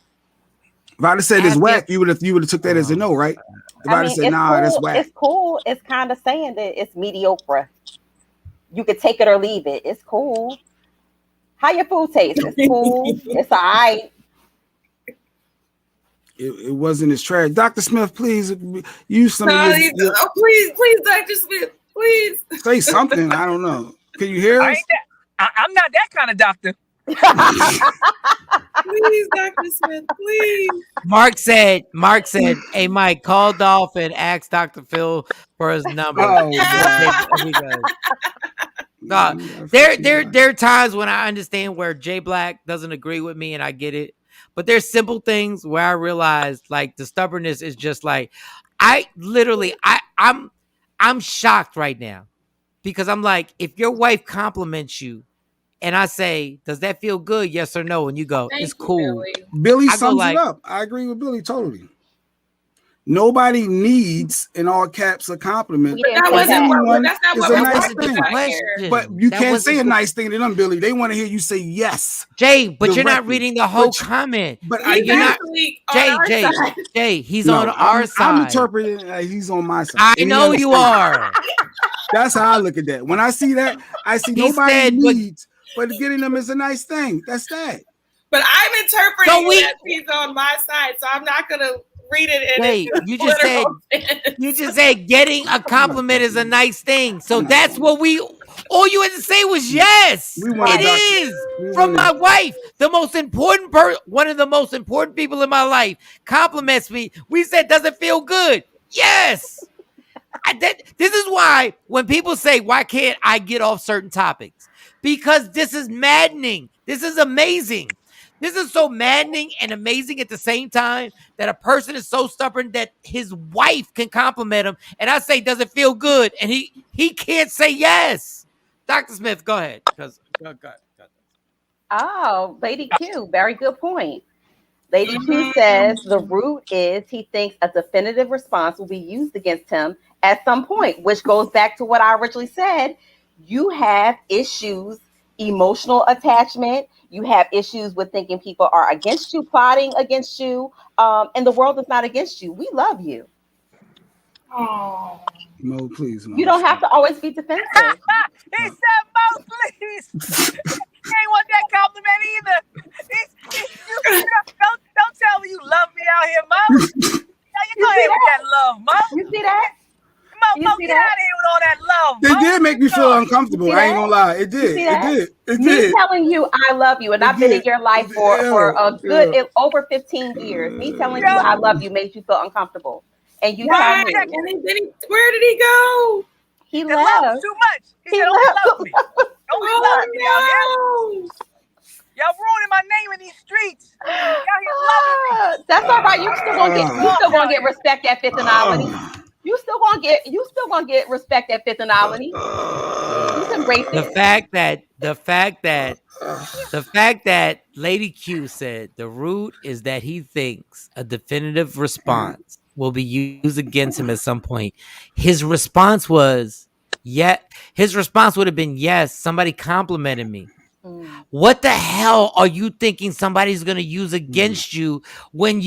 G: if I'd have said it's whack, you would have took that as a no, right? If I'd have said nah, that's whack.
A: It's cool. It's kind of saying that it's mediocre. You could take it or leave it. It's cool. How your food taste? It's cool. It's all right.
G: It wasn't as trash. Dr. Smith, please use some of
M: please, Dr. Smith, please.
G: Say something. I don't know. Can you hear us?
N: I'm not that kind of doctor.
M: Please, Dr. Smith, please.
H: Mark said, hey, Mike, call Dolph and ask Dr. Phil for his number. There are times when I understand where Jay Black doesn't agree with me and I get it. But there's simple things where I realize like the stubbornness is just like, I'm shocked right now because I'm like, if your wife compliments you and I say, does that feel good? Yes or no? And you go, it's cool.
G: Billy sums it up. I agree with Billy totally. Nobody needs, in all caps, a compliment.
M: That's not what
G: a nice thing. But you can't say a nice thing to them, Billy. They want to hear you say yes.
H: Jay, but you're not reading the whole comment.
G: But
H: you're not. Jay, he's on our side.
G: I'm interpreting he's on my side.
H: I know you are.
G: That's how I look at that. When I see that, I see nobody needs, but getting them is a nice thing. That's that.
M: But I'm interpreting that he's on my side, so I'm not gonna read it.
H: Wait, you just said getting a compliment is a nice thing. So that's what all you had to say was yes. It is from my wife. The most important one of the most important people in my life compliments me. We said, does it feel good? Yes. This is why when people say, why can't I get off certain topics? Because this is maddening. This is amazing. This is so maddening and amazing at the same time that a person is so stubborn that his wife can compliment him. And I say, does it feel good? And he can't say yes. Dr. Smith, go ahead. Go ahead.
A: Oh, Lady Q, very good point. Lady Q says the root is he thinks a definitive response will be used against him at some point, which goes back to what I originally said. You have issues, emotional attachment. You have issues with thinking people are against you, plotting against you, and the world is not against you. We love you.
M: Oh,
G: Mo, please. Mo.
A: You don't have to always be defensive.
N: He said, "Mo, please." He ain't want that compliment either. Don't tell me you love me out here, Mo. You go ahead with that love, Mo.
A: You see that?
N: Mo, get out of here with all that love.
G: It did make me feel uncomfortable. I ain't gonna lie. It did. It did.
A: Me telling you I love you, and I've been in your life for a good over 15 years. Me telling you I love you made you feel uncomfortable. and you tell
M: Right.
A: me.
M: And where did he go?
A: He
N: His love was
A: left.
N: too much. He said, "Only love me. Only love me out here. Y'all ruining my name in these streets. Y'all here loving me."
A: That's all right. You still gonna get respect at Fifth and Albany. You still gonna get respect at Fifth and Albany. You can embrace
H: The
A: it.
H: fact that Lady Q said the root is that he thinks a definitive response will be used against him at some point. His response was, his response would have been, yes, somebody complimented me. What the hell are you thinking somebody's going to use against you when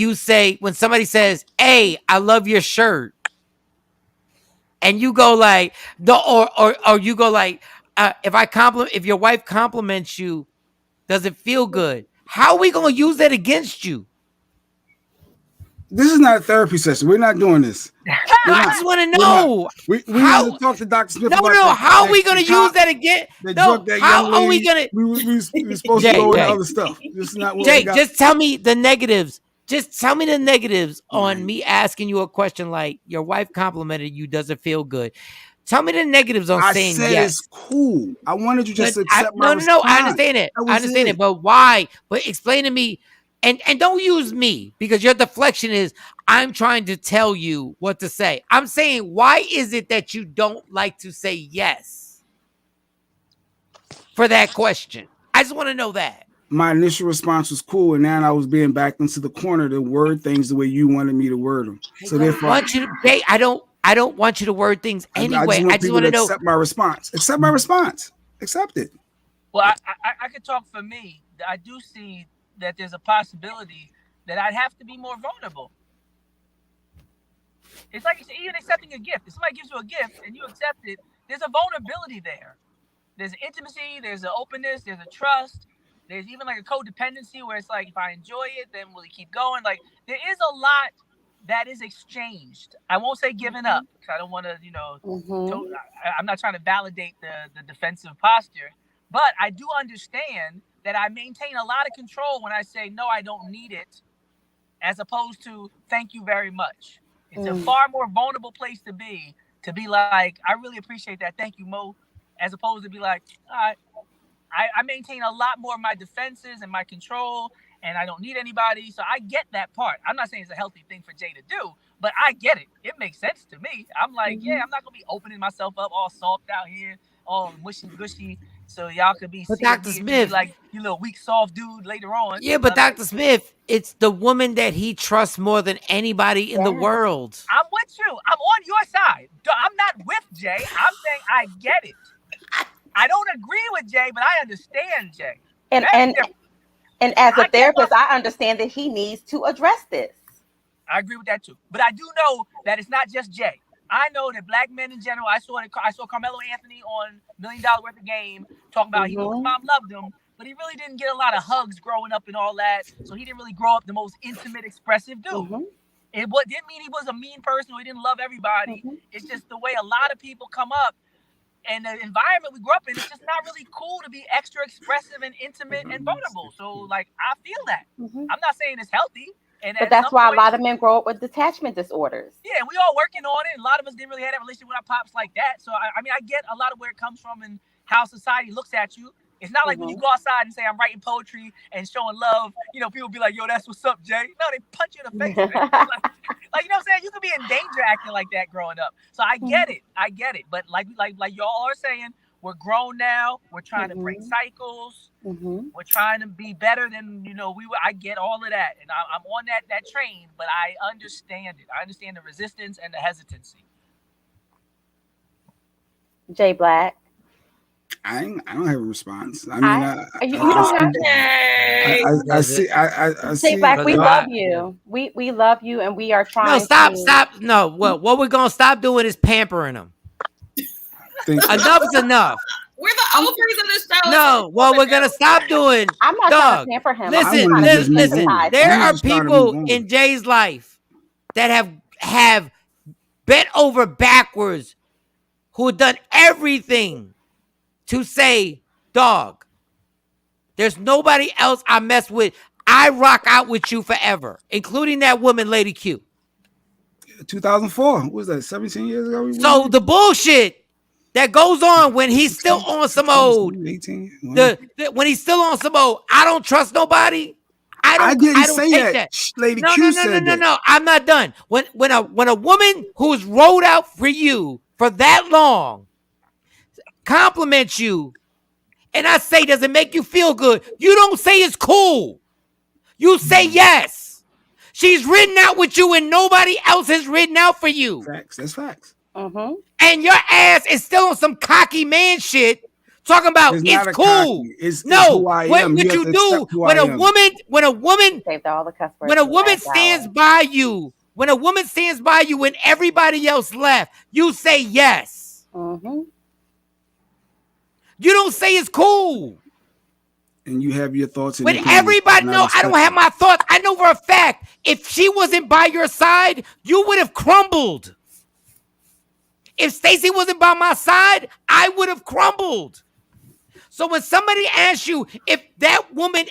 H: somebody says, "Hey, I love your shirt," and you go like, or you go like, if your wife compliments you, does it feel good? How are we going to use that against you?
G: This is not a therapy session. We're not doing this.
H: I just want to know.
G: We need to talk to Dr. Smith about that.
H: How are we going to use that again? How are we going to?
G: We're supposed to go into other stuff. This is not what we got.
H: Just tell me the negatives. Just tell me the negatives on me asking you a question like, your wife complimented you, does it feel good? Tell me the negatives on saying yes.
G: It's cool. I wanted you just to accept my response.
H: No, I understand it. I understand it. But why? But explain to me, and don't use me, because your deflection is, I'm trying to tell you what to say. I'm saying, why is it that you don't like to say yes for that question? I just want to know that.
G: My initial response was cool, and now I was being backed into the corner to word things the way you wanted me to word them. So therefore,
H: I don't want you to word things anyway.
G: I just want to know. Accept my response. Accept my response. Accept it.
N: Well, I could talk for me. I do see that there's a possibility that I'd have to be more vulnerable. It's like you said, even accepting a gift. If somebody gives you a gift and you accept it, there's a vulnerability there. There's intimacy, there's an openness, there's a trust. There's even like a codependency where it's like, if I enjoy it, then will it keep going? Like, there is a lot that is exchanged. I won't say given up, because I don't want to, I'm not trying to validate the defensive posture, but I do understand that I maintain a lot of control when I say, no, I don't need it, as opposed to thank you very much. It's a far more vulnerable place to be like, I really appreciate that. Thank you, Mo. As opposed to be like, all right, I maintain a lot more of my defenses and my control, and I don't need anybody. So I get that part. I'm not saying it's a healthy thing for Jay to do, but I get it. It makes sense to me. I'm like, yeah, I'm not going to be opening myself up all soft out here, all mushy gushy, so y'all could be
H: but Dr. Smith,
N: like, you little weak, soft dude later on.
H: Yeah, but Dr. Smith, it's the woman that he trusts more than anybody in the world.
N: I'm with you. I'm on your side. I'm not with Jay. I'm saying I get it. I don't agree with Jay, but I understand Jay.
A: And as a therapist, I understand that he needs to address this.
N: I agree with that too. But I do know that it's not just Jay. I know that black men in general, I saw Carmelo Anthony on $1 Million Worth of Game talking about his mom loved him, but he really didn't get a lot of hugs growing up and all that. So he didn't really grow up the most intimate, expressive dude. It didn't mean he was a mean person or he didn't love everybody. It's just the way a lot of people come up. And the environment we grew up in, it's just not really cool to be extra expressive and intimate and vulnerable. So, like, I feel that. I'm not saying it's healthy.
A: But that's why a lot of men grow up with detachment disorders.
N: Yeah, we all working on it. A lot of us didn't really have that relationship with our pops like that. So, I mean, I get a lot of where it comes from and how society looks at you. It's not like when you go outside and say, I'm writing poetry and showing love, people be like, yo, that's what's up, Jay. No, they punch you in the face. Like, you know what I'm saying? You could be in danger acting like that growing up. So I get it. But like y'all are saying, we're grown now. We're trying to break cycles. We're trying to be better than, we were. I get all of that. And I'm on that train, but I understand it. I understand the resistance and the hesitancy.
A: Jay Black.
G: I don't have a response. I mean,
A: you don't have to.
G: I see.
A: Jay Black, we love you. We love you, and we are trying.
H: No, stop. No, what we're gonna stop doing is pampering them. Enough is enough.
M: We're the ovaries of the show.
H: No, what we're gonna stop doing.
A: I'm not trying to pamper him.
H: Listen. There are people in Jay's life that have bent over backwards, who have done everything to say, dog, there's nobody else I mess with. I rock out with you forever, including that woman, Lady Q.
G: 2004. What was that? 17 years ago.
H: So the bullshit that goes on when he's still on some old,
G: 18.
H: when he's still on some old, I don't trust nobody. I
G: didn't
H: don't
G: say
H: take
G: that. Lady
H: No,
G: Q
H: no, no,
G: said
H: no, no,
G: that.
H: no. I'm not done. When a woman who's rolled out for you for that long compliments you, and I say, does it make you feel good? You don't say it's cool. You say yes. She's ridden out with you and nobody else has ridden out for you.
G: Facts. That's facts.
A: Mm-hmm.
H: And your ass is still on some cocky man shit talking about it's cool.
G: Cocky. It's who I am.
H: What you do when a woman
A: saved all the cuss words.
H: when a woman stands by you, when everybody else left, you say yes.
A: Mm-hmm.
H: You don't say it's cool.
G: And you have your thoughts.
H: When everybody know, I don't have my thoughts. I know for a fact, if she wasn't by your side, you would have crumbled. If Stacey wasn't by my side, I would have crumbled. So when somebody asks you if that woman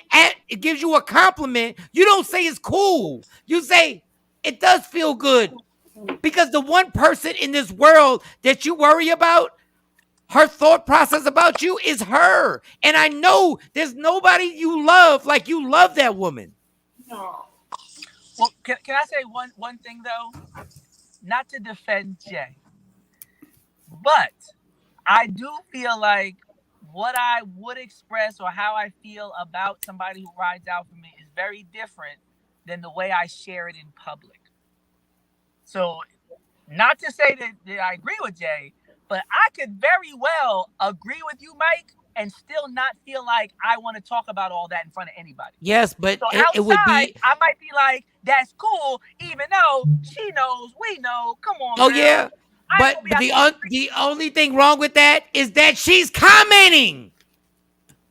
H: gives you a compliment, you don't say it's cool. You say it does feel good. Because the one person in this world that you worry about, her thought process about you is her. And I know there's nobody you love like you love that woman.
N: Well, can I say one thing, though? Not to defend Jay, but I do feel like what I would express or how I feel about somebody who rides out for me is very different than the way I share it in public. So, not to say that I agree with Jay, but I could very well agree with you, Mike, and still not feel like I want to talk about all that in front of anybody.
H: Yes, but
N: so outside,
H: it would be.
N: I might be like, that's cool, even though she knows, we know. Come on.
H: Oh,
N: girl.
H: yeah. But the only thing wrong with that is that she's commenting.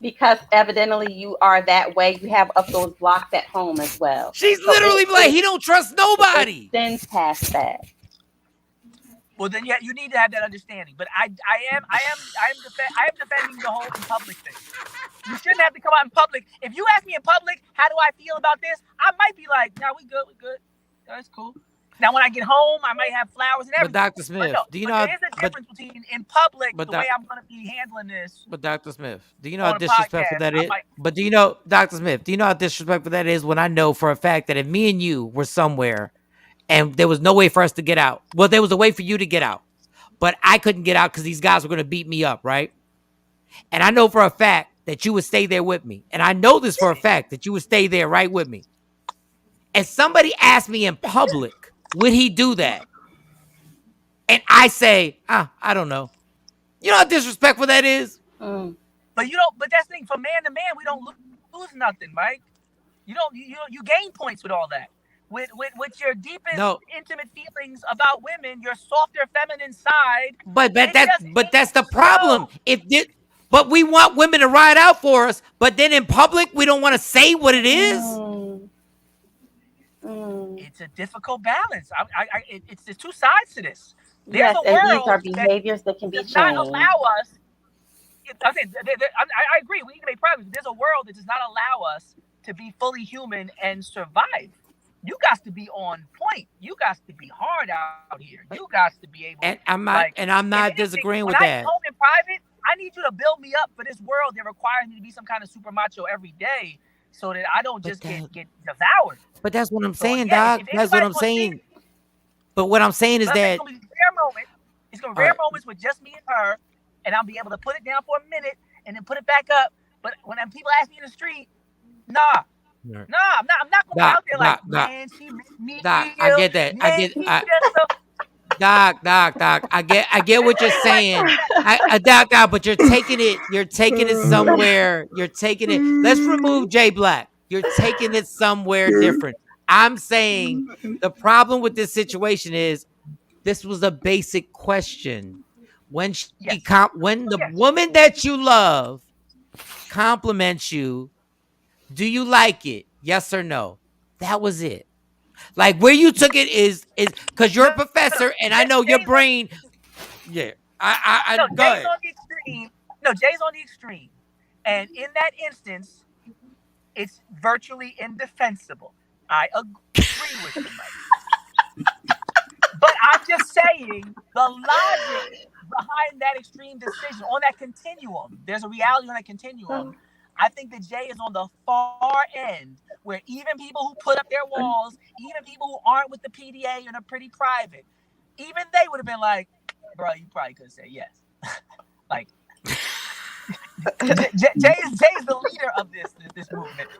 A: Because evidently you are that way. You have up those blocks at home as well.
H: She's literally like, he don't trust nobody.
A: Then past that.
N: Well, then, yeah, you need to have that understanding. But I am defending the whole in public thing. You shouldn't have to come out in public. If you ask me in public, how do I feel about this? I might be like, no, we good. That's cool. Now, when I get home, I might have flowers and everything.
H: But Dr. Smith, do you know?
N: There is a difference between in public the way I'm going to be handling this.
H: But Dr. Smith, do you know how disrespectful that is? But do you know, Dr. Smith, do you know how disrespectful that is when I know for a fact that if me and you were somewhere and there was no way for us to get out, well, there was a way for you to get out, but I couldn't get out because these guys were going to beat me up, right? And I know for a fact that you would stay there with me. And I know this for a fact that you would stay there right with me. And somebody asked me in public, would he do that? And I say, I don't know. You know how disrespectful that is?
N: But but that's the thing, from man to man, we don't lose nothing, Mike. You gain points with all that. With your deepest intimate feelings about women, your softer feminine side.
H: But that's the problem. But we want women to ride out for us, but then in public we don't want to say what it is.
N: It's a difficult balance. It's the two sides to this.
A: There's a world and these are behaviors that can be changed.
N: Not allow us. I agree. We need to make progress. There's a world that does not allow us to be fully human and survive. You got to be on point. You got to be hard out here. You got to be able.
H: And I'm not disagreeing with that.
N: When I home in private, I need you to build me up for this world that requires me to be some kind of super macho every day, so that I don't just get devoured.
H: But that's what I'm saying, Doc. That's what I'm saying. But what I'm saying is that
N: it's gonna be rare moments with just me and her, and I'll be able to put it down for a minute and then put it back up. But when people ask me in the street, nah, I'm not going out there like, man, she made me
H: Doc,
N: feel,
H: I get that. Doc, I get what you're saying. Doc, but you're taking it somewhere. Let's remove Jay Black. You're taking it somewhere different. I'm saying the problem with this situation is this was a basic question. When the woman that you love compliments you, do you like it? Yes or no? That was it. Like where you took it is because you're a professor and I know your brain. Yeah, I go ahead.
N: Jay's on the extreme, and in that instance, it's virtually indefensible. I agree with you, Mike. But I'm just saying the logic behind that extreme decision on that continuum. There's a reality on that continuum. I think that Jay is on the far end where even people who put up their walls, even people who aren't with the PDA and are pretty private, even they would have been like, bro, you probably could say yes. Like, Jay is the leader of this movement.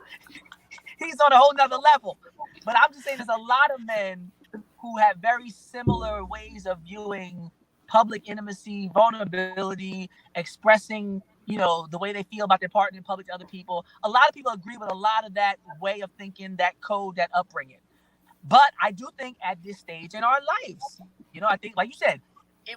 N: He's on a whole nother level. But I'm just saying there's a lot of men who have very similar ways of viewing public intimacy, vulnerability, expressing, the way they feel about their partner in public to other people. A lot of people agree with a lot of that way of thinking, that code, that upbringing. But I do think at this stage in our lives, I think, like you said,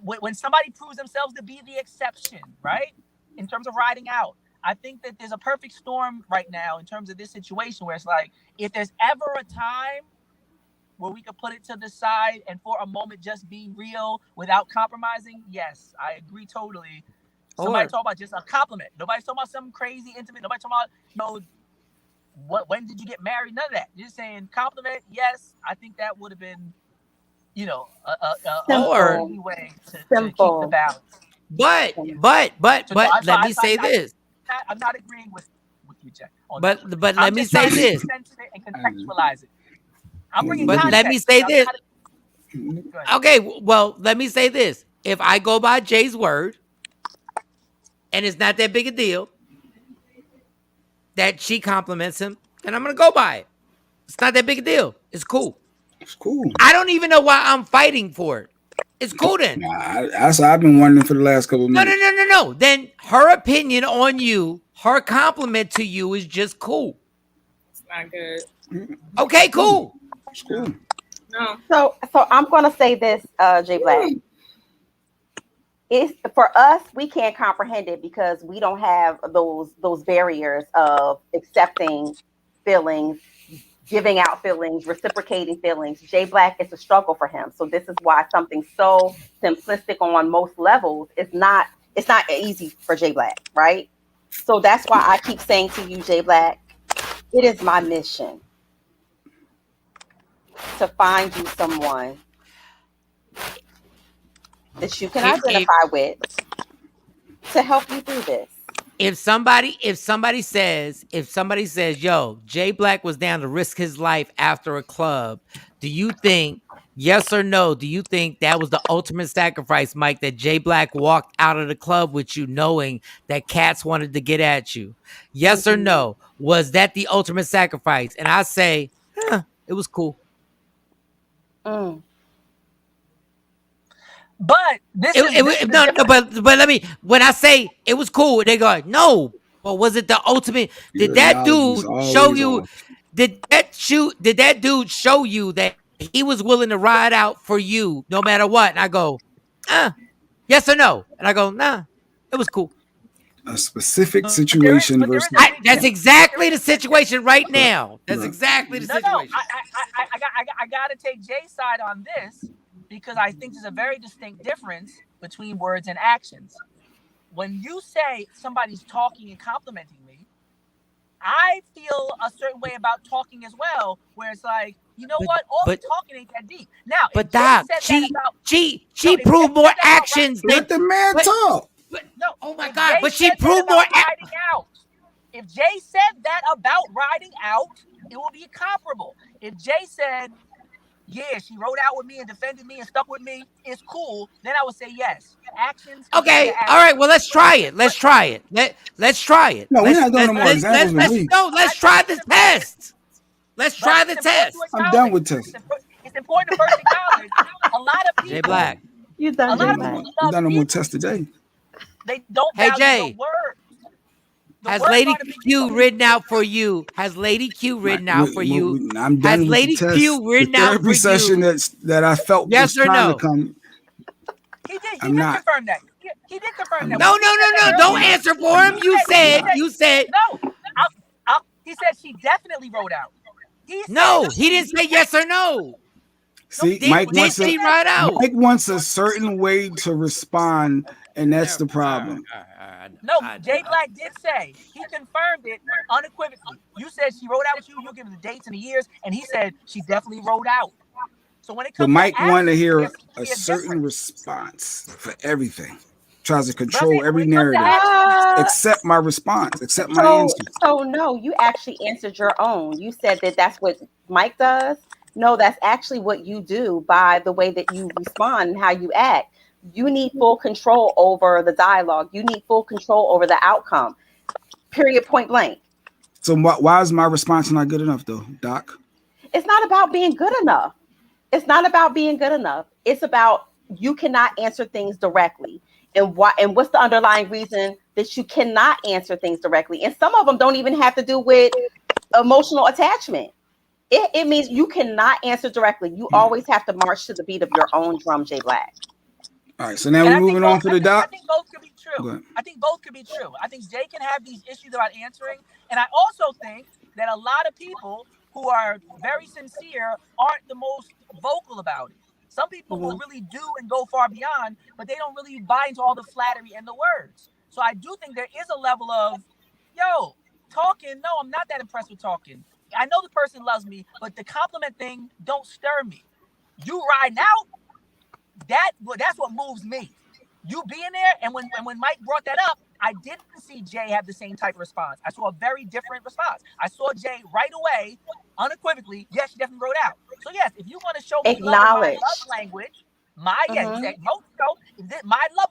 N: when somebody proves themselves to be the exception, right, in terms of riding out, I think that there's a perfect storm right now in terms of this situation where it's like, if there's ever a time where we could put it to the side and for a moment just be real without compromising, yes, I agree totally. Somebody talk about just a compliment. Nobody's talking about something crazy, intimate. Nobody's talking about, when did you get married? None of that. Just saying compliment, yes, I think that would have been, a easy way to keep the balance.
H: But let me say this.
N: I'm not agreeing with you, Jack.
H: But let me say this.
N: And contextualize it. I'm bringing
H: but
N: context.
H: Let me say this. Okay, well, let me say this. If I go by Jay's word, and it's not that big a deal that she compliments him, then I'm going to go by it. It's not that big a deal. It's cool.
G: It's cool.
H: I don't even know why I'm fighting for it. It's cool then.
G: I've been wondering for the last couple of minutes.
H: No. Then her opinion on you, her compliment to you is just cool.
M: It's not good.
H: Okay, cool.
G: It's cool.
M: No.
A: So I'm gonna say this, Jay Black. It's for us, we can't comprehend it because we don't have those barriers of accepting feelings, giving out feelings, reciprocating feelings. Jay Black, it's a struggle for him. So this is why something so simplistic on most levels it's not easy for Jay Black, right? So that's why I keep saying to you, Jay Black, it is my mission to find you someone that you can identify with to help you through this.
H: If somebody says, yo, Jay Black was down to risk his life after a club, do you think, yes or no, do you think that was the ultimate sacrifice, Mike, that Jay Black walked out of the club with you knowing that cats wanted to get at you? Yes or no? Was that the ultimate sacrifice? And I say, it was cool.
N: But
H: but let me, when I say it was cool, they go, no, but was it the ultimate? Did that dude show you? Did that dude show you that he was willing to ride out for you no matter what? And I go, yes or no? And I go, nah, it was cool.
G: A specific situation versus.
H: That's exactly the situation right now. That's exactly the situation.
N: I got to take Jay's side on this because I think there's a very distinct difference between words and actions. When you say somebody's talking and complimenting me, I feel a certain way about talking as well, where it's like, you know what? All the talking ain't that deep. Now,
H: but Doc, she proved more actions than
G: let the man talk.
N: No,
H: oh my God! But she proved more
N: riding out. If Jay said that about riding out, it will be comparable. If Jay said, yeah, she rode out with me and defended me and stuck with me, it's cool, then I would say yes. Actions.
H: Okay, all right. Well, let's try it. Let's try it. Let's try it.
G: No, we're not doing no more examples.
H: Let's try the test. Let's try the test.
G: I'm done with tests.
N: It's important to first acknowledge a lot of people.
H: Jay Black.
A: You done, Jay Black.
G: I'm done no more tests today.
N: They don't
H: value
N: the word.
H: Has Lady Q written out for you? Has Lady Q written out for you?
G: I'm done with
H: Lady
G: the test.
H: Q written out for you?
G: The therapy session that I felt
H: yes
G: was
H: or
G: trying
H: no?
G: to come.
N: He did confirm that. He did confirm that.
H: No. Don't answer for him. You said.
N: No. He said she definitely rode out.
H: He didn't say yes or no.
G: See, Mike wants a certain way to respond, and that's the problem.
N: No, Jay Black did say, he confirmed it unequivocally. You said she rode out with you, you give him the dates and the years, and he said she definitely rode out. So when it
G: But
N: comes
G: Mike
N: to
G: wanted to
N: actions,
G: hear
N: there's
G: a
N: a
G: certain
N: difference.
G: response for everything. Tries to
N: But I'm
G: control
N: saying
G: every
N: when it comes to
G: narrative.
N: actions,
G: Accept my response. Accept my
A: So,
G: answer.
A: so no, you actually answered your own. You said that that's what Mike does. No, that's actually what you do by the way that you respond and how you act. You need full control over the dialogue. You need full control over the outcome. Period. Point blank.
G: So why is my response not good enough though, Doc?
A: It's not about being good enough. It's not about being good enough. It's about you cannot answer things directly. And what's the underlying reason that you cannot answer things directly? And some of them don't even have to do with emotional attachment. It means you cannot answer directly. You always have to march to the beat of your own drum, J Black.
G: All right, so now
N: and
G: we're moving on to the
N: I
G: Doc.
N: think both could be
G: Go
N: true.
G: ahead.
N: I think both could be true. I think Jay can have these issues about answering, and I also think that a lot of people who are very sincere aren't the most vocal about it. Some people will really do and go far beyond, but they don't really buy into all the flattery and the words. So I do think there is a level of, yo, talking. No, I'm not that impressed with talking. I know the person loves me, but the compliment thing don't stir me. You riding out, that's what moves me. You being there, and when Mike brought that up, I didn't see Jay have the same type of response. I saw a very different response. I saw Jay right away, unequivocally, yes, she definitely wrote out. So yes, if you want to show me love in my
A: Acknowledge.
N: love language, my love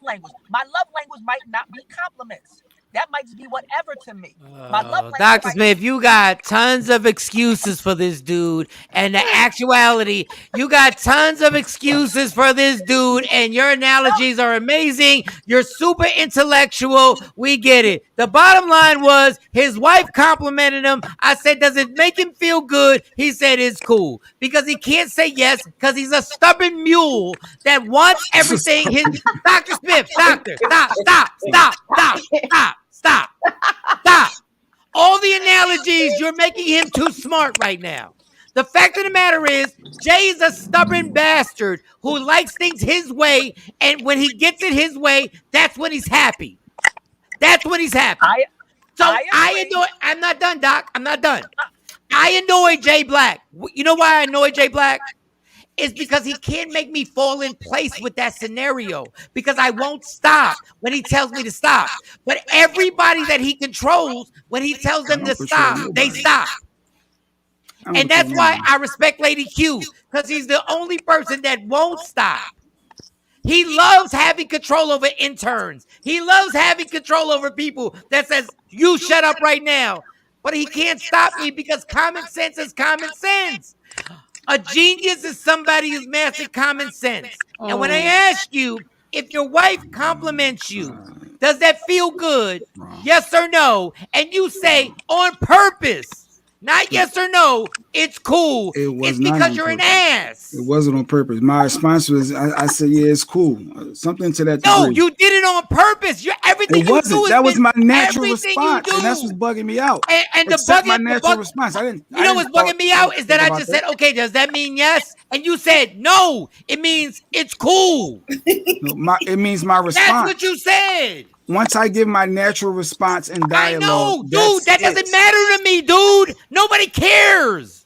N: language might not be compliments. That might just be whatever to me. My love language
H: Dr.
N: might
H: Smith, you got tons of excuses for this dude. And the actuality, you got tons of excuses for this dude. And your analogies are amazing. You're super intellectual. We get it. The bottom line was his wife complimented him. I said, does it make him feel good? He said it's cool. Because he can't say yes because he's a stubborn mule that wants everything. Dr. Smith, doctor, stop. All the analogies, you're making him too smart right now. The fact of the matter is, Jay is a stubborn bastard who likes things his way, and when he gets it his way, that's when he's happy. That's when he's happy. I'm not done, Doc. I'm not done. I annoy Jay Black. You know why I annoy Jay Black? Is because he can't make me fall in place with that scenario because I won't stop when he tells me to stop. But everybody that he controls, when he tells them to stop, they stop. And that's why I respect Lady Q because he's the only person that won't stop. He loves having control over interns. He loves having control over people that says, you shut up right now. But he can't stop me because common sense is common sense. A genius is somebody who's mastered common sense. And when I ask you, if your wife compliments you, does that feel good? Yes or no? And you say on purpose, not yes or no, it's cool. It's because you're an ass.
G: It wasn't on purpose. My response was, I said, yeah, it's cool. Something to that degree.
H: No, you did it on purpose. Everything
G: it wasn't.
H: You do
G: that was my natural response,
H: and
G: that's what's bugging me out.
H: And
G: my natural response. I didn't.
H: You know what's bugging me out is that I just said, okay, does that mean yes? And you said no. It means it's cool.
G: No, it means my response.
H: That's what you said.
G: Once I give my natural response in dialogue,
H: I know, dude. That doesn't matter to me, dude. Nobody cares.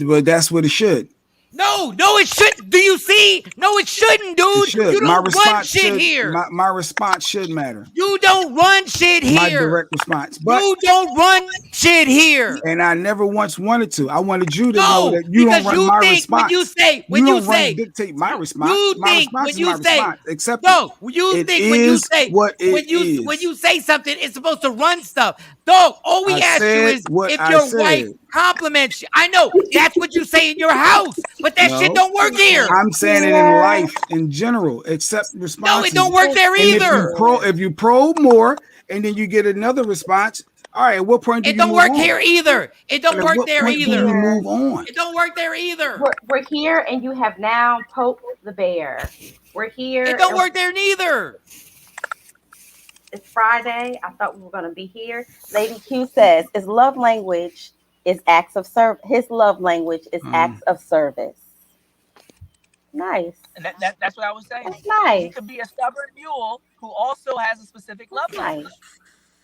G: Well, that's what it should.
H: No, it shouldn't. Do you see? No, it shouldn't, dude.
G: It should.
H: You don't run shit here.
G: My response should matter.
H: You don't run shit here.
G: My direct response. But
H: you don't run shit here.
G: And I never once wanted to. I wanted you to know that you don't run my response.
H: When you say
G: dictate my response.
H: You
G: my
H: think
G: response
H: when
G: is
H: you
G: my
H: say
G: response. Except
H: you think when you say
G: what it is.
H: When you say something, it's supposed to run stuff. Dog, all we ask you is if your wife compliments you. I know that's what you say in your house, but that shit don't work here.
G: I'm saying it in life in general, except responses.
H: No, it don't work there either.
G: If you probe more and then you get another response, all right, at what point do you move on?
H: It don't work here either. It don't work there either.
G: Do you move on?
H: It don't work there either.
A: We're here and you have now poked the bear. We're here.
H: It don't work there neither.
A: It's Friday. I thought we were going to be here. Lady Q says, his love language is acts of service. His love language is acts of service. Nice.
N: And that's what I was saying.
A: That's nice.
N: He could be a stubborn mule who also has a specific love language.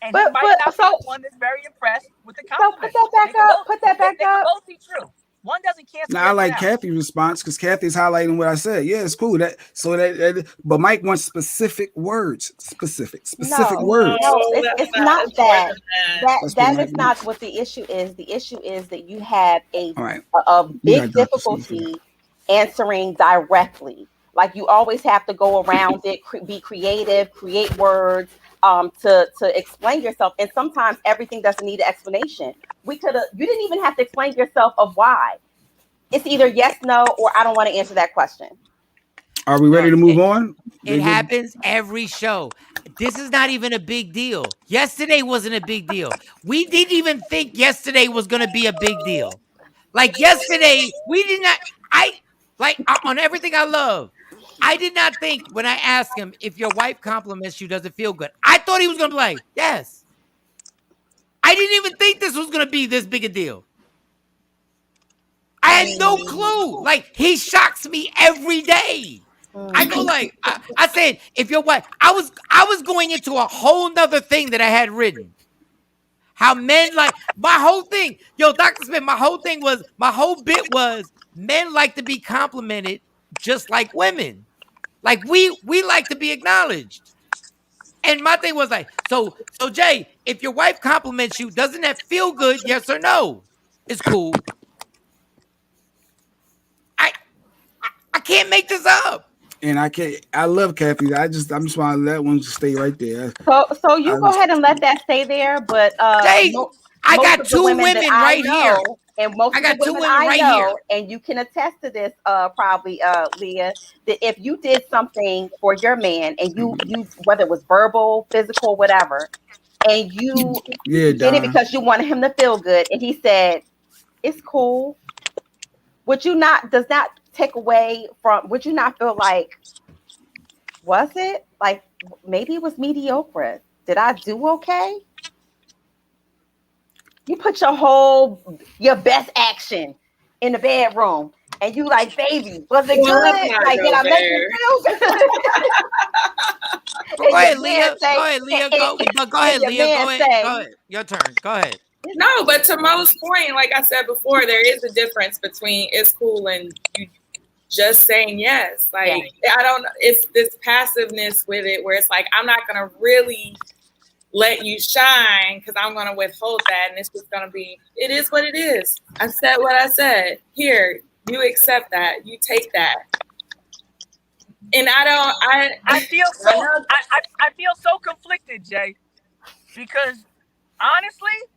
N: And
A: but,
N: he might not be one that's very impressed with the compliment.
A: So put that back up. Put that back up.
N: They can both be true. One doesn't cancel
G: Now I like
N: everyone out.
G: Kathy's response because Kathy's highlighting what I said. Yeah, it's cool. But Mike wants specific words. Specific words.
A: No, it's not that.
G: That's what
A: That
G: Mike
A: is not
G: wants.
A: what the issue is. The issue is that you have a
G: All right. You
A: big
G: got Dr. Smith here.
A: difficulty answering directly. Like you always have to go around it, be creative, create words to explain yourself. And sometimes everything doesn't need an explanation. You didn't even have to explain yourself of why. It's either yes, no, or I don't want to answer that question.
G: Are we ready to move on?
H: It happens every show. This is not even a big deal. Yesterday wasn't a big deal. We didn't even think yesterday was going to be a big deal. Like yesterday, we did not. On everything I love, I did not think when I asked him if your wife compliments you, does it feel good? I thought he was going to be like, yes. I didn't even think this was going to be this big a deal. I had no clue. Like, he shocks me every day. I go like, I said, if your wife, I was going into a whole nother thing that I had written. How men like, my whole thing, Dr. Smith, my whole bit was men like to be complimented just like women. Like we like to be acknowledged. And my thing was like, so Jay, if your wife compliments you, doesn't that feel good? Yes or no? It's cool. I can't make this up.
G: And I love Kathy. I'm just want to let one just stay right there.
A: So you go ahead and let that stay there, but
H: I got two women right here.
A: And most of the women I know, and you can attest to this, probably, Leah, that if you did something for your man and you whether it was verbal, physical, whatever, and you did it because you wanted him to feel good, and he said, it's cool, does not take away from, would you not feel like, was it? Like, maybe it was mediocre. Did I do okay? You put your best action in the bedroom, and you like, baby, was it good? Like, did I make you feel good?
H: Go ahead, Leah. Go ahead, Leah. Go ahead, Leah. Go ahead. Your turn. Go ahead.
M: No, but to Mo's point, like I said before, there is a difference between it's cool and you just saying yes. Like, it's this passiveness with it where it's like, I'm not going to really let you shine because I'm going to withhold that. And it's just going to be, it is what it is. I said what I said. Here, you accept that. You take that. And
N: I feel so conflicted, Jay, because honestly,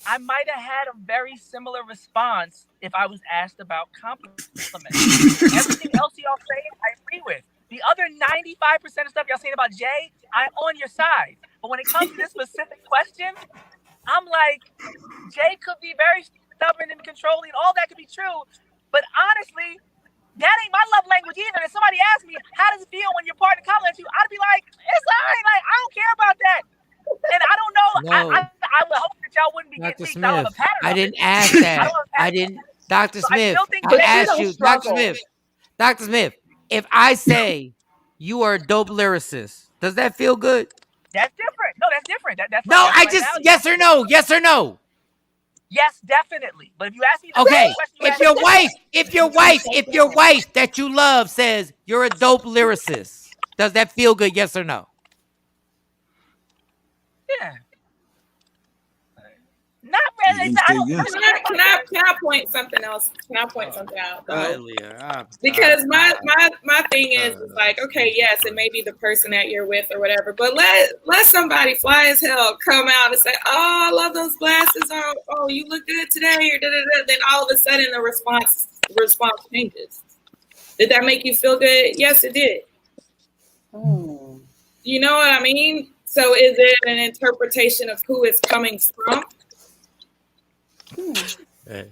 N: I might have had a very similar response if I was asked about compliments. Everything else y'all saying, I agree with. The other 95% of stuff y'all saying about Jay, I'm on your side. But when it comes to this specific question, I'm like, Jay could be very stubborn and controlling. All that could be true. But honestly, that ain't my love language either. If somebody asks me, how does it feel when your partner compliments you? I'd be like, it's all right. Like, I don't care about that. And I don't know. No. I would hope that y'all wouldn't be
H: Dr.
N: getting
H: Smith, I didn't ask that. I didn't. Dr. Smith, I asked you, Dr. Smith, if I say you are a dope lyricist, does that feel good?
N: That's different. No, that's different. That's
H: no, I just yes or no, yes or no.
N: Yes, definitely. But if you ask me,
H: if your wife that you love says you're a dope lyricist, does that feel good? Yes or no?
N: Yeah. Not really.
M: Can I point something else? Can I point something out? Because my thing is like, okay, yes, it may be the person that you're with or whatever, but let somebody fly as hell come out and say, oh, I love those glasses. Oh, you look good today, or da-da-da. Then all of a sudden the response changes. Did that make you feel good? Yes, it did. You know what I mean? So is it an interpretation of who it's coming from?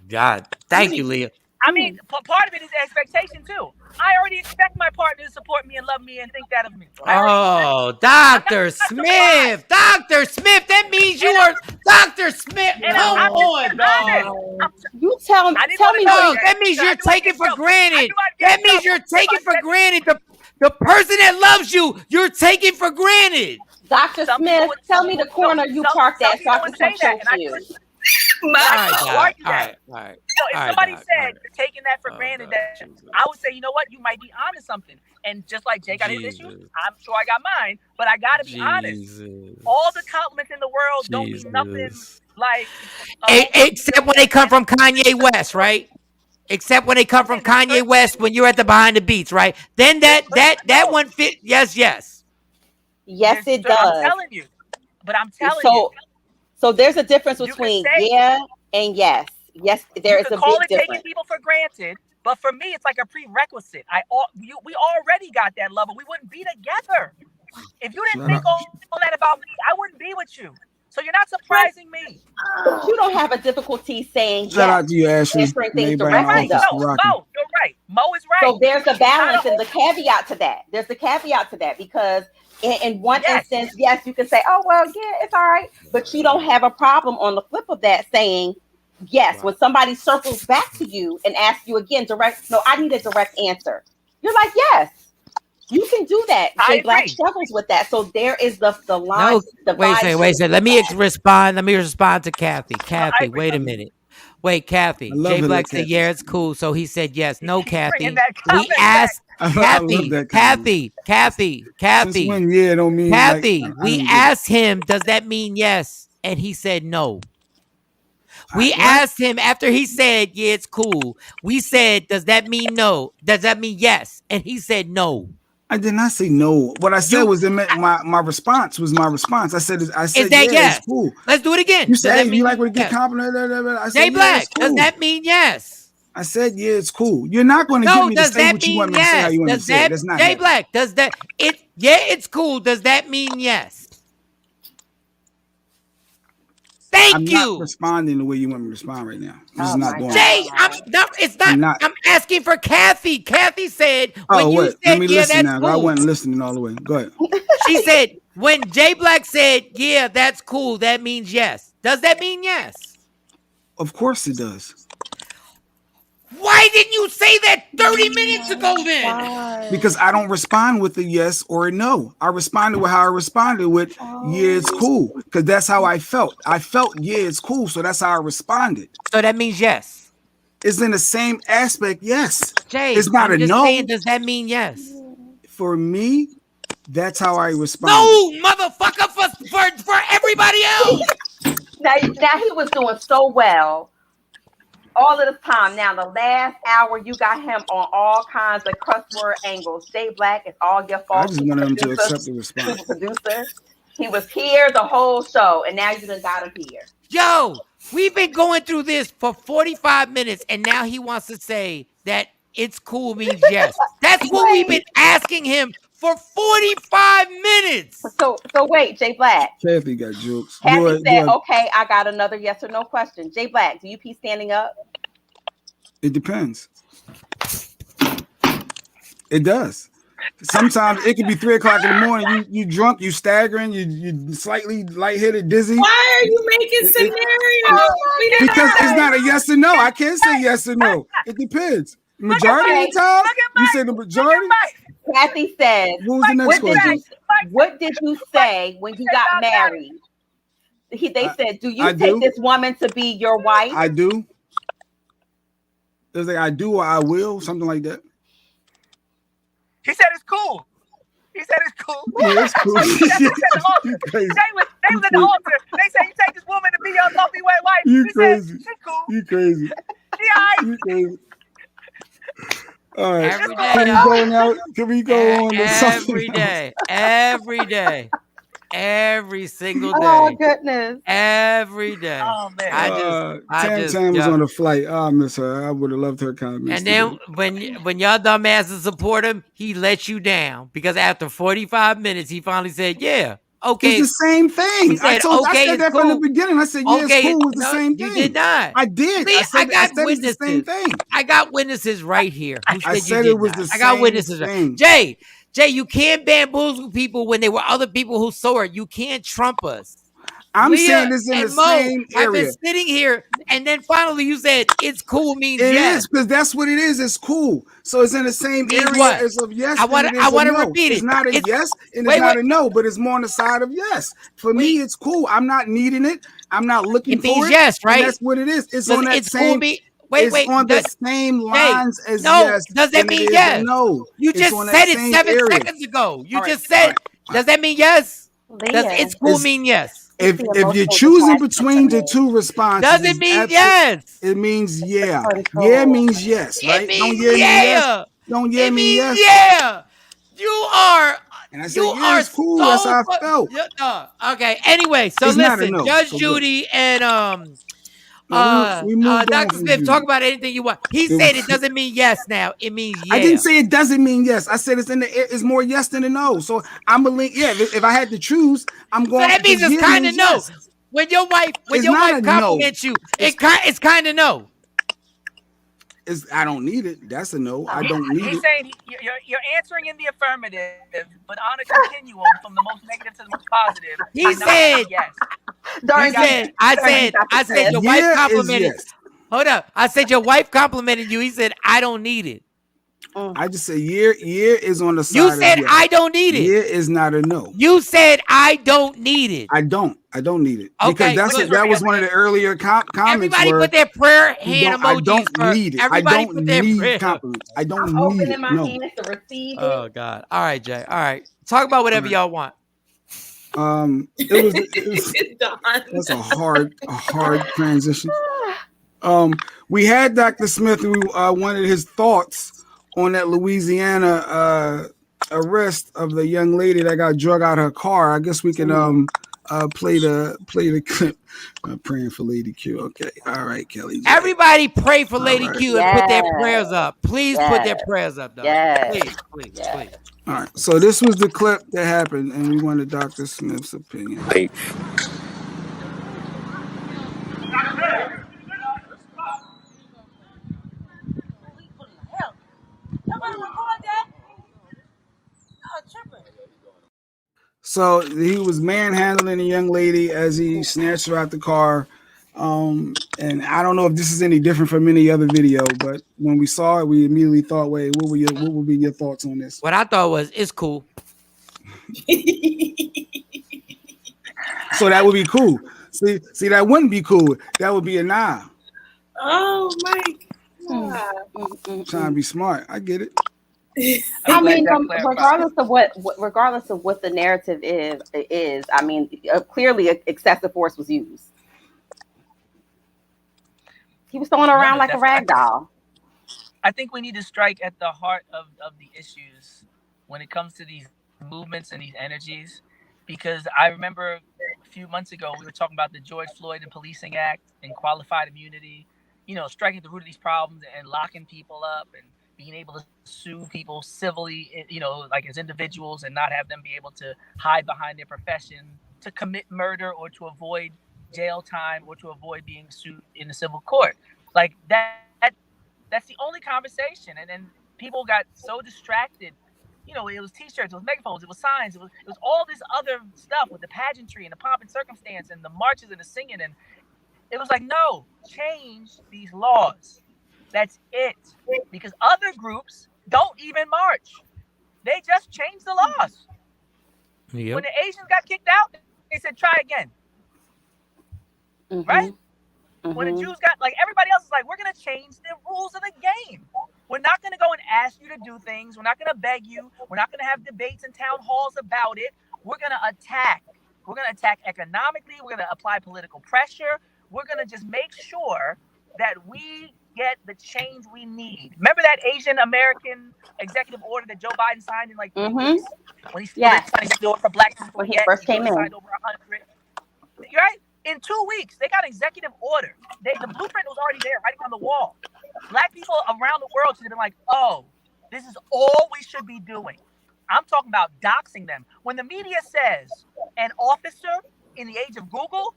H: God, thank you, Leah.
N: I mean, part of it is expectation too. I already expect my partner to support me and love me and think that of me.
H: Oh, Dr. Smith, Dr. Smith, that means you are Dr. Smith. Come on, dog.
A: You tell me.
H: That means you're taking for granted. That means you're taking for granted the person that loves you. You're taking for granted.
A: Dr. Smith, tell me the corner you parked at so I can come show you.
H: All right,
N: I'll
H: Doc.
N: argue
H: All
N: that.
H: right, all right.
N: So if
H: All right,
N: somebody
H: Doc.
N: said you're taking that for granted, that I would say, you know what, you might be onto something. And just like Jay got his issues, I'm sure I got mine. But I got to be honest. All the compliments in the world don't mean nothing. Like
H: Except when they come from Kanye West, right? Except when they come from Kanye West when you're at the Behind the Beats, right? Then that one fit. Yes, yes.
A: Yes, it does.
N: I'm telling you. But I'm telling you.
A: So there's a difference between yeah and yes. Yes, there is a
N: call
A: big
N: it taking
A: difference.
N: people for granted, but for me, it's like a prerequisite. We already got that level. We wouldn't be together. If you didn't think all that about me, I wouldn't be with you. So you're not surprising me.
A: But you don't have a difficulty saying
G: Shout
A: yes.
G: out to you, Ashley.
A: Answering things
G: Everybody in the
A: directly.
G: office
A: though.
G: for rocking.
N: Mo, you're right. Mo is right.
A: So there's a balance and the caveat to that. There's the caveat to that because in one instance, yes, you can say, oh, well, yeah, it's all right. But you don't have a problem on the flip of that saying yes. When somebody circles back to you and asks you again, I need a direct answer. You're like, yes, you can do that. Jay Black struggles with that. So there is the line.
H: No, wait a second. Let me respond. Let me respond to Kathy. Kathy, wait a minute. Wait, Kathy. Jay Black said, yeah, it's cool. So he said yes. No, Kathy. We asked Kathy.
G: Since when, yeah, don't mean
H: Kathy,
G: like,
H: we asked him, does that mean yes? And he said no. We asked him after he said, yeah, it's cool. We said, does that mean no? Does that mean yes? And he said no.
G: I did not say no. What I said was my response was my response. I said yeah,
H: yes?
G: It's cool.
H: Let's do it again.
G: You said you like when it get complimented. I said,
H: Jay Black,
G: it's cool.
H: does that mean yes?
G: I said yeah, it's cool. You're not going to get me to say what you want me to say. How you want me to say it. That's not
H: Jay Black. Does that it's cool. Does that mean yes?
G: I'm not responding the way you want me to respond right now. This is not doing
H: Jay, I'm asking for Kathy. Kathy said when you said
G: let me
H: yeah,
G: listen
H: that's
G: now.
H: cool.
G: I wasn't listening all the way. Go ahead.
H: She said when Jay Black said yeah, that's cool, that means yes. Does that mean yes?
G: Of course it does.
H: Why didn't you say that 30 minutes ago then?
G: Because I don't respond with a yes or a no. I responded with how I responded with yeah, it's cool. Because that's how I felt. I felt yeah, it's cool. So that's how I responded.
H: So that means yes.
G: It's in the same aspect, yes.
H: Jay,
G: it's not
H: I'm
G: a
H: just
G: no.
H: saying, does that mean yes?
G: For me, that's how I respond.
H: No, motherfucker, for everybody else.
A: Now he was doing so well all of this time. Now the last hour, you got him on all kinds of cuss word angles. Jay Black, it's all your fault.
G: I just want him to accept the response.
A: Producer, he was here the whole show, and now you done got him here.
H: Yo, we've been going through this for 45 minutes, and now he wants to say that it's cool means yes. That's what we've been asking him for 45 minutes.
A: So wait, Jay Black.
G: Kathy got jokes.
A: Kathy said, okay, I got another yes or no question. Jay Black, do you pee standing up?
G: It depends. It does. Sometimes it could be 3 o'clock in the morning. You drunk, you staggering, you slightly lightheaded, dizzy.
M: Why are you making scenarios?
G: Because it's not a yes or no. I can't say yes or no. It depends. Majority of the time, you say the majority.
A: Kathy says,
G: what was the next question?
A: What did you say when you got married? They said, do you take this woman to be your wife?
G: I do. It was like I do or I will, something like that.
N: He said it's cool. He said it's cool.
G: Yeah, it's cool.
N: They was at the altar. They said you take this woman to be your lovely white wife.
G: You
N: he
G: crazy.
N: Said, she's cool.
G: You crazy.
N: She all right.
G: You crazy. All right.
H: Every
G: Can
H: day,
G: we go now? Can we go on to something
H: every day, every day, every single day.
A: Oh goodness!
H: Every day.
N: Oh man!
G: I just Tam was on a flight. I miss her. I would have loved her comments.
H: And then when y'all dumbasses support him, he let you down because after 45 minutes, he finally said, "Yeah, okay."
G: It's the same thing.
H: Said,
G: I said that from the beginning. I said, "Yeah, it's cool." It's the same thing.
H: You did not.
G: I did.
H: See,
G: I got
H: witnesses.
G: It's the same thing.
H: I got witnesses right here.
G: I said it was the same.
H: I got witnesses.
G: Thing.
H: Jay, you can't bamboozle people when there were other people who saw it. You can't trump us.
G: I'm
H: Leah
G: saying this in the
H: and Mo
G: same
H: have been
G: area.
H: sitting here, and then finally you said it's cool means
G: It
H: yes.
G: is, because that's what it is. It's cool. So it's in the same
H: Means
G: area
H: what?
G: as of yes
H: I
G: than
H: want
G: it
H: to.
G: is
H: I
G: of
H: want to
G: no.
H: repeat
G: It's
H: it.
G: not a
H: It's,
G: yes and it's
H: wait,
G: not
H: wait.
G: a no, but it's more on the side of yes. For me, it's cool. I'm not needing it. I'm not looking
H: It
G: for
H: means
G: it.
H: yes,
G: And
H: right?
G: that's what it is. It's
H: Does
G: on that
H: it's cool
G: same.
H: mean? Wait,
G: It's
H: wait.
G: on the same
H: Jay,
G: lines as
H: no.
G: yes
H: Does that
G: than it
H: mean
G: is a
H: yes?
G: no.
H: You
G: It's
H: just
G: on that
H: said it
G: same
H: 7
G: area.
H: seconds ago. You
L: All right.
H: just said. Does that mean yes? Does
A: Leah.
H: it's cool
G: It's-
H: mean yes?
G: If
A: the
G: you're
A: emotional
G: choosing
A: detachment
G: between
A: from
G: the
A: it.
G: two responses,
H: Does it
G: it's
H: mean
G: absolute-
H: yes?
G: it means yeah.
A: control.
G: Yeah means yes,
H: It
G: right?
H: means
G: Don't yeah mean yes?
H: yeah.
G: Don't yeah
H: It
G: mean
H: means
G: yes?
H: yeah. You are.
G: And I
H: You
G: said, yeah,
H: are
G: it's cool. That's
H: so.
G: how I felt.
H: Okay. Anyway, so
G: It's not a
H: listen,
G: no.
H: Judge
G: So good.
H: Judy and
G: No, we moved on
H: Dr.
G: from
H: Smith,
G: Judy.
H: talk about anything you want. He said it doesn't mean yes now. It means yeah.
G: I didn't say it doesn't mean yes. I said it's in the it's more yes than a no. So I'm a link. Yeah, if I had to choose, I'm
H: So
G: going.
H: that means it's
G: yeah
H: kind of
G: means
H: no.
G: yes.
H: When your wife
G: It's not a no.
H: compliments you, it's kind of no.
G: I don't need it. That's a no. I don't need
N: He's
G: it.
N: saying you're answering in the affirmative, but on a continuum from the most negative to the most positive.
H: He
N: I'm not
H: said
N: saying yes.
H: I said your wife
G: Yeah is
H: complimented.
G: yes.
H: Hold up. I said your wife complimented you. He said I don't need it.
G: I just said yeah is on the side.
H: You said
G: of yes.
H: I don't need it.
G: Yeah is not a no.
H: You said I don't need it.
G: I don't need it.
H: Okay,
G: Because that was one of the earlier comments.
H: Everybody
G: were,
H: put their prayer hand emojis.
G: I don't need it. I
H: Everybody
G: don't
H: put their
G: need
H: prayer.
G: compliments. I don't
A: I'm
G: need
A: opening
G: it.
A: my
G: No.
A: hands to receive it.
H: Oh God. All right, Jay. All right. Talk about whatever y'all want.
G: It was that's a hard transition. We had Dr. Smith who wanted his thoughts on that Louisiana arrest of the young lady that got drug out of her car. I guess we can play the clip. Praying for Lady Q. Okay. All right, Kelly. J.
H: Everybody pray for Lady
G: right.
H: Q and put their prayers up. Please put their
A: Yes.
H: prayers up, dog.
A: Yes.
H: Please.
G: All right. So this was the clip that happened, and we wanted Dr. Smith's opinion. So he was manhandling a young lady as he snatched her out the car. And I don't know if this is any different from any other video, but when we saw it, we immediately thought, wait, what would be your thoughts on this?
H: What I thought was it's cool.
G: So that would be cool. See, that wouldn't be cool. That would be a nah.
M: Oh my God.
G: Trying to be smart. I get it.
A: I mean, regardless of what the narrative is, I mean, clearly excessive force was used. He was throwing her around like a rag doll.
N: I think we need to strike at the heart of the issues when it comes to these movements and these energies, because I remember a few months ago we were talking about the George Floyd and Policing Act and qualified immunity, striking at the root of these problems and locking people up and being able to sue people civilly, like as individuals, and not have them be able to hide behind their profession to commit murder or to avoid jail time or to avoid being sued in the civil court. Like that's the only conversation. And then people got so distracted. It was t-shirts, it was megaphones, it was signs, it was all this other stuff with the pageantry and the pomp and circumstance and the marches and the singing. And it was like, no, change these laws. That's it. Because other groups don't even march. They just changed the laws.
H: Yep.
N: When the Asians got kicked out, they said, try again. Right? When the Jews got, everybody else is like, we're going to change the rules of the game. We're not going to go and ask you to do things. We're not going to beg you. We're not going to have debates and town halls about it. We're going to attack. We're going to attack economically. We're going to apply political pressure. We're going to just make sure that we get the change we need. Remember that Asian American executive order that Joe Biden signed in 3 weeks? When he signed the order for black people,
A: when he first came in.
N: signed over 100. Right? In 2 weeks, they got executive order. The blueprint was already there, writing on the wall. Black people around the world should have been like, oh, this is all we should be doing. I'm talking about doxing them. When the media says an officer in the age of Google,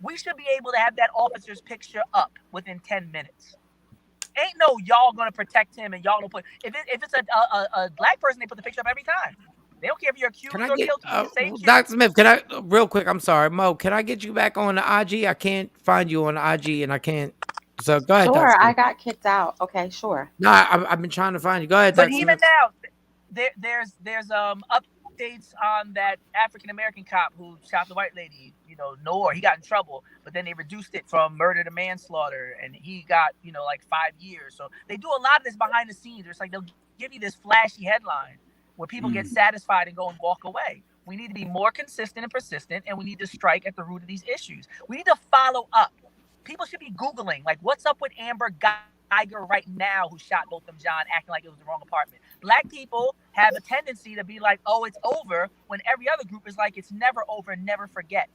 N: we should be able to have that officer's picture up within 10 minutes. Ain't no y'all going to protect him and y'all don't put. If it's a black person, they put the picture up every time. They don't care if you're accused
H: Can I
N: or
H: get
N: guilty. You can say accused.
H: Dr. Smith? Can I real quick? I'm sorry, Mo. Can I get you back on the IG? I can't find you on the IG, and I can't. So go ahead, Dr.
A: Sure, I
H: Smith.
A: got kicked out. Okay, sure.
H: No, I've been trying to find you. Go ahead,
N: But
H: Dr.
N: even
H: Smith.
N: now, there's updates on that African American cop who shot the white lady. You know, Noor. He got in trouble, but then they reduced it from murder to manslaughter, and he got like 5 years. So they do a lot of this behind the scenes. It's like they'll give you this flashy headline where people get satisfied and go and walk away. We need to be more consistent and persistent, and we need to strike at the root of these issues. We need to follow up. People should be Googling, like, what's up with Amber Geiger right now, who shot Botham Jean, acting like it was the wrong apartment. Black people have a tendency to be like, oh, it's over, when every other group is like, it's never over, never forget.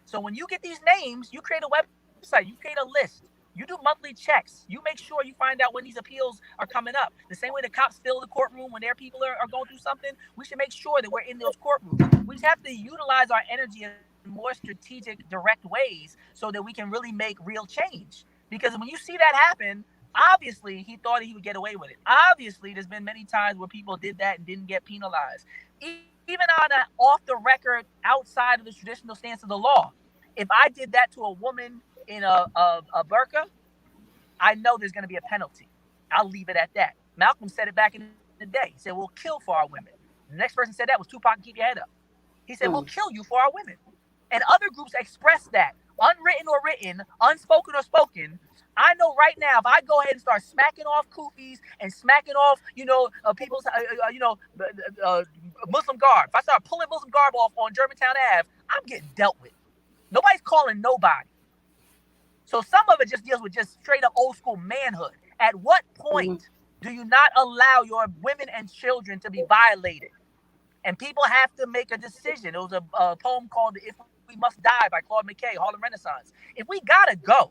N: So when you get these names, you create a website, you create a list. You do monthly checks. You make sure you find out when these appeals are coming up. The same way the cops fill the courtroom when their people are going through something, we should make sure that we're in those courtrooms. We just have to utilize our energy in more strategic, direct ways so that we can really make real change. Because when you see that happen, obviously he thought he would get away with it. Obviously, there's been many times where people did that and didn't get penalized. Even on an off the record, outside of the traditional stance of the law, if I did that to a woman in a burqa, I know there's going to be a penalty. I'll leave it at that. Malcolm said it back in the day. He said, we'll kill for our women. The next person said that was Tupac, keep your head up. He said, we'll kill you for our women. And other groups express that, unwritten or written, unspoken or spoken. I know right now, if I go ahead and start smacking off kufis and smacking off, people's, Muslim garb, if I start pulling Muslim garb off on Germantown Ave, I'm getting dealt with. Nobody's calling nobody. So some of it just deals with just straight up old school manhood. At what point do you not allow your women and children to be violated? And people have to make a decision. There was a poem called If We Must Die by Claude McKay, Harlem Renaissance. If we gotta go,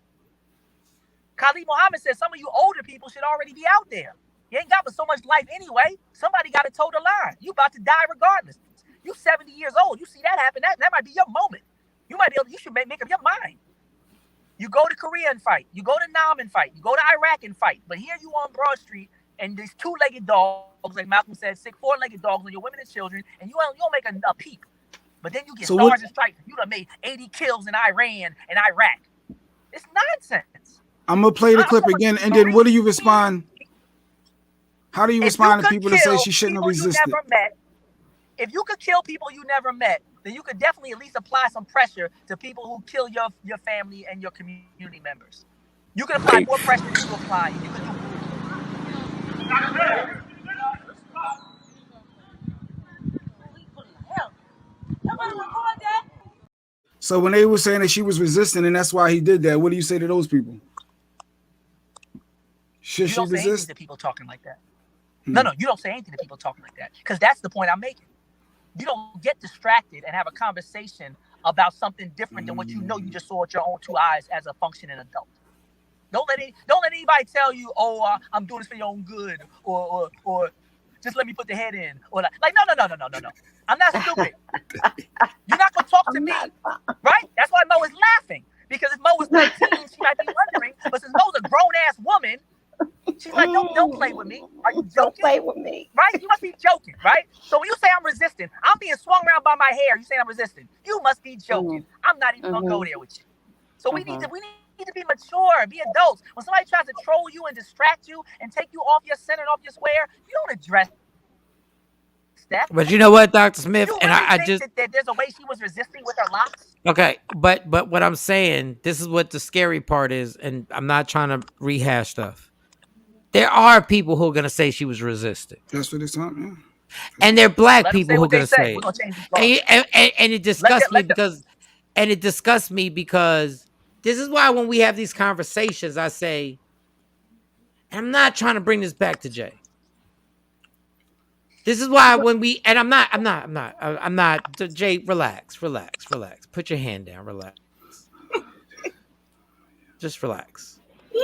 N: Khalid Muhammad says some of you older people should already be out there. You ain't got but so much life anyway. Somebody got to toe the line. You about to die regardless. You 70 years old. You see that happen. That might be your moment. You might be able. You should make up your mind. You go to Korea and fight. You go to Nam and fight. You go to Iraq and fight. But here you on Broad Street, and these two-legged dogs, like Malcolm said, sick four-legged dogs on your women and children, and you don't make a peep. But then you get stars and stripes. You done made 80 kills in Iran and Iraq. It's nonsense.
G: I'm gonna play the clip again, and then what do you respond? How do you respond to people that say she shouldn't have resisted?
N: If you could kill people you never met, then you could definitely at least apply some pressure to people who kill your family and your community members. You can apply more pressure than you apply. You can do.
G: So when they were saying that she was resisting and that's why he did that, what do you say to those people? Should she resist?
N: Say anything to people talking like that. No, you don't say anything to people talking like that, because that's the point I'm making. You don't get distracted and have a conversation about something different than what you know you just saw with your own two eyes as a functioning adult. Don't let anybody tell you, oh, I'm doing this for your own good, or just let me put the head in, or no. I'm not stupid. You're not gonna talk to me, right? That's why Mo is laughing, because if Mo was 19, she might be wondering. But since Mo's a grown ass woman, she's like, don't play with me. Are you joking?
A: Don't play with me.
N: Right? You must be joking, right? So when you say I'm resisting, I'm being swung around by my hair. You say I'm resisting. You must be joking. I'm not even gonna go there with you. So we need to be mature, be adults. When somebody tries to troll you and distract you and take you off your center and off your square, you don't address that.
H: But you know what, Dr. Smith,
N: you
H: and
N: really
H: I
N: think
H: just
N: that there's a way she was resisting with her locks.
H: okay, but what I'm saying, this is what the scary part is, and I'm not trying to rehash stuff. There are people who are going to say she was resisting.
G: That's what it's on, yeah.
H: And they're black people who are going to say it. And it disgusts me because this is why when we have these conversations, I say, and I'm not trying to bring this back to Jay. This is why when we, and I'm not, Jay, relax. Put your hand down, relax. Just relax.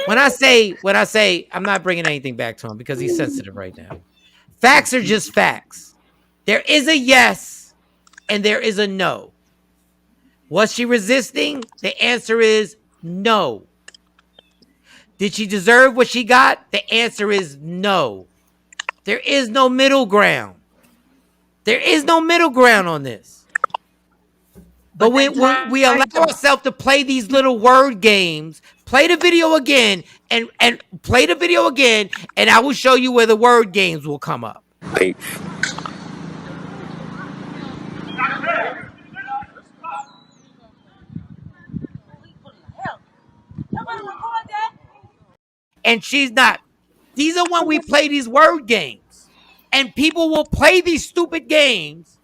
H: When I say, I'm not bringing anything back to him because he's sensitive right now. Facts are just facts. There is a yes and there is a no. Was she resisting? The answer is no. Did she deserve what she got? The answer is no. There is no middle ground. There is no middle ground on this. But when we allow ourselves to play these little word games, play the video again and play the video again, and I will show you where the word games will come up. And she's not. These are when we play these word games. And people will play these stupid games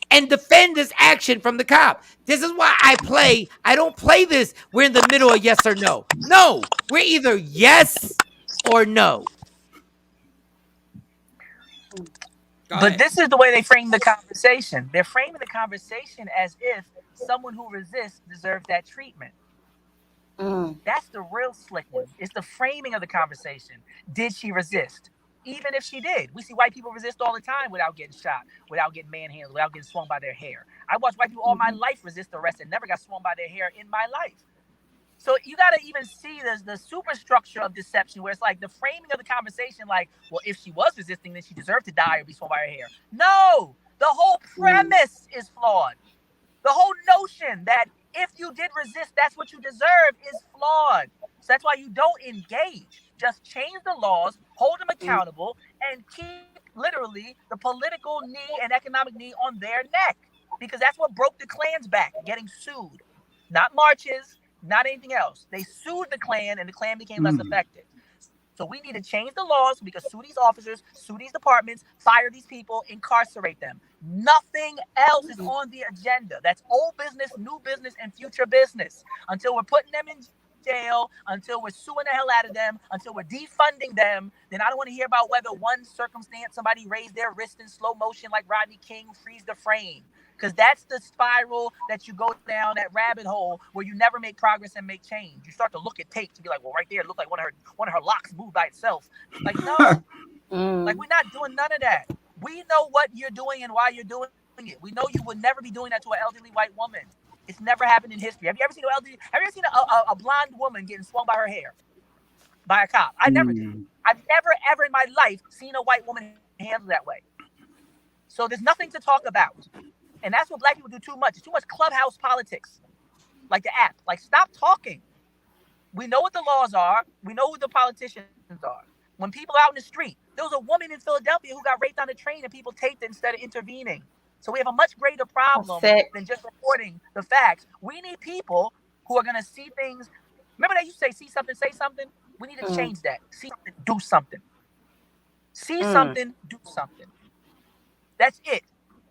H: and defend this action from the cop. This is why I don't play this. We're in the middle of yes or no. No, we're either yes or no.
N: But this is the way they frame the conversation. They're framing the conversation as if someone who resists deserves that treatment. That's the real slick one. It's the framing of the conversation. Did she resist? Even if she did. We see white people resist all the time without getting shot, without getting manhandled, without getting swung by their hair. I watched white people all my life resist arrest and never got swung by their hair in my life. So you got to even see the superstructure of deception where it's like the framing of the conversation like, well, if she was resisting, then she deserved to die or be swung by her hair. No! The whole premise is flawed. The whole notion that if you did resist, that's what you deserve is flawed. So that's why you don't engage. Just change the laws, hold them accountable, and keep literally the political knee and economic knee on their neck. Because that's what broke the Klan's back, getting sued. Not marches, not anything else. They sued the Klan and the Klan became less effective. So we need to change the laws because sue these officers, sue these departments, fire these people, incarcerate them. Nothing else is on the agenda. That's old business, new business, and future business. Until we're putting them in jail, until we're suing the hell out of them, until we're defunding them, then I don't want to hear about whether one circumstance somebody raised their wrist in slow motion like Rodney King freeze the frame. Because that's the spiral that you go down, that rabbit hole where you never make progress and make change. You start to look at tapes to be like, well, right there, it looked like one of her locks moved by itself. Like, no, like we're not doing none of that. We know what you're doing and why you're doing it. We know you would never be doing that to an elderly white woman. It's never happened in history. Have you ever seen a blonde woman getting swung by her hair by a cop? I never did. I've never, ever in my life seen a white woman handled that way. So there's nothing to talk about. And that's what black people do too much. It's too much clubhouse politics, like the app. Like, stop talking. We know what the laws are. We know who the politicians are. When people out in the street, there was a woman in Philadelphia who got raped on a train and people taped it instead of intervening. So we have a much greater problem than just reporting the facts. We need people who are going to see things. Remember they used to say, see something, say something? We need to change that. See something, do something. See something, do something. That's it.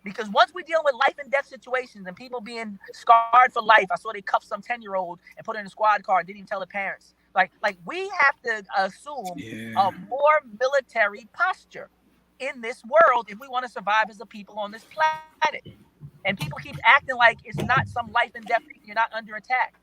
N: Because once we deal with life and death situations and people being scarred for life, I saw they cuffed some 10-year-old and put her in a squad car and didn't even tell the parents. Like we have to assume a more military posture in this world if we want to survive as a people on this planet. And people keep acting like it's not some life and death thing. You're not under attack.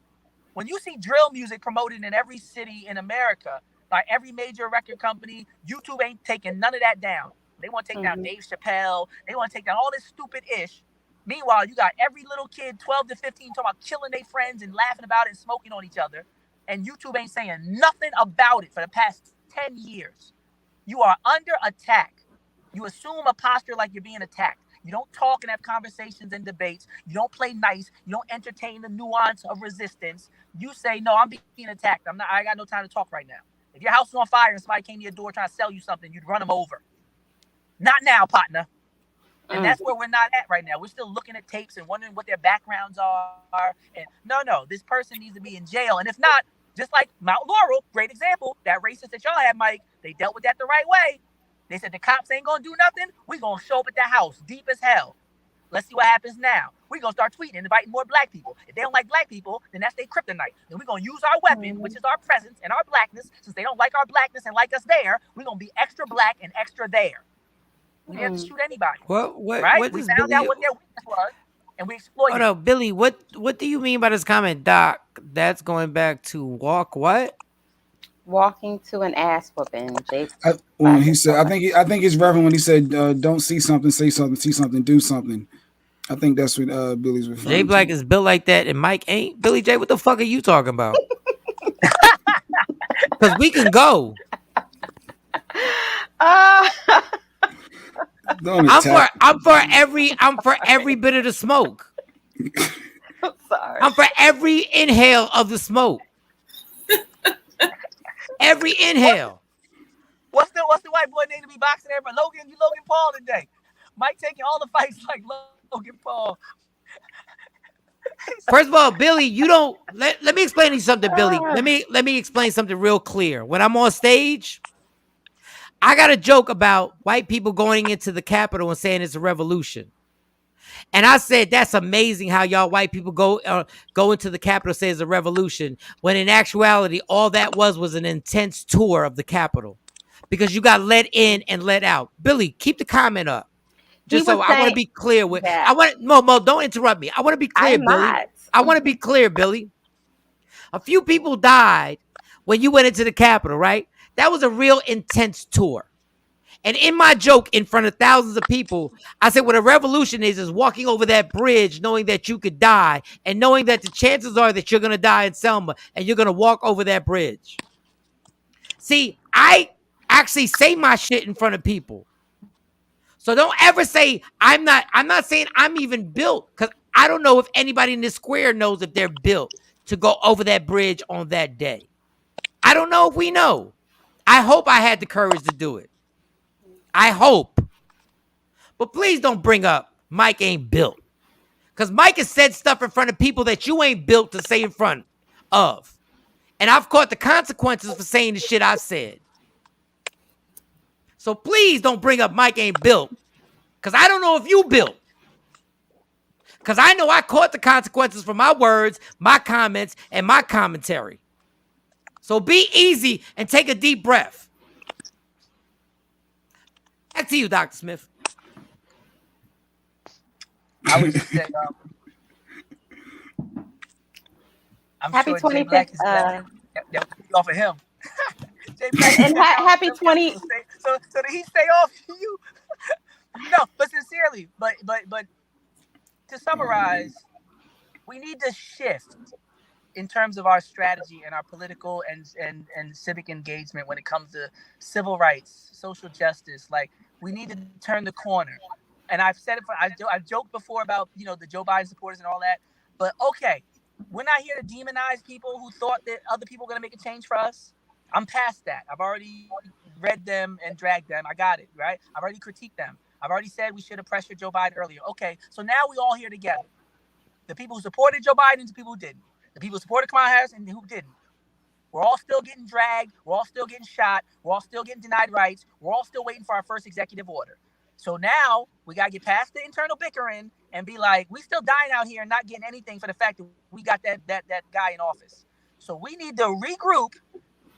N: When you see drill music promoted in every city in America by every major record company, YouTube ain't taking none of that down. They want to take down Dave Chappelle. They want to take down all this stupid ish. Meanwhile, you got every little kid, 12 to 15, talking about killing their friends and laughing about it and smoking on each other. And YouTube ain't saying nothing about it for the past 10 years. You are under attack. You assume a posture like you're being attacked. You don't talk and have conversations and debates. You don't play nice. You don't entertain the nuance of resistance. You say, no, I'm being attacked. I got no time to talk right now. If your house is on fire and somebody came to your door trying to sell you something, you'd run them over. Not now, partner. And that's where we're not at right now. We're still looking at tapes and wondering what their backgrounds are. And no, this person needs to be in jail. And if not, just like Mount Laurel, great example, that racist that y'all had, Mike, they dealt with that the right way. They said the cops ain't going to do nothing. We're going to show up at their house deep as hell. Let's see what happens now. We're going to start tweeting and inviting more black people. If they don't like black people, then that's their kryptonite. Then we're going to use our weapon, which is our presence and our blackness. Since they don't like our blackness and like us there, we're going to be extra black and extra there. We didn't have to shoot anybody. Right? We found out what their weakness was, and we exploited.
H: Oh no, Billy, what do you mean by this comment, Doc? That's going back to walk what?
A: Walking to an ass whooping.
G: When he said, I think it's Reverend when he said, "Don't see something, say something, see something, do something." I think that's what Billy's referring
H: Jay Black is built like that, and Mike ain't. Billy J, what the fuck are you talking about? Because we can go.
G: Don't
H: I'm
G: attack.
H: for every bit of the smoke.
A: I'm sorry.
H: I'm for every inhale of the smoke. Every inhale.
N: What's the white boy name to be boxing everybody? You Logan Paul today. Mike taking all the fights like Logan Paul.
H: First of all, Billy, you don't let me explain to you something, Billy. Let me explain something real clear. When I'm on stage, I got a joke about white people going into the Capitol and saying it's a revolution. And I said, that's amazing how y'all white people go into the Capitol and say it's a revolution, when in actuality, all that was an intense tour of the Capitol. Because you got let in and let out. Billy, keep the comment up. Just so I want to be clear with
A: that.
H: I want Mo, don't interrupt me. I want to be clear,
A: I'm
H: Billy.
A: not.
H: I want to be clear, Billy. A few people died when you went into the Capitol, right? That was a real intense tour. And in my joke in front of thousands of people, I said what a revolution is walking over that bridge knowing that you could die and knowing that the chances are that you're going to die in Selma and you're going to walk over that bridge. See, I actually say my shit in front of people. So don't ever say I'm not saying I'm even built, because I don't know if anybody in this square knows if they're built to go over that bridge on that day. I don't know if we know. I hope I had the courage to do it. I hope. But please don't bring up Mike ain't built. Because Mike has said stuff in front of people that you ain't built to say in front of. And I've caught the consequences for saying the shit I said. So please don't bring up Mike ain't built. Because I don't know if you built. Because I know I caught the consequences for my words, my comments, and my commentary. So be easy and take a deep breath. Back to you, Dr. Smith.
N: I would just say, I'm
A: Happy
N: sure Jay Black is glad that we off of him. Jay Black
A: and happy 20.
N: So that he stay off you. No, but sincerely, but to summarize, we need to shift in terms of our strategy and our political and civic engagement when it comes to civil rights, social justice. Like, we need to turn the corner. And I've said it. I've joked before about the Joe Biden supporters and all that. But okay, we're not here to demonize people who thought that other people were going to make a change for us. I'm past that. I've already read them and dragged them. I got it, right? I've already critiqued them. I've already said we should have pressured Joe Biden earlier. Okay, so now we all here together. The people who supported Joe Biden and the people who didn't. The people who supported Kamala Harris and who didn't. We're all still getting dragged. We're all still getting shot. We're all still getting denied rights. We're all still waiting for our first executive order. So now we got to get past the internal bickering and be like, we still dying out here and not getting anything for the fact that we got that guy in office. So we need to regroup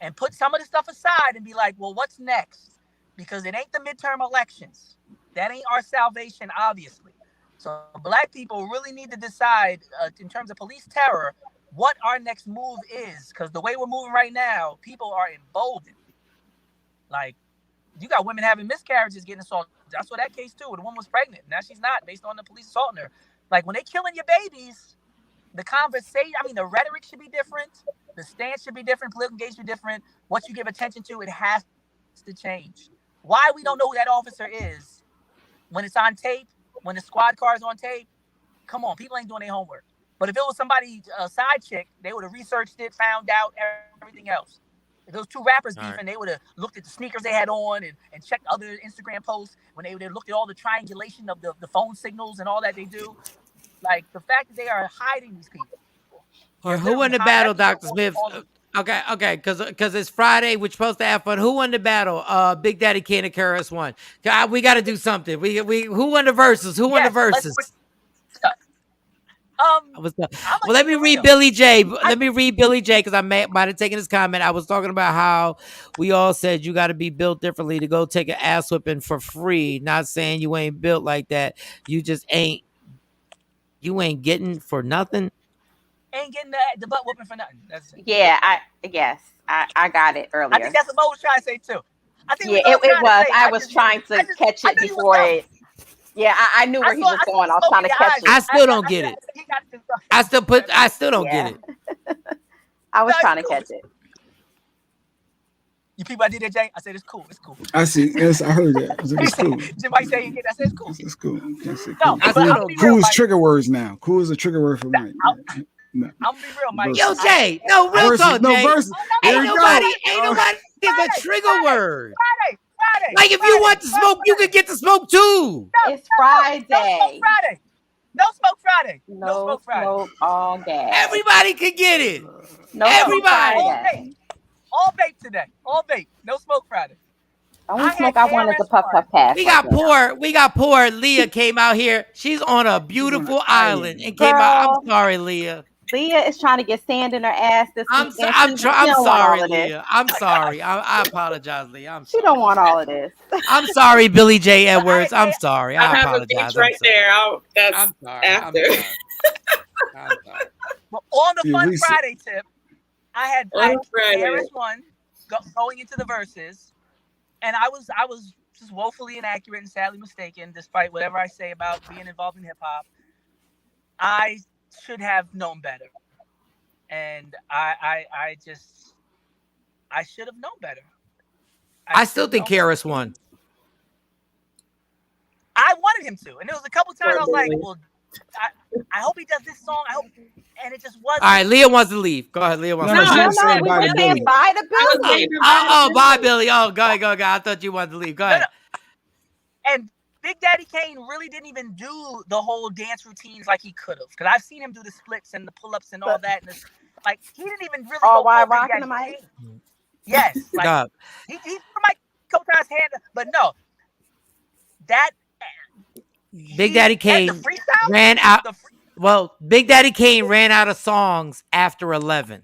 N: and put some of the stuff aside and be like, well, what's next? Because it ain't the midterm elections. That ain't our salvation, obviously. So Black people really need to decide in terms of police terror, what our next move is. Because the way we're moving right now, people are emboldened. Like, you got women having miscarriages getting assaulted. I saw that case too. The woman was pregnant. Now she's not, based on the police assaulting her. Like, when they killing your babies, the conversation, the rhetoric should be different. The stance should be different. Political engagement should be different. What you give attention to, it has to change. Why we don't know who that officer is when it's on tape, when the squad car is on tape, come on, people ain't doing their homework. But if it was somebody, a side chick, they would have researched it, found out everything else. If those two rappers beefing, they would have looked at the sneakers they had on and checked other Instagram posts when they would have looked at all the triangulation of the phone signals and all that they do. Like, the fact that they are hiding these people.
H: Or who won the battle, Dr. Smith? Okay, because it's Friday, we're supposed to have fun. Who won the battle? Big Daddy Kane and Karis won. We got to do something. We who won the verses? Who won the verses? Well, let me read Billy J. Let me read Billy J. because I might have taken his comment. I was talking about how we all said you got to be built differently to go take an ass whipping for free. Not saying you ain't built like that. You just ain't. You ain't getting for nothing.
N: Ain't getting the butt whooping for nothing. That's it.
A: Yeah, I got it earlier.
N: I think that's what Mo was trying to say too. I think
A: it was. I was trying to catch it before it. Yeah, I knew where he was going. I was trying to catch it.
H: I still don't get it. I still don't get it.
A: I was trying to catch it.
N: You people, I did that, Jay. I said it's cool. It's cool.
G: I see. Yes, I heard that. It's cool.
N: Jim might say I said it's cool.
G: It's cool. Can't say
N: No,
G: cool.
N: but
G: Cool,
N: I'm gonna be
G: cool
N: real,
G: is
N: Mike.
G: trigger words now. Cool is a trigger word for Mike. No.
N: I'm gonna be real, Mike.
H: Yo, Jay. No, real
G: Versus,
H: talk,
G: no
H: Jay.
G: versus.
H: Ain't
G: Here we
H: nobody
G: go.
H: is a trigger word.
N: Friday.
H: Like if you want to smoke, you can get to smoke too.
A: It's Friday.
N: No smoke Friday. No smoke Friday.
A: No
N: smoke Friday.
A: smoke all day.
H: Everybody can get it.
A: No
H: Everybody.
N: All vape. All vape today. All vape. No smoke Friday.
A: Only smoke I want is a puff pass.
H: We got poor Leah came out here. She's on a beautiful island and came out. I'm sorry, Leah.
A: Leah is trying to get sand in her ass this weekend.
H: I'm sorry, Leah. I'm sorry. I apologize, Leah. I'm sorry.
A: She don't want all of this.
H: I'm sorry, Billy J. Edwards. I'm sorry. I
M: have
H: apologize.
M: a right there. I'm
H: sorry.
M: After.
H: I'm sorry.
N: Well, on the Fun
G: Lisa.
N: Friday tip, I had Harris one going into the verses, and I was just woefully inaccurate and sadly mistaken, despite whatever I say about being involved in hip hop. I should have known better, and I should have known better.
H: I still think Harris won.
N: I wanted him to, and there was a couple times I was like, well, I hope he does this song. I hope, and it just wasn't.
H: All right, Leah wants to leave. Go ahead, Leah wants to leave.
A: We were saying bye to Billy.
H: Oh, bye, Billy. Oh, go ahead. I thought you wanted to leave. Go ahead.
N: And Big Daddy Kane really didn't even do the whole dance routines like he could have, because I've seen him do the splits and the pull-ups and all that. And like he didn't even really.
A: Oh,
N: go
A: why
N: full Big
A: rocking
N: Daddy
A: the mic?
N: Kane. Yes, like he threw Mike Kotar's hand, but no, that
H: Big Daddy Kane
N: and the freestyle
H: ran out. Well, Big Daddy Kane ran out of songs after 11.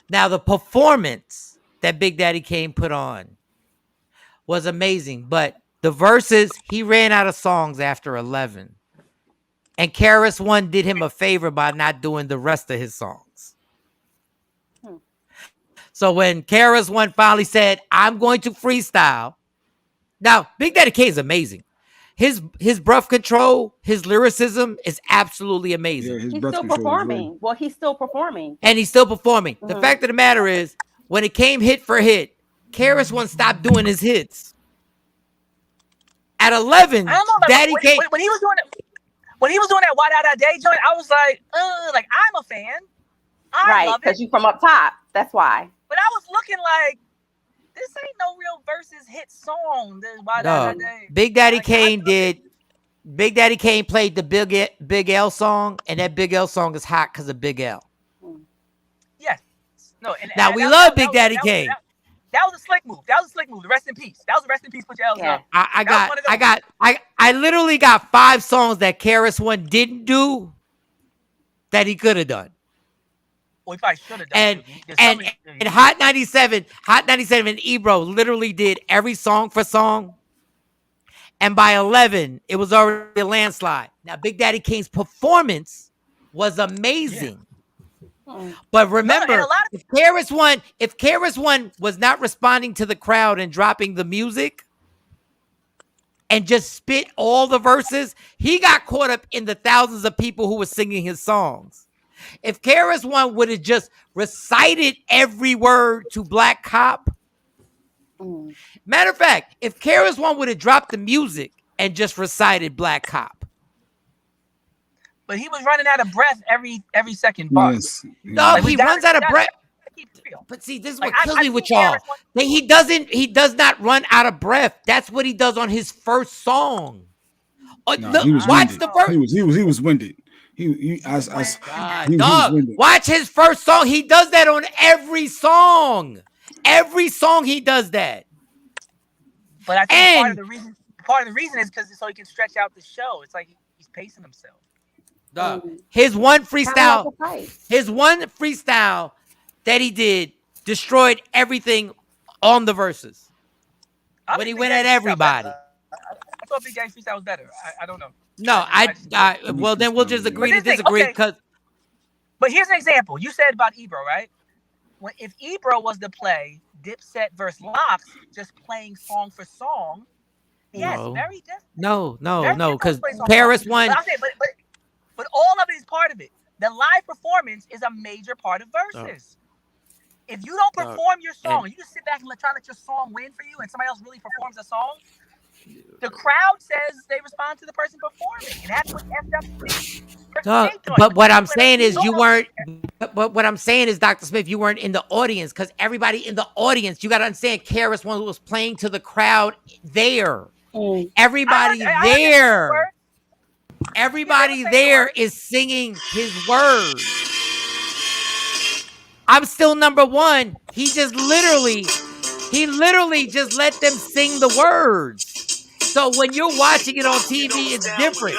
H: Now, the performance that Big Daddy Kane put on was amazing, but the verses, he ran out of songs after 11. And Karis One did him a favor by not doing the rest of his songs. So when Karis One finally said, I'm going to freestyle. Now, Big Daddy Kane is amazing. His breath control, his lyricism is absolutely amazing.
G: Yeah, his
A: He's
G: breath
A: still
G: control is
A: performing. Well, he's still performing.
H: And he's still performing. The fact of the matter is, when it came hit for hit, Karis One stopped doing his hits. At 11,
N: I don't know, like,
H: Daddy Kane.
N: When he was doing that Why Did I Day joint, I was like I'm a fan. I love it.
A: Because you from up top. That's why.
N: But I was looking like, this ain't no real versus hit song. This Why Did I Day.
H: Big Daddy Kane did. Big Daddy Kane played the Big L song, and that Big L song is hot because of Big L.
N: Yes. No.
H: Now we love Big Daddy Kane.
N: That was a slick move. The rest in peace. That was a rest in peace. Put your L's up.
H: I literally got 5 songs that Karis One didn't do that he could have done.
N: Well, he probably should have done.
H: And Hot 97 and Ebro literally did every song for song. And by 11, it was already a landslide. Now, Big Daddy Kane's performance was amazing. Yeah. But remember, if Karis One was not responding to the crowd and dropping the music and just spit all the verses, he got caught up in the thousands of people who were singing his songs. If Karis One would have just recited every word to Black Cop, matter of fact, if Karis One would have dropped the music and just recited Black Cop.
N: But he was running out of breath every second bar.
G: Yes.
H: No, like he runs out of breath. But see, this is what kills me with y'all. He does not run out of breath. That's what he does on his first song.
G: Watch the first. He was winded.
H: Watch his first song. He does that on every song. Every song he does that.
N: But I think part of the reason is because so he can stretch out the show. It's like he's pacing himself.
H: His one freestyle that he did destroyed everything on the verses. When he went at everybody.
N: I thought Big Daddy's freestyle was better. I don't know.
H: No, well then we'll just agree to disagree because.
N: But here's an example. You said about Ebro, right? If Ebro was to play Dipset versus Locks, just playing song for song, yes, very different.
H: No, because Karis One.
N: But all of it is part of it. The live performance is a major part of verses. if you don't perform your song, you just sit back and try to let your song win for you, and somebody else really performs a song, the crowd says they respond to the person performing. And that's what FWC.
H: But what I'm saying is you weren't. But what I'm saying is, Dr. Smith, you weren't in the audience because everybody in the audience, you got to understand, Karis one was playing to the crowd there. Everybody there. Everybody there is singing his words. I'm still number one. He literally just let them sing the words. So when you're watching it on TV, it's different.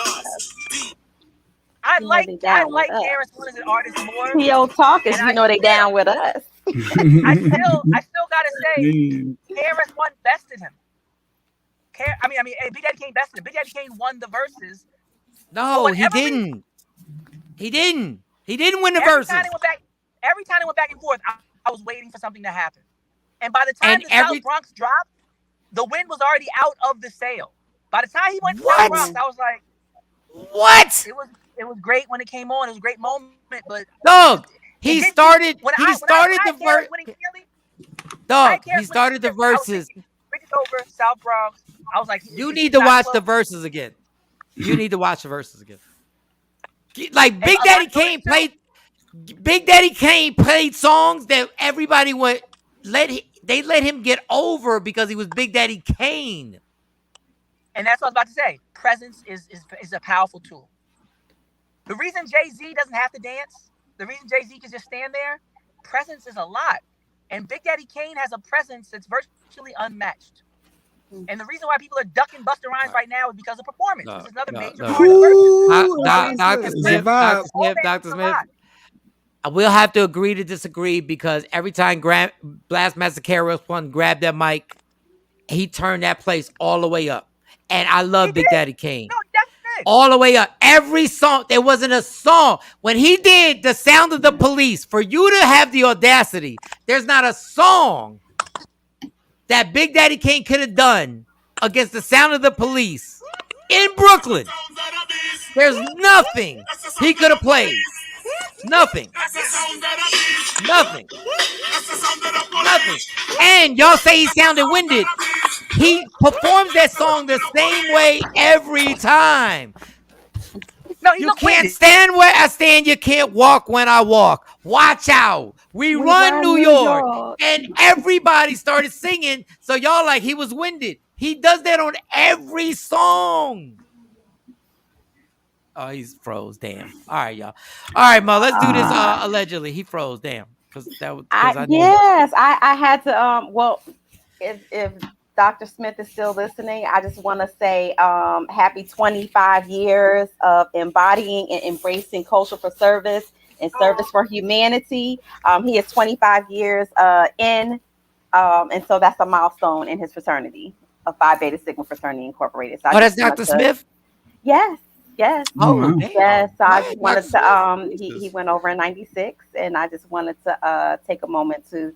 N: I like Karis One as an artist more.
A: P.O. Talkers, you know they down with us.
N: I still gotta say, Karis One bested him. Big Daddy Kane bested him. Big Daddy Kane won the verses.
H: No, he didn't. He didn't win the verses.
N: Every time they went back and forth, I was waiting for something to happen. And by the time the South Bronx dropped, the wind was already out of the sail. By the time he went to South Bronx, I was like,
H: "What?"
N: It was great when it came on. It was a great moment, but
H: Dog, he started the verses.
N: Bridges over South Bronx. I was like,
H: you need to watch the verses again. You need to watch the verses again. Like Big Daddy Kane played songs that everybody let him get over because he was Big Daddy Kane.
N: And that's what I was about to say. Presence is a powerful tool. The reason Jay-Z doesn't have to dance, the reason Jay-Z can just stand there, presence is a lot. And Big Daddy Kane has a presence that's virtually unmatched. And the reason why people are ducking Busta Rhymes right now is because of performance. This is another major part of verses.
H: Dr. Smith, I will have to agree to disagree because every time Blastmaster KRS-One grabbed that mic, he turned that place all the way up. And I love Big Daddy Kane.
N: No, that's it.
H: All the way up. Every song. There wasn't a song. When he did The Sound of the Police, for you to have the audacity, there's not a song that Big Daddy Kane could have done against The Sound of the Police in Brooklyn. There's nothing he could have played. Nothing. And y'all say he sounded winded. He performs that song the same way every time.
N: No,
H: you can't stand where I stand. You can't walk when I walk. Watch out. We run New York. And everybody started singing. So y'all like he was winded. He does that on every song. Oh, he's froze. Damn. All right, y'all. All right, Mo, let's do this. Allegedly, he froze. Damn.
A: I had to. Well, if Dr. Smith is still listening, I just want to say happy 25 years of embodying and embracing culture for service and service for humanity. He is 25 years in, and so that's a milestone in his fraternity, a Phi Beta Sigma Fraternity Incorporated. So
H: that's Dr. Smith?
A: Yes. Yes.
H: Oh,
A: yes. So I just wanted to. He went over in '96, and I just wanted to take a moment to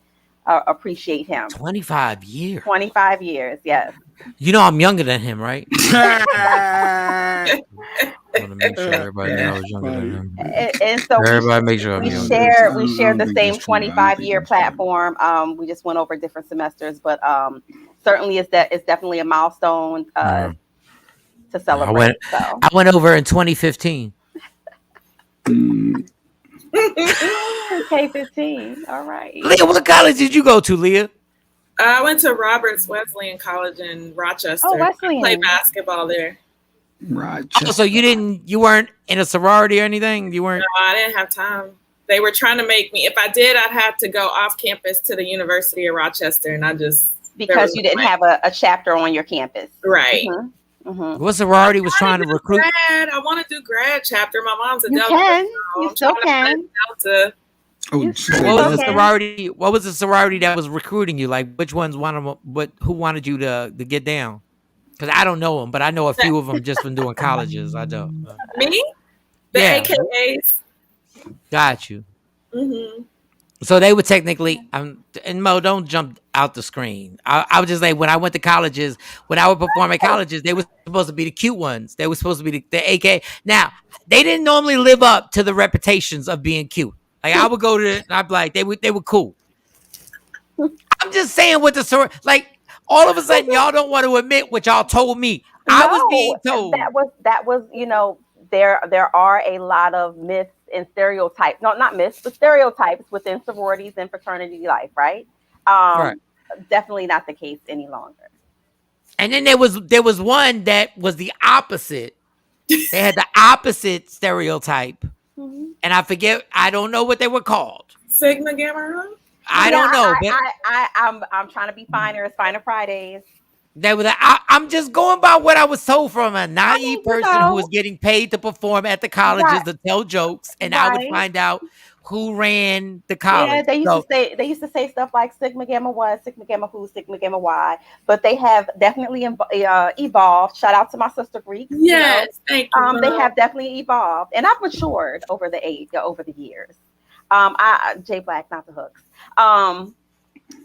A: appreciate him.
H: 25 years.
A: 25 years. Yes.
H: You know I'm younger than him, right? I want to make sure everybody knows I was younger than him.
A: And so
H: everybody make sure
A: we
H: I'm
A: share the same 25-year platform. We just went over different semesters, but certainly it's definitely a milestone. To celebrate.
H: I went over in 2015.
A: K-15. All right.
H: Leah, what college did you go to, Leah?
M: I went to Roberts Wesleyan College in Rochester.
A: Oh, Wesleyan.
M: I played basketball there.
G: Rochester.
H: Oh, so you weren't in a sorority or anything? You weren't?
M: No, I didn't have time. They were trying to make me. If I did, I'd have to go off campus to the University of Rochester, and I just
A: because you didn't have a chapter on your campus,
M: right?
A: Mm-hmm. Mm-hmm.
H: What sorority was trying to recruit?
M: I want to do grad chapter. My mom's a
A: Delta. You still can.
M: Delta.
H: What was the sorority? What was the sorority that was recruiting you? Like, which ones wanted? Who wanted you to get down? Because I don't know them, but I know a few of them just from doing colleges. I don't.
M: Me? The AKAs.
H: Got you.
M: Mm-hmm.
H: So they would technically, and Mo, don't jump out the screen. I would just say when I went to colleges, when I would perform at colleges, they were supposed to be the cute ones. They were supposed to be the AK. Now, they didn't normally live up to the reputations of being cute. Like I would go to, and I'd be like, they were cool. I'm just saying what the like. All of a sudden, y'all don't want to admit what y'all told me. I was being told
A: that was there are a lot of myths and stereotypes. No, not myths, but stereotypes within sororities and fraternity life, right?
H: Right.
A: Definitely not the case any longer.
H: And then there was one that was the opposite. They had the opposite stereotype, and I forget. I don't know what they were called.
M: Sigma Gamma.
H: I don't know, but
A: I'm trying to be finer. It's Finer Fridays.
H: they were. I'm just going by what I was told from a naive person who was getting paid to perform at the colleges to tell jokes, and I would find out who ran the college.
A: Yeah, they used to say stuff like Sigma Gamma One, Sigma Gamma Who, Sigma Gamma Y, but they have definitely evolved. Shout out to my sister Greeks.
M: Yes, thank you.
A: They have definitely evolved, and I've matured over the years. J Black, not the hooks.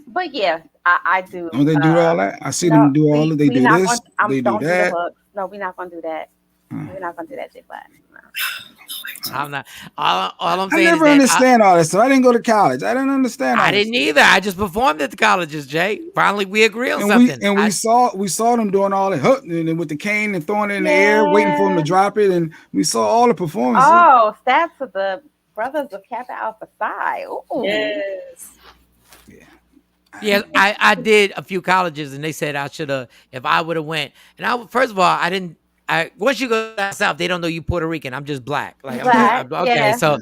A: But yeah, I do.
G: Don't they do all that? I see them do all of. They do this. They do that.
A: No, we're not gonna do that. We're not gonna do that, J Black. No.
H: I'm not. All I'm saying
G: I never understand all this stuff. I didn't go to college. I didn't understand.
H: I didn't either. I just performed at the colleges, Jay. Finally, we agree on
G: and
H: something.
G: We saw them doing all that, and with the cane and throwing it in the air, waiting for them to drop it, and we saw all the performances.
A: Oh, stats of the Brothers of Kappa Alpha Psi. Ooh.
M: Yes.
H: Yeah, I did a few colleges, and they said I should have if I would have went. And first of all, I didn't. Once you go down south, they don't know you Puerto Rican. I'm just black. Like I'm okay,
A: yeah,
H: so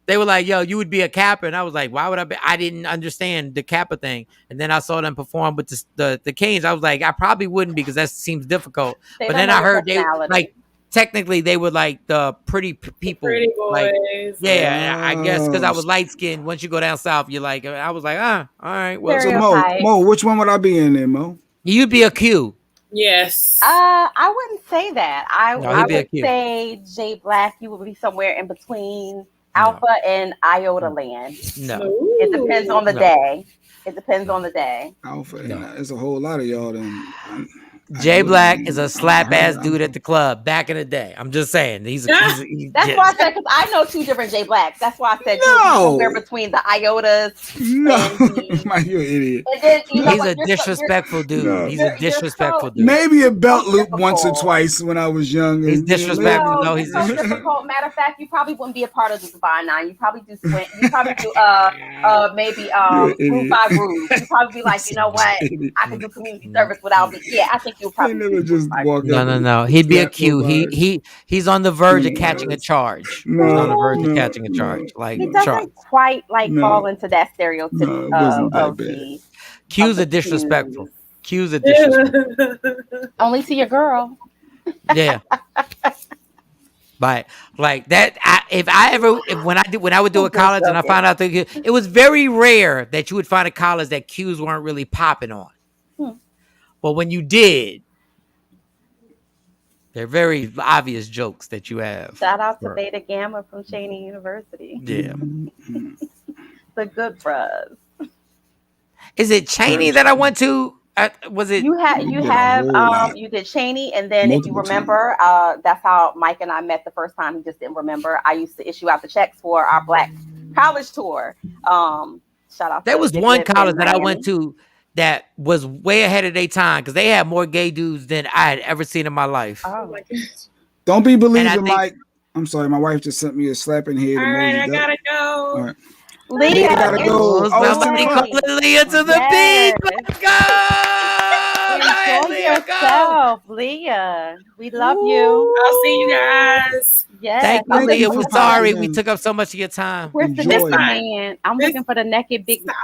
H: they were like, "Yo, you would be a Kappa," and I was like, "Why would I be?" I didn't understand the Kappa thing, and then I saw them perform with the Canes. I was like, I probably wouldn't because that seems difficult. But then I heard they like technically they were like the pretty people,
M: pretty boys.
H: Like, yeah, I guess because I was light skinned. Once you go down south, you're like, I was like, all right. Well,
G: so Mo, which one would I be in there, Mo?
H: You'd be a Q.
M: Yes.
A: I wouldn't say that. I would say J Black, you would be somewhere in between Alpha and Iota Land.
H: No.
A: It depends on the day. It depends on the day.
G: Alpha, there's a whole lot of y'all then.
H: Jay Black is a slap ass dude at the club back in the day. I'm just saying. He's
A: that's why I said, because I know two different Jay Blacks. That's why I said somewhere between the Iotas.
G: You're an idiot.
A: Then,
H: he's a disrespectful dude. No. He's a disrespectful dude.
G: Maybe a belt loop once or twice when I was young.
H: He's disrespectful. No, he's
A: difficult. Matter of fact, you probably wouldn't be a part of the Divine Nine. You probably do swing. You probably do maybe Groove by Groove. You probably be like, you know what? I can do community service without me. Yeah, I think you'll probably
G: never just walk
H: No. He'd be a Q. He's on the verge of catching a charge. He's on the verge of catching a charge. Like
A: he doesn't quite fall into that stereotype of the
H: Q's are disrespectful. Q's are disrespectful.
A: Only to your girl.
H: Yeah. But like that, when I would do a college and I found out that it was very rare that you would find a college that Q's weren't really popping on. But when you did, they're very obvious jokes that you have.
A: Shout out to Beta Gamma from Cheney University.
H: Yeah.
A: The good bros.
H: Is it Cheney that I went to? Was it?
A: You did Cheney, and then if you remember, that's how Mike and I met the first time. He just didn't remember. I used to issue out the checks for our Black college tour. Shout out.
H: There was one college that I went to that was way ahead of their time because they had more gay dudes than I had ever seen in my life.
A: Oh my goodness.
G: Don't be believing, Mike. I'm sorry, my wife just sent me a slapping head.
M: All right, I gotta go.
G: All right.
A: Leah,
G: gotta go.
H: Somebody calling Leah to the beach. Let's go.
A: Enjoy yourself, Leah. We love you.
M: I'll see you guys.
A: Yes.
H: Thank you, Leah. We're sorry we took up so much of your time.
A: Where's the naked man? I'm looking for the naked big black.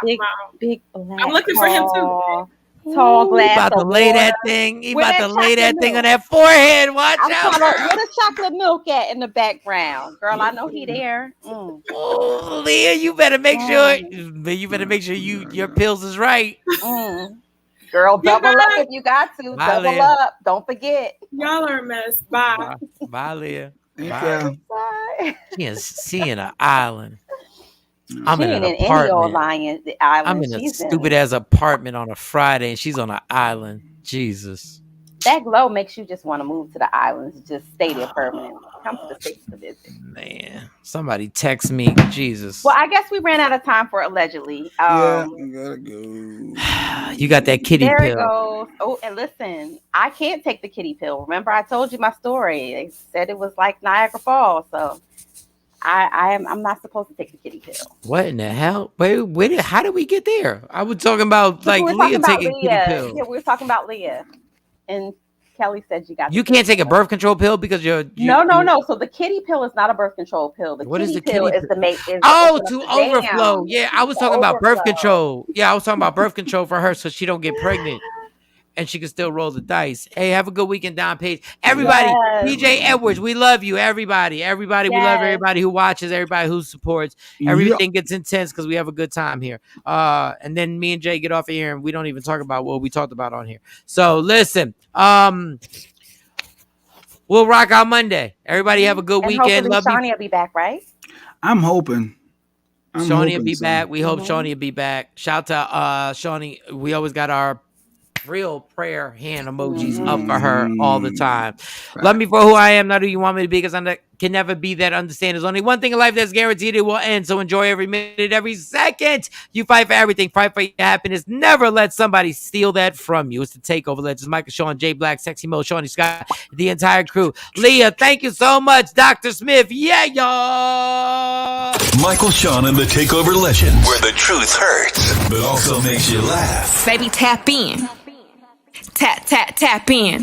M: I'm looking for him too.
A: Tall glass.
H: He about to lay that thing. He about to lay that thing on that forehead. Watch out.
A: Where the chocolate milk at in the background? Girl, I know he there.
H: Oh, Leah, you better make sure. You better make sure your pills is right.
A: Girl, double up if you got to.
H: Bye,
A: double
H: Leah.
A: up. Don't forget.
M: Y'all are a mess. Bye.
H: Bye, Leah.
A: Bye.
H: She in an island. I'm in an
A: Any
H: apartment.
A: old island.
H: I'm in a stupid ass apartment on a Friday, and she's on an island. Jesus.
A: That glow makes you just want to move to the islands, just stay there permanently. Come to the States to visit.
H: Man, somebody text me. Jesus.
A: Well, I guess we ran out of time for allegedly.
G: Yeah, I gotta go.
H: You got that kitty
A: There it
H: pill.
A: goes. Oh, and listen, I can't take the kitty pill. Remember, I told you my story. They said it was like Niagara Falls, so I'm not supposed to take the kitty pill.
H: What in the hell? Wait, how did we get there? I was talking about like
A: We were
H: Leah
A: talking about
H: taking
A: Leah.
H: kitty pill.
A: Yeah, we were talking about Leah, and Kelly said you got.
H: You can't take a birth control pill because
A: No. So the kitty pill is not a birth control pill. The
H: What is
A: kitty
H: the
A: pill
H: kitty
A: is the make.
H: to
A: the
H: overflow.
A: dam.
H: Yeah, I was
A: To
H: talking about birth
A: overflow.
H: control. Yeah, I was talking about birth control for her so she don't get pregnant. And she can still roll the dice. Hey, have a good weekend, Don Page. Everybody,
A: Yes.
H: PJ Edwards, we love you. Everybody, we love everybody who watches, everybody who supports. Everything gets intense because we have a good time here. And then me and Jay get off of here and we don't even talk about what we talked about on here. So listen, we'll rock out Monday. Everybody have a good weekend.
A: Hopefully Shawnee will be back, right?
G: I'm hoping.
H: Shawnee will be
G: so.
H: back. We hope Shawnee will be back. Shout to Shawnee. We always got our real prayer hand emojis up for her all the time. Love me for who I am, not who you want me to be, because I can never be that. Understand there's only one thing in life that's guaranteed: it will end. So enjoy every minute, every second. You fight for everything. Fight for your happiness. Never let somebody steal that from you. It's the Takeover Legends. Michael Shawn, Jay Black, Sexy Mo, Shawnee Scott, the entire crew. Leah, thank you so much. Dr. Smith, yeah, y'all.
B: Michael Shawn and the Takeover Legend, where the truth hurts, but also makes you laugh.
C: Baby, tap in. Tap in.